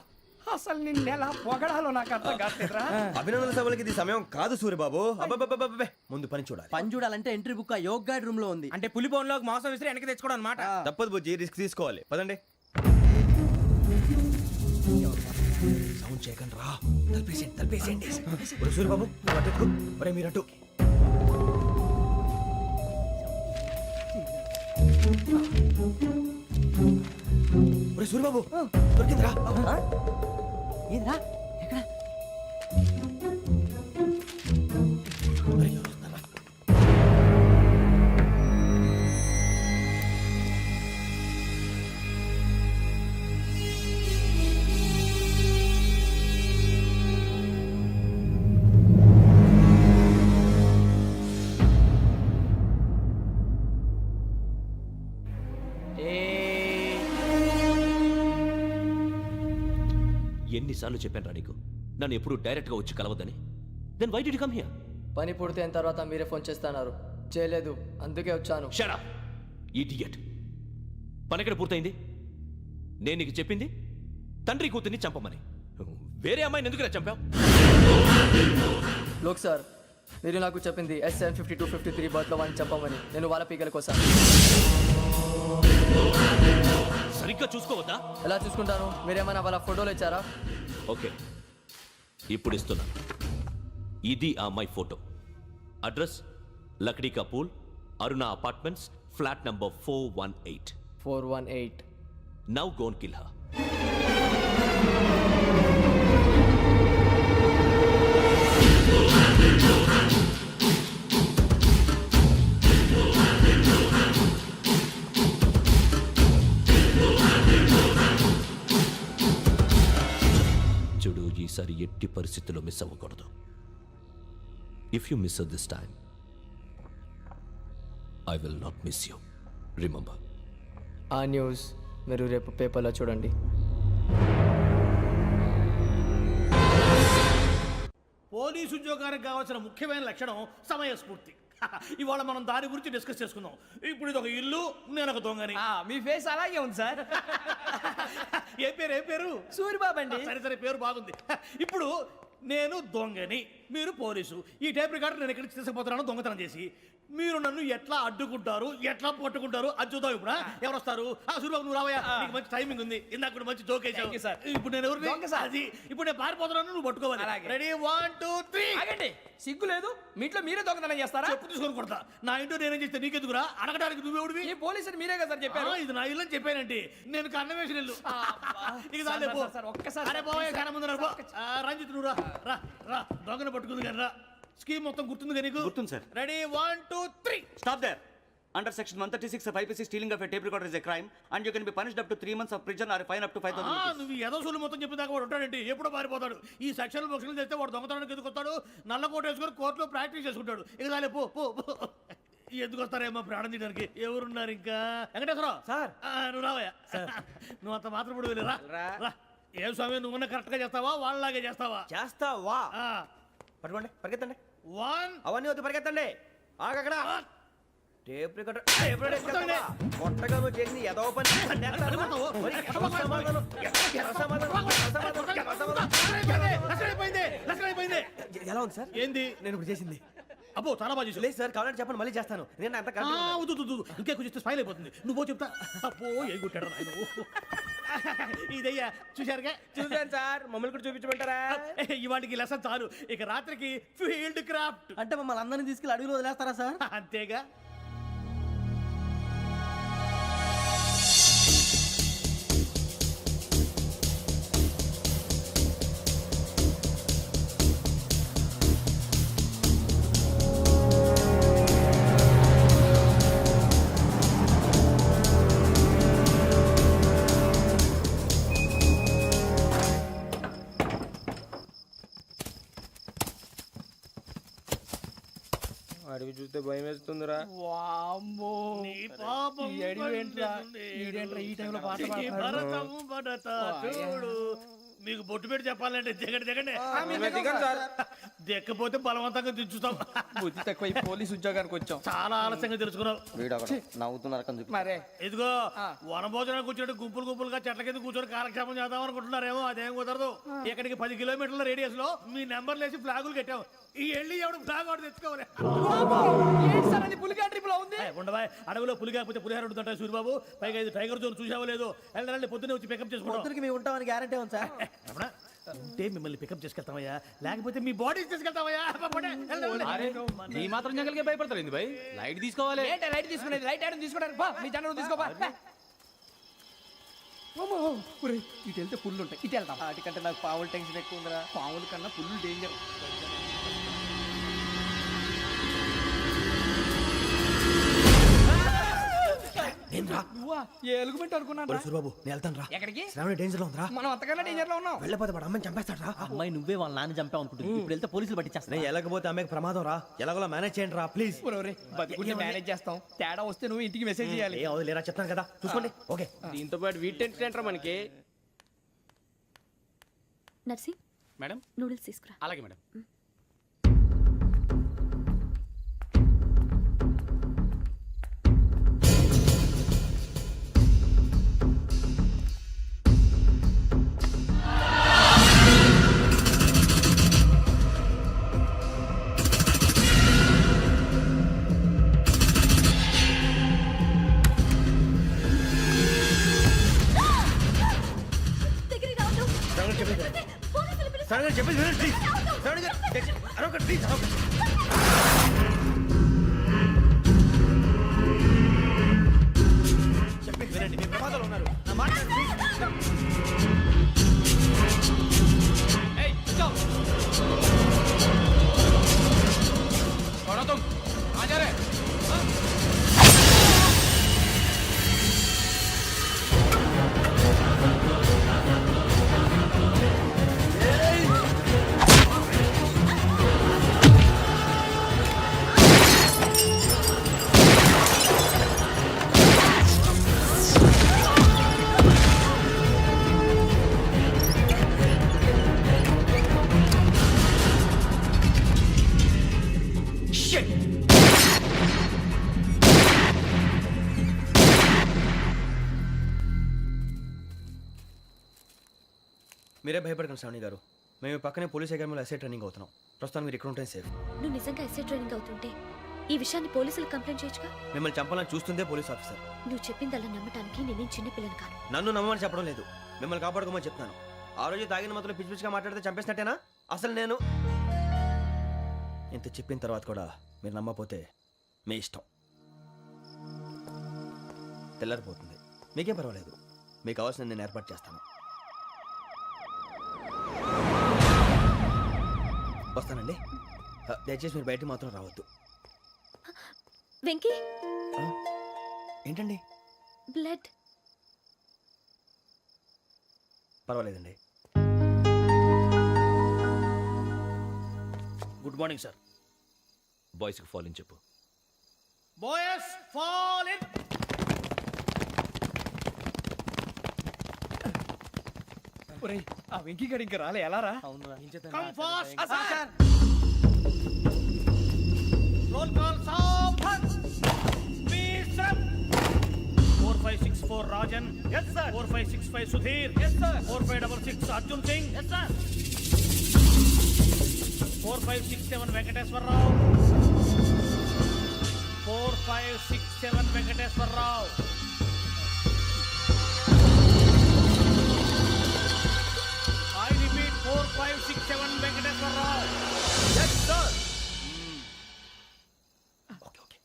అసలు నిన్న ఎలా పొగడాలో నాకు అర్థం కాట్లేదురా. అభినందన సభలకి ఇది సమయం కాదు సూర్యబాబు. అబ్బబ్బబ్బబ్బబ్బే, ముందు పని చూడాలి. పని చూడాలంటే ఎంట్రీ బుక్ యోగ్ గైడ్ రూమ్ లో ఉంది. అంటే పులి బోన్లో మాంసం విసిరి వెనక్కి తెచ్చుకోవడం అనమాట. తప్పదు బుజ్జి, రిస్క్ తీసుకోవాలి. పదండి. సౌండ్ చేయకండి రా. తలపేసేయండి. సూర్యబాబు ఒరే మీరట్టు. ఒరే సూర్యబాబు, దొరికిందిరా. ఏంద్రా? ఎక్కడ? ఎన్నిసార్లు చెప్పాను రా నీకు, నన్ను ఎప్పుడు డైరెక్ట్ గా వచ్చి కలవద్దని. Then why did you come here? పని పూర్తయిన తర్వాత మీరే ఫోన్ చేస్తున్నారు. చేయలేదు, అందుకే వచ్చాను. Shut up idiot. పని ఎక్కడ పూర్తయింది? నేను నీకు చెప్పింది తండ్రి కూతుర్ని చంపమని. వేరే అమ్మాయిని ఎందుకు చంపావు? లోక్ సార్, మీరు నాకు చెప్పింది SN 5253 బర్త్లో వాడిని చంపమని. నేను వాళ్ళ పీకల కోసం. సరిగ్గా చూసుకోవద్దా? ఎలా చూసుకుంటాను? మీరేమైనా వాళ్ళ ఫోటోలు ఇచ్చారా? ఓకే, ఇప్పుడు ఇస్తున్నా. ఇది ఆ అమ్మాయి photo. Address Lakdi కపూల్, Aruna apartments, flat number 418. 418. Now go and kill her. చూడు, ఈసారి ఎట్టి పరిస్థితుల్లో మిస్ అవ్వకూడదు. If you miss this time, I will not miss you. Remember. ఆ న్యూస్ మీరు రేపు పేపర్లో చూడండి. పోలీసు ఉద్యోగానికి కావాల్సిన ముఖ్యమైన లక్షణం సమయస్ఫూర్తి. ఇవాళ మనం దాని గురించి డిస్కస్ చేసుకుందాం. ఇప్పుడు ఇది ఒక ఇల్లు, నేను ఒక దొంగని. మీ ఫేస్ అలాగే ఉంది సార్. ఏ పేరు? సూరిబాబు అండి. సరే, పేరు బాగుంది. ఇప్పుడు నేను దొంగని, మీరు పోలీసు. ఈ టైప్ రికార్డు నేను ఎక్కడికి తీసుకుపోతున్నాను దొంగతనం చేసి. మీరు నన్ను ఎట్లా అడ్డుకుంటారు ఎట్లా పట్టుకుంటారు అది చూద్దాం ఇప్పుడు ఎవరు వస్తారు సూర్యబాబు నువ్వు రావయ్యా నీకు మంచి టైమింగ్ ఉంది ఇందాక కూడా మంచి జోక్ వేసావు సార్. ఇప్పుడు నేను ఎవరు అది ఇప్పుడు నేను పారిపోతున్నాను నువ్వు పట్టుకోవాలి రెడీ 1 2 3 ఆగండి సిగ్గు లేదు మీ ఇంట్లో మీరే దొంగతనం చేస్తారా చెప్పు తీసుకొని కొడతా నా ఇంట్లో నేనేం చేస్తే నీకెందుకురా అడగడానికి నువ్వెవడివి ఈ పోలీసులు మీరే కదా సార్ చెప్పారు ఇది నా ఇల్లు అని చెప్పానండి నేను కన్నవేసిన ఇల్లు నీకు చాలే పో. సార్, ఒక్కసారి అరే పోయే కన్న ముందు రా, పో. రంజిత్ నువ్వు రా రా రా దొంగను పట్టుకుంది కానీ రా స్కీమ్ మొత్తం గుర్తుంది కానీ నీకు గుర్తుంది sir. Ready 1 2 3 Stop there. Under section 136 of IPC, stealing of a tape recorder is a crime, and you can be punished up to 3 months of prison or a fine up to 5,000 rupees. నువ్వు ఏదో సొల్లు మొత్తం చెప్పిన దాకా వాడు ఉంటాడండి ఎప్పుడో పారిపోతాడు ఈ సెక్షన్ బొక్షన్లు చేస్తే వాడు దొంగతనానికి ఎందుకు వస్తాడు నల్ల కోట వేసుకొని కోర్టులో ప్రాక్టీస్ చేసుకుంటాడు ఇక చాలే పో పో పో. ఎందుకు వస్తారేమో ప్రాణం తీయడానికి ఎవరున్నారు ఇంకా వెంకటేశ్వరరావు సార్. నువ్వు రావయ్యా నువ్వు అంత మాత్రం ఇప్పుడు వెళ్ళి రా రా. ఏ స్వామి నువ్వు కరెక్ట్ గా చేస్తావా వాళ్ళలాగే చేస్తావా చేస్తావా పట్టుకోండి పరిగెత్తండి 1 అవన్నీ వద్దు పరిగెత్తండి ఆగక్కడ టేప్ రికార్డర్ కొత్తగా నువ్వు చేసింది ఏదో పని ఎలా ఉంది సార్ ఏంది నేను ఇప్పుడు చేసింది అబ్బో చాలా బాగా చేసావు. లేదు సార్ కావాలంటే చెప్పండి మళ్ళీ చేస్తాను నేను అంత వద్దు, వద్దు, వద్దు. ఇంకే కొంచెం స్మైల్ అయిపోతుంది నువ్వు చెప్తా అబ్బో ఏ కొట్టాడు నాయన ఇదయ్యా చూశారుగా చూసాను సార్ మమ్మల్ని కూడా చూపించమంటారా ఇవాటికి లెసన్ చాలు ఇక రాత్రికి ఫీల్డ్ క్రాఫ్ట్ అంటే మమ్మల్ని అందరినీ తీసుకెళ్ళి అడుగులు వదిలేస్తారా సార్ అంతేగా అడిగి చూస్తే భయం వేస్తుందిరా నీ పాపం ఈడేంట్రా ఈ టైంలో పాట ఈ భరతము భరత చూడు మీకు బొట్టు పెట్టి చెప్పాలంటే దిగండి దిగండి దిక్కపోతే బలవంతంగా దించుతాం బుద్ధి తక్కువ ఈ పోలీస్ ఉద్యోగానికి వచ్చాం చాలా ఆలస్యంగా తెలుసుకున్నావు నవ్వుతున్నారు మరే ఇదిగో వనభోజనానికి కూర్చొని గుంపులు గుంపులుగా చెట్ల కింద కూర్చొని కాలక్షేపం చేద్దాం అనుకుంటున్నారేమో అదేం కుదరదు ఇక్కడికి 10 కిలోమీటర్ల రేడియస్ లో మీ నెంబర్లు వేసి ఫ్లాగులు కట్టాం ఈ వెళ్ళి ఎవడు ఫ్లాగ్ ఒకటి తెచ్చుకోవాలి పులిగా ట్రిప్ లో ఉంది ఉండవా అడవిలో పులి కాకపోతే పులిహార ఉంటుంటాయి సూర్యబాబు పైగా ఇది టైగర్ జోన్ చూసావో లేదో వెళ్ళండి పొద్దున్నే వచ్చి పికప్ చేసుకుంటాం మేము ఉంటామని గ్యారంటీ ఉంది సార్ ఉంటే మిమ్మల్ని పికప్ చేసుకెళ్తామయ్యా లేకపోతే మీ బాడీ తీసుకెళ్తామయ్యా ఈ మాత్రం జంగల్కే భయపడతారు భయ్ లైట్ తీసుకోవాలి లైట్ తీసుకునేది లైట్ ఆడని తీసుకోవడానికి మీ జనం తీసుకోపా ఇటు వెళ్తే పుల్లు ఉంటాయి ఇటు వెళ్తాం వాటికంటే నాకు పావులు టెన్షన్ ఎక్కువ ఉందిరా పాముల కన్నా పుల్లు డేంజర్ నువ్వా ఏ ఎలుగుబెట్టి అనుకున్నాను సూర్యబాబు నేను వెళ్తాను రా ఎక్కడికి శ్రావణి డేంజర్ లో ఉందిరా మనం అంతకన్నా డేంజర్ లో ఉన్నాం వెళ్ళపోతే వాడు అమ్మని చంపేస్తాడు రా అమ్మాయి నువ్వే వాళ్ళ నాన్న చంపావు అనుకుంటుంది ఇప్పుడు వెళ్తే పోలీసులు పట్టించేస్తా నేను వెళ్ళకపోతే అమ్మాయికి ప్రమాదం రా ఎలాగోలా మేనేజ్ చేయండి రా ప్లీజ్ బతికుంటే మేనేజ్ చేస్తాం తేడా వస్తే నువ్వు ఇంటికి మెసేజ్ చేయాలి ఏ అవును లేరా చెప్తాను కదా చూసుకోండి ఓకే దీంతో పాటు వీటి టెన్షన్ ఏంట్రా మనకి నర్సింగ్ మేడం నూడిల్స్ తీసుకురా అలాగే మేడం శ్రావణి చెప్పేసి వినండి ప్లీజ్ శ్రావణి గారు అరొకటి ప్లీజ్ చెప్పేసి వినండి మీ ప్రమాదాలు ఉన్నారు నా మాట మీరే భయపడకండి శ్రావణి గారు మేము పక్కనే పోలీస్ అకాడమీలో ఎస్ఐ ట్రైనింగ్ అవుతున్నాం ప్రస్తుతం మీరు ఇక్కడ ఉంటే సేఫ్ నువ్వు నిజంగా ఎస్ఏ ట్రైనింగ్ అవుతుంటే ఈ విషయాన్ని పోలీసులకు కంప్లైంట్ చేయొచ్చుగా. మిమ్మల్ని చంపాలని చూస్తుందే పోలీస్ ఆఫీసర్. నువ్వు చెప్పిందల్లా నమ్మటానికి నేనేం చిన్నపిల్లని కాను. నన్ను నమ్మమని చెప్పడం లేదు, మిమ్మల్ని కాపాడుకోమని చెప్తాను. ఆ రోజు తాగిన మాత్రం పిచ్చి పిచ్చిగా మాట్లాడితే చంపేసినట్టేనా? అసలు నేను ఇంత చెప్పిన తర్వాత కూడా మీరు నమ్మకపోతే మీ ఇష్టం. తెల్లారిపోతుంది, మీకేం పర్వాలేదు. మీకు కావాల్సిన నేను ఏర్పాటు చేస్తాను. వస్తానండి. దయచేసి మీరు బయటికి మాత్రం రావద్దు. వెంకీ, ఏంటండి? బ్లడ్. పర్వాలేదండి. Good morning sir. బాయ్స్కి ఫాల్ ఇన్ చెప్పు. Boys fall in. ఒరేయ్, ఆ వెంకీ గడి ఇంకా రాలే, ఎలా రా? Come fast sir. Roll call సావధాన్. Speed up. 4564 Rajan. yes sir. 4565 Sudheer. yes sir. 4566 Arjun Singh. yes sir. 4567 Venkateswararao. 4567 Venkateswararao. I repeat 4567 Venkateswararao. Yes, sir. Okay okay.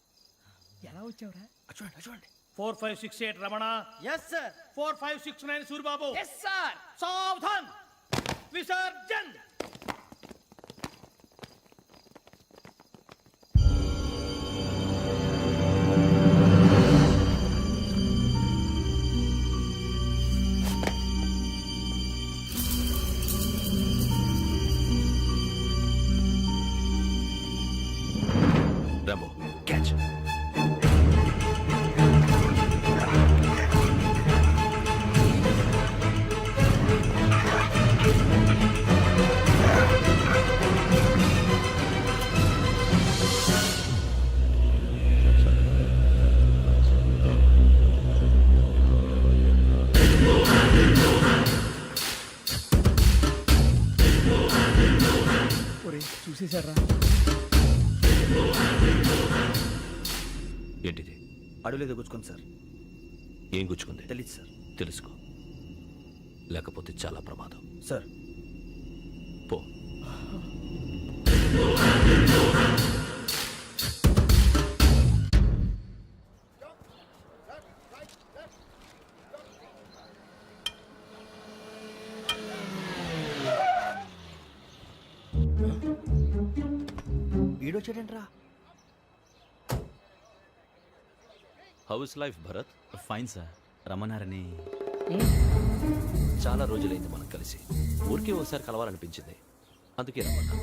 ఎలా వచ్చావురా? చూడండి చూడండి. 4568 Ramana. Yes sir. 4569 Suribabu. Yes sir. సావధాన్. విసర్జన్. Rambo catch. ఒరే, చూసేశారా? ఏంటిది? అడుగులేదు గుచ్చుకోండి సార్. ఏం గుచ్చుకుంది? తెలీదు సార్. తెలుసుకో, లేకపోతే చాలా ప్రమాదం. సార్ పో. ఈడొచ్చాడంట్రా. How is life Bharat? Fine sir. రమ్మన్నారని. చాలా రోజులైంది మనం కలిసి. ఊరికే ఒకసారి కలవాలనిపించింది, అందుకే రమ్మన్నా.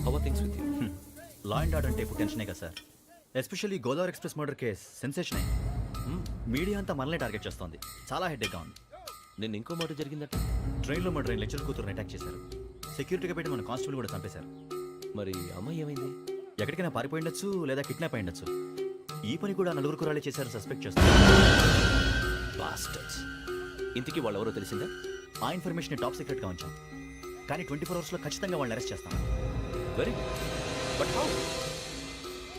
How are things with you? Law and order అంటే ఇప్పుడు టెన్షనే కదా sir. Especially Godavari express murder case sensation. Media అంతా మనల్ని టార్గెట్ చేస్తోంది. చాలా హెడ్ఏక్గా ఉంది. నిన్న ఇంకో మాట జరిగిందట. ట్రైన్లో మా ట్రైన్ లెక్చర్ కూతురుని అటాక్ చేశారు. సెక్యూరిటీగా పెట్టి మన కానిస్టేబుల్ కూడా చంపేశారు. మరి అమ్మాయి ఏమైంది? ఎక్కడికైనా పారిపోయిండొచ్చు, లేదా కిడ్నాప్ అయ్యుండొచ్చు. ఈ పని కూడా నలుగురు కురాలే చేశారు సస్పెక్ట్ చేస్తారు. బాస్టర్స్. ఇంతకీ వాళ్ళు ఎవరో తెలిసిందా? ఆ ఇన్ఫర్మేషన్ టాప్ సీక్రెట్గా ఉంచాం, కానీ 24 అవర్స్లో ఖచ్చితంగా వాళ్ళని అరెస్ట్ చేస్తాం. Very but how?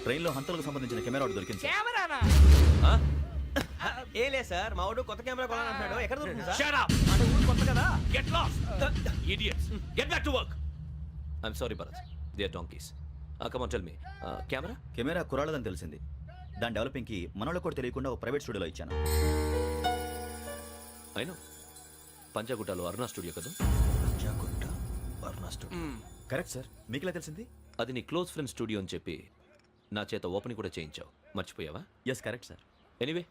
ట్రైన్లో హంతలకు సంబంధించిన కెమెరా ఒకటి దొరికింది సార్. కెమెరానా? ఏ లేదు సార్, మా వాడు కొత్త కెమెరా కొనాలంటున్నాడు. ఎక్కడ దొరుకుతుంది సార్? Shut up! అంటే ఊరు కొత్త కదా. Get lost! Idiots! Get back to work! I'm sorry, Bharat. They are donkeys. Come on, tell me. Camera? Camera కురాలదని తెలిసింది. దాని డెవలపింగ్కి మనోళ్ళకు కూడా తెలియకుండా ఒక ప్రైవేట్ స్టూడియోలో ఇచ్చాను. I know. పంజాగుట్టలో అరుణా స్టూడియో కదా? Panjagutta Aruna studio. Correct sir. మీకు ఎలా తెలిసింది? అది నీ క్లోజ్ ఫ్రెండ్ స్టూడియో అని చెప్పి నా చేత ఓపెన్ కూడా చేయించావు. మర్చిపోయావా? Yes correct sir. Anyway,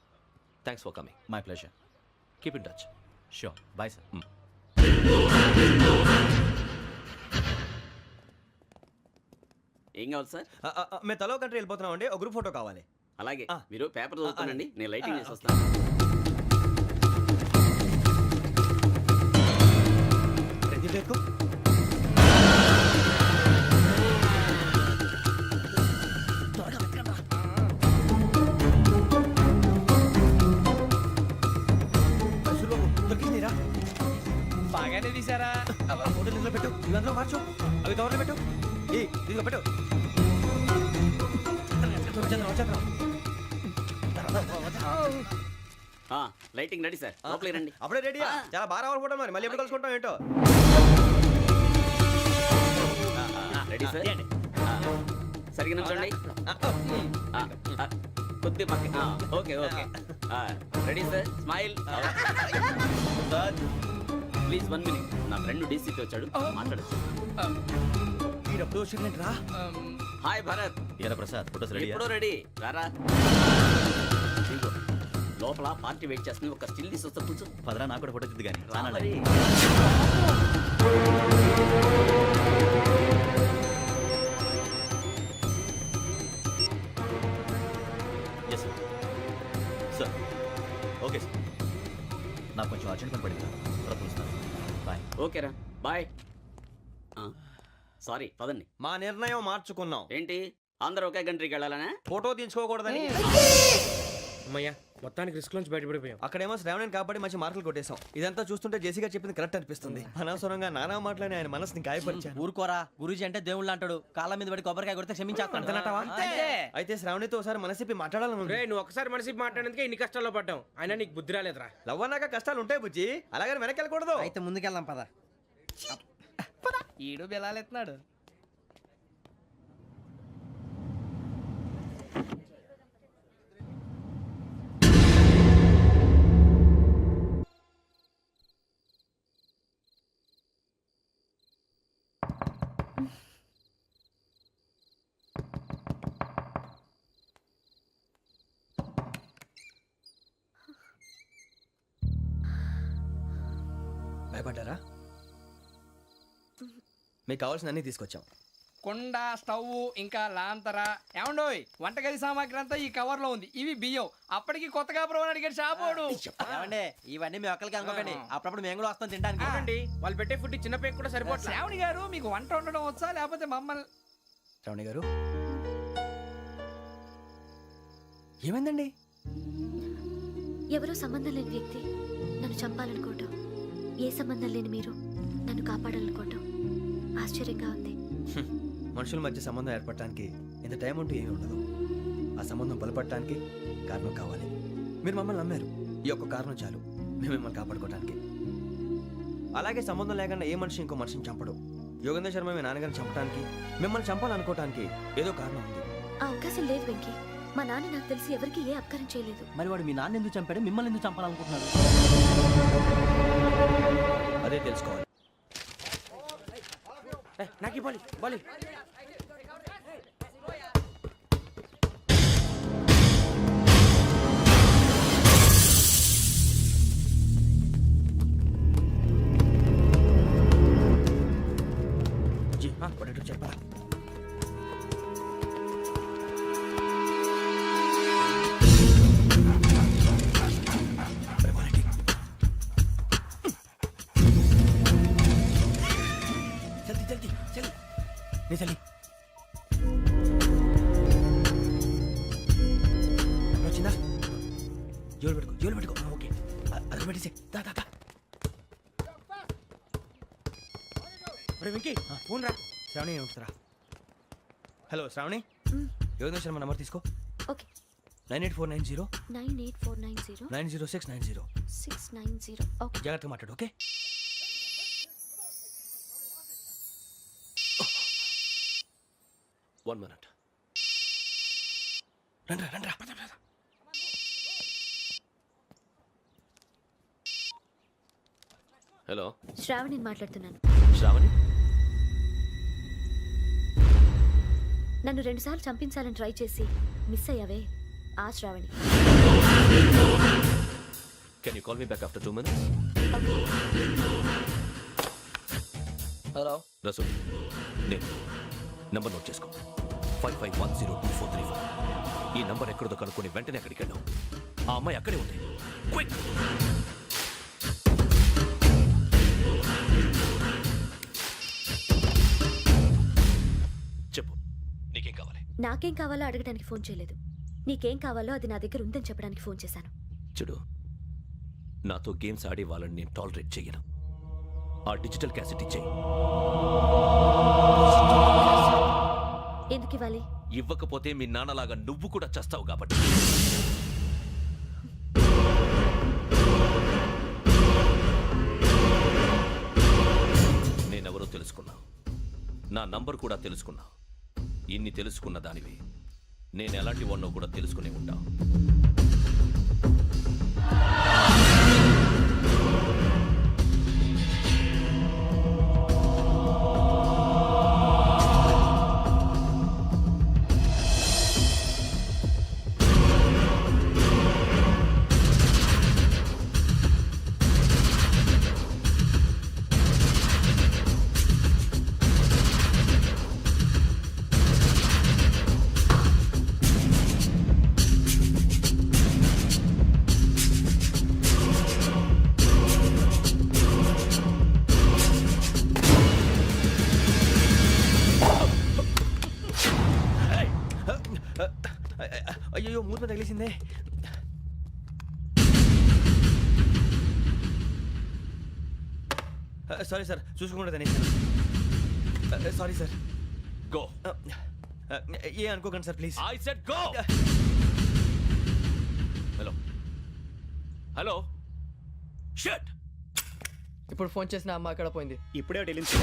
thanks for coming. My pleasure. Keep in touch. Sure. Bye sir. ఏం కావాలి సార్? మేము తలో కంట్రీ వెళ్ళిపోతున్నాం అండి. ఒక గ్రూప్ ఫోటో కావాలి. అలాగే, ఆ. మీరు పేపర్ చదువుతానండి, నేను లైటింగ్ చేసి ఓకే. వస్తాను. రెడీ లేకు. దొరికిందిరా. బాగానే తీసారా? ఫోటోలు ఇందులో పెట్టు, ఇవి అందులో మార్చు, అవి కవర్లో పెట్టు. దీనిలో పెట్టు. చక్రం. లైటింగ్ రెడీ సార్ లోపలికి రండి. అప్పుడే రెడీయా? చాలా బాగా రావాలి ఫోటో మరి మళ్ళీ ఎప్పుడు కలుసుకుంటాం ఏంటో. రెడీ సార్ సరిగ్గా నుంచోండి. కొద్ది పక్క okay okay ready sir smile. Please 1 minute. నా ఫ్రెండ్ డీసీపీ వచ్చాడు మాట్లాడచ్చు. వీడప్పుడు వచ్చిందంటరా. హాయ్ భరత్. ఏరా ప్రసాద్, ఫోటోస్ రెడీ? ఎప్పుడో రెడీ రారా. ఇదిగో, లోపల పార్టీ వెయిట్ చేస్తుంది. ఒక స్టిల్ తీసి వస్తా కూర్చో. పదరా, నాకు కూడా ఫోటో చూద్దు కానీ. రా మరి. Yes sir. ఓకే సార్, నాకు కొంచెం అర్జెంట్ పని పడింది. తర్వాత పిలుస్తాను. బాయ్. ఓకేరా బాయ్. సారీ పదండి. మా నిర్ణయం మార్చుకున్నాం. ఏంటి అందరూ ఒకే కంట్రీకి వెళ్ళాలనే? ఫోటో తీసుకోకూడదని. అమ్మయ్యా మొత్తానికి రిస్క్ నుంచి బయటపడిపోయాం. అక్కడేమో శ్రావణిని కాబట్టి మంచి మార్కులు కొట్టేశాం. ఇదంతా చూస్తుంటే జేసీగా చెప్పింది కరెక్ట్ అనిపిస్తుంది. అనవసరంగా నానా మాటలని ఆయన మనసుని గాయపరిచాను. ఊరుకోరా, గురూజీ అంటే దేవుళ్ళు అంటాడు. కాళ్ళ మీద పడి కొబ్బరికాయ కొడితే క్షమించేస్తాడు. అయితే శ్రావణితో ఒకసారి మనసిప్పి మాట్లాడాలను. నువ్వు ఒకసారి మనసి మాట్లాడేందుకే ఇన్ని కష్టాల్లో పడ్డాం. అయినా నీకు బుద్ధి రాలేదురా. లవ్ అన్నాక కష్టాలు ఉంటాయి బుజ్జి, అలాగని వెనక్కి వెళ్ళకూడదు. అయితే ముందుకెళ్దాం పద. ఈడు బెలాలెత్తున్నాడు. భయపడ్డారా? మీకు కావాల్సిన అన్ని తీసుకొచ్చాం. కుండ, స్టవ్, ఇంకా లాంతర. ఏమండోయ్, వంటగది సామాగ్రి అంతా ఈ కవర్ లో ఉంది. ఇవి బియ్యం. అప్పటికి కొత్తగా బ్రో అడిగాడు షాపోడు. ఏమండి, ఇవన్నీ మీ ఒక్కరికి అనుకోకండి. అప్పుడప్పుడు మేము కూడా వస్తాం తినడానికి. చూడండి, వాళ్ళు పెట్టే ఫుడ్ చిన్న పేరు కూడా సరిపోతుంది. శ్రావణి గారు, మీకు వంట వండడం వచ్చా లేకపోతే మమ్మల్ని? శ్రావణి గారు ఏమైందండి? ఎవరో సంబంధం లేని వ్యక్తి నన్ను చంపాలనుకోవటం, ఏ సంబంధం లేని మీరు నన్ను కాపాడాలనుకోవటం ఆశ్చర్యంగా ఉంది. మనుషుల మధ్య సంబంధం ఏర్పడటానికి ఇంత టైం ఉంటూ ఏమీ ఉండదు. ఆ సంబంధం బలపడటానికి కారణం కావాలి. మీరు మమ్మల్ని నమ్మారు, ఈ ఒక్క కారణం చాలు మేము మిమ్మల్ని కాపాడుకోవడానికి. అలాగే సంబంధం లేకుండా ఏ మనిషి ఇంకో మనిషిని చంపడు. యోగేంద్ర శర్మ మీ నాన్నగారిని చంపడానికి, మిమ్మల్ని చంపాలనుకోవటానికి ఏదో కారణం ఉంది. ఆ అవకాశం లేదు వెంకీ. మా నాన్న నాకు తెలిసి ఎవరికి ఏ అపకారం చేయలేదు. మరి వాడు మీ నాన్న ఎందుకు చంపాడు, మిమ్మల్ని ఎందుకు చంపాలనుకుంటున్నాడు? అదే తెలుసుకోవాలి. నాకు ఇవ్వాలి బాలి. చెప్పరా? చలి వచ్చిందా? జోలు పెట్టుకో. ఓకే, అది పెట్టేసి వెంకీ ఫోన్ రా. శ్రావణి ఉంటుందిరా. హలో శ్రావణి, యోగేంద్ర శర్మ నంబర్ తీసుకో. ఓకే. 98490 98490 90690. 690. ఓకే. జాగ్రత్తగా మాట్లాడు. ఓకే. One minute. రండ్రా. హలో, శ్రావణి మాట్లాడుతున్నాను. శ్రావణి. నన్ను 2 సార్లు చంపించాలని ట్రై చేసి మిస్ అయ్యావే, ఆ Shravani. Can you call me back after 2 minutes? Hello Rasu, నేను నంబర్ నోట్ చేసుకో. 55102434. ఈ నంబర్ ఎక్కడో కనుక్కొని వెంటనే అక్కడికి వెళ్ళాం. ఆ అమ్మాయి అక్కడే ఉంది. క్విక్. చెప్పు, నీకేం కావాలి? నాకేం కావాలో అడగడానికి ఫోన్ చేయలేదు. నీకేం కావాలో అది నా దగ్గర ఉందని చెప్పడానికి ఫోన్ చేశాను. చూడు, నాతో గేమ్స్ ఆడే వాళ్ళని నేను టాలరేట్ చెయ్యను. ఆ డిజిటల్ క్యాసెట్ ఇచ్చేయి. ఎందుకు ఇవ్వాలి? ఇవ్వకపోతే మీ నాన్నలాగా నువ్వు కూడా చస్తావు కాబట్టి. నేనెవరో తెలుసుకున్నా, నా నంబర్ కూడా తెలుసుకున్నా. ఇన్ని తెలుసుకున్న దానివి నేను ఎలాంటి వాడినో కూడా తెలుసుకునే ఉంటా. అయ్యో మూత తగిలేసిందే. సారీ సార్, చూసుకోకుండా తినేసాను. Sorry sir. గో. ఏ అనుకోకండి sir please. I said go. Hello hello shut. ఇప్పుడు ఫోన్ చేసిన అమ్మ అక్కడ పోయింది. ఇప్పుడే వెళ్ళింది.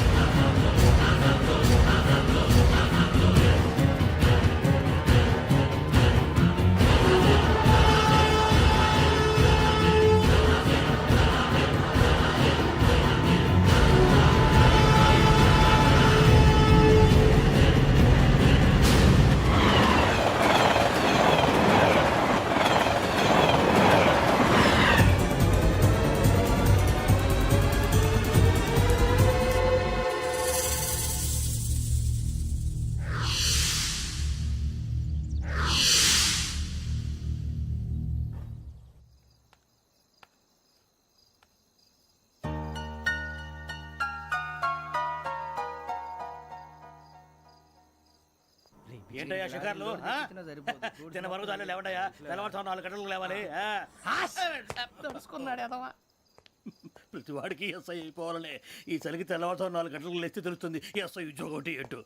ఏంటయ్యా షికార్లు? తిన్న వరకు చాలు లేవండయ్యా. తెల్లవారుతో 4 గంటలకు లేవాలి. తెలుసుకున్నాడు ఎదవా. ప్రతి వాడికి ఎస్ఐ అయిపోవాలనే ఈ చలికి తెల్లవారుతో 4 గంటలకు లేస్తే తెలుస్తుంది ఎస్ఐ ఉద్యోగం ఒకటి ఎటు.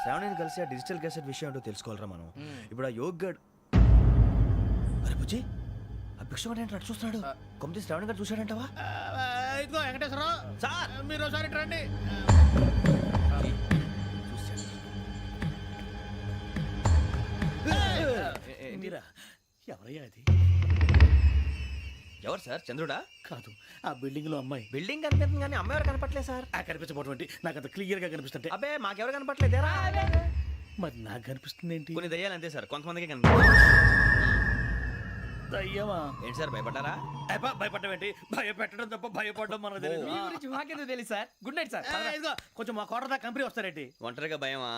శ్రావణిని కలిసి ఆ డిజిటల్ క్యాసెట్ విషయం ఏంటో తెలుసుకోవాలరా మనం. ఇప్పుడు ఆ యోగ్ గడ్. అరే బుజ్జి, ఆ భిక్షం అంటే అటు చూస్తున్నాడు. కొమ్మతి శ్రావణి గారు చూశాడంటావా? ఇదిగో వెంకటేశ్వరరావు సార్, మీరు ఒకసారి రండి. మీరా? ఎవరయ్యా అది? ఎవరు సార్? చంద్రుడా? కాదు, ఆ బిల్డింగ్ లో అమ్మాయి. బిల్డింగ్ కనిపిస్తుంది కానీ అమ్మాయి ఎవరు కనపట్లేదు సార్. కనిపించబోటువంటి నాకు అంత క్లియర్ గా కనిపిస్తుంటే. అబ్బే మాకెవరు కనపట్లేదేరా. మరి నాకు కనిపిస్తుంది ఏంటి? కొన్ని దయ్యాలు అంతే సార్, కొంతమందికి కనిపిస్తుంది. అయ్యమా ఏంటి సార్ భయపడ్డారా? భయపడడం ఏంటి? భయపెట్టడం తప్ప భయపడడం మనకు తెలియదు. మీ గురించి మాకేదో తెలుసు సార్. Good night sir. ఇదిగో కొంచెం మా కోట దాకా కంపెనీ వస్తారేంటి? ఒంటరిగా భయమా?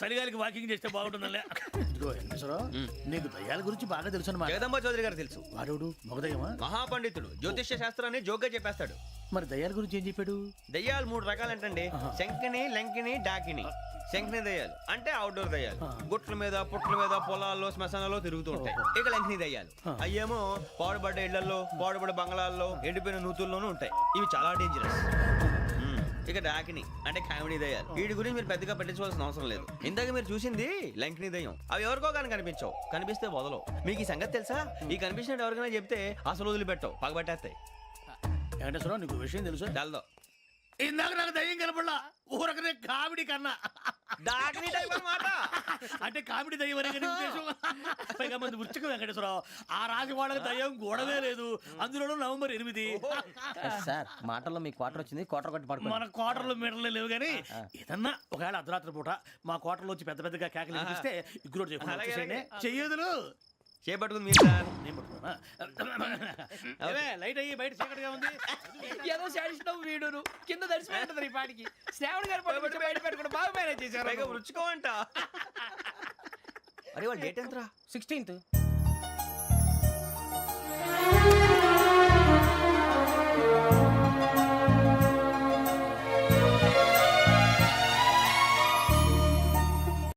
చలిగాలికి వాకింగ్ చేస్తే బాగుంటుందిలే. ఇదిగో వెంకటేశ్వరరావు, నీకు దయ్యాల గురించి బాగా తెలుసు అన్నమాట. జగదంబ చౌదరి గారు తెలుసు. వాడు మగదయ్యమా? మహాపండితుడు, జ్యోతిష్య శాస్త్రాన్ని జోగ్గా చెప్పేస్తాడు. మరి దయ్యాల గురించి ఏం చెప్పాడు? దయ్యాలు 3 రకాలంటండి. శంకిని, లంకిని, డాకిని. శంకిని దయ్యాలు అంటే అవుట్డోర్ దయ్యాలు, గుట్ల మీద పుట్ల మీద పొలాల్లో శ్మశానాల్లో తిరుగుతూ ఉంటాయి. ఇక లంకిని దయ్యాలు అయ్యేమో పాడుబడ్డ ఇళ్లలో, పాడుబడ్డ బంగ్లాల్లో, ఎండిపోయిన నూతుల్లోనూ ఉంటాయి. ఇవి చాలా డేంజరస్. ఇక డాకిని అంటే కామెడీ దయ్యాలు. వీటి గురించి మీరు పెద్దగా పట్టించుకోవాల్సిన అవసరం లేదు. ఇందాక మీరు చూసింది లంకిని దయ్యం. అవి ఎవరికో కానీ కనిపించవు, కనిపిస్తే వదలవు. మీకు ఈ సంగతి తెలుసా? ఈ కనిపించినట్టు ఎవరికైనా చెప్తే అసలు వదిలిపెట్టవు, పగబట్టేస్తాయి. వెంకటేశ్వరరావు, నీకు విషయం తెలుసు? డల్దో. ఇందాక నాకు దయ్యం కనపడలా, ఊరకనే కామెడీ కన్నా. డాకిని టైప్ అన్నమాట. అంటే కామెడీ దయ్యం అనే కదా ఉద్దేశం. పైగా మంది ఉచ్చకం వెంకటేశ్వరరావు. ఆ రాజు వాళ్ళకి దయ్యం గోడవే లేదు, అందులోనూ నవంబర్ 8. సార్ మాటల్లో మీ క్వార్టర్ వచ్చింది, క్వార్టర్ కొట్టి పడుకో. మన క్వార్టర్లో మీటర్లే లేవు కానీ ఏదన్నా ఒకవేళ అర్ధరాత్రి పూట మా క్వార్టర్లో వచ్చి పెద్ద పెద్దగా కేకలు వినిపిస్తే ఇగ్గురు చెయ్యదులు చేపట్టుకుంది మీరు సార్. నేను పట్టుకున్నా. లైట్ అయ్యి బయట చీకటిగా ఉంది. ఏదో శాడిస్తావు వీడును కింద దర్శనం ఈ పాటికి. శ్రావణ్ గారు పట్టుబట్టి బయట పెట్టుకుంటే బాగా మేనేజ్ చేశారు. రుచుకోమంట. అరే వాళ్ళ డేట్ ఎంతరా? 16th.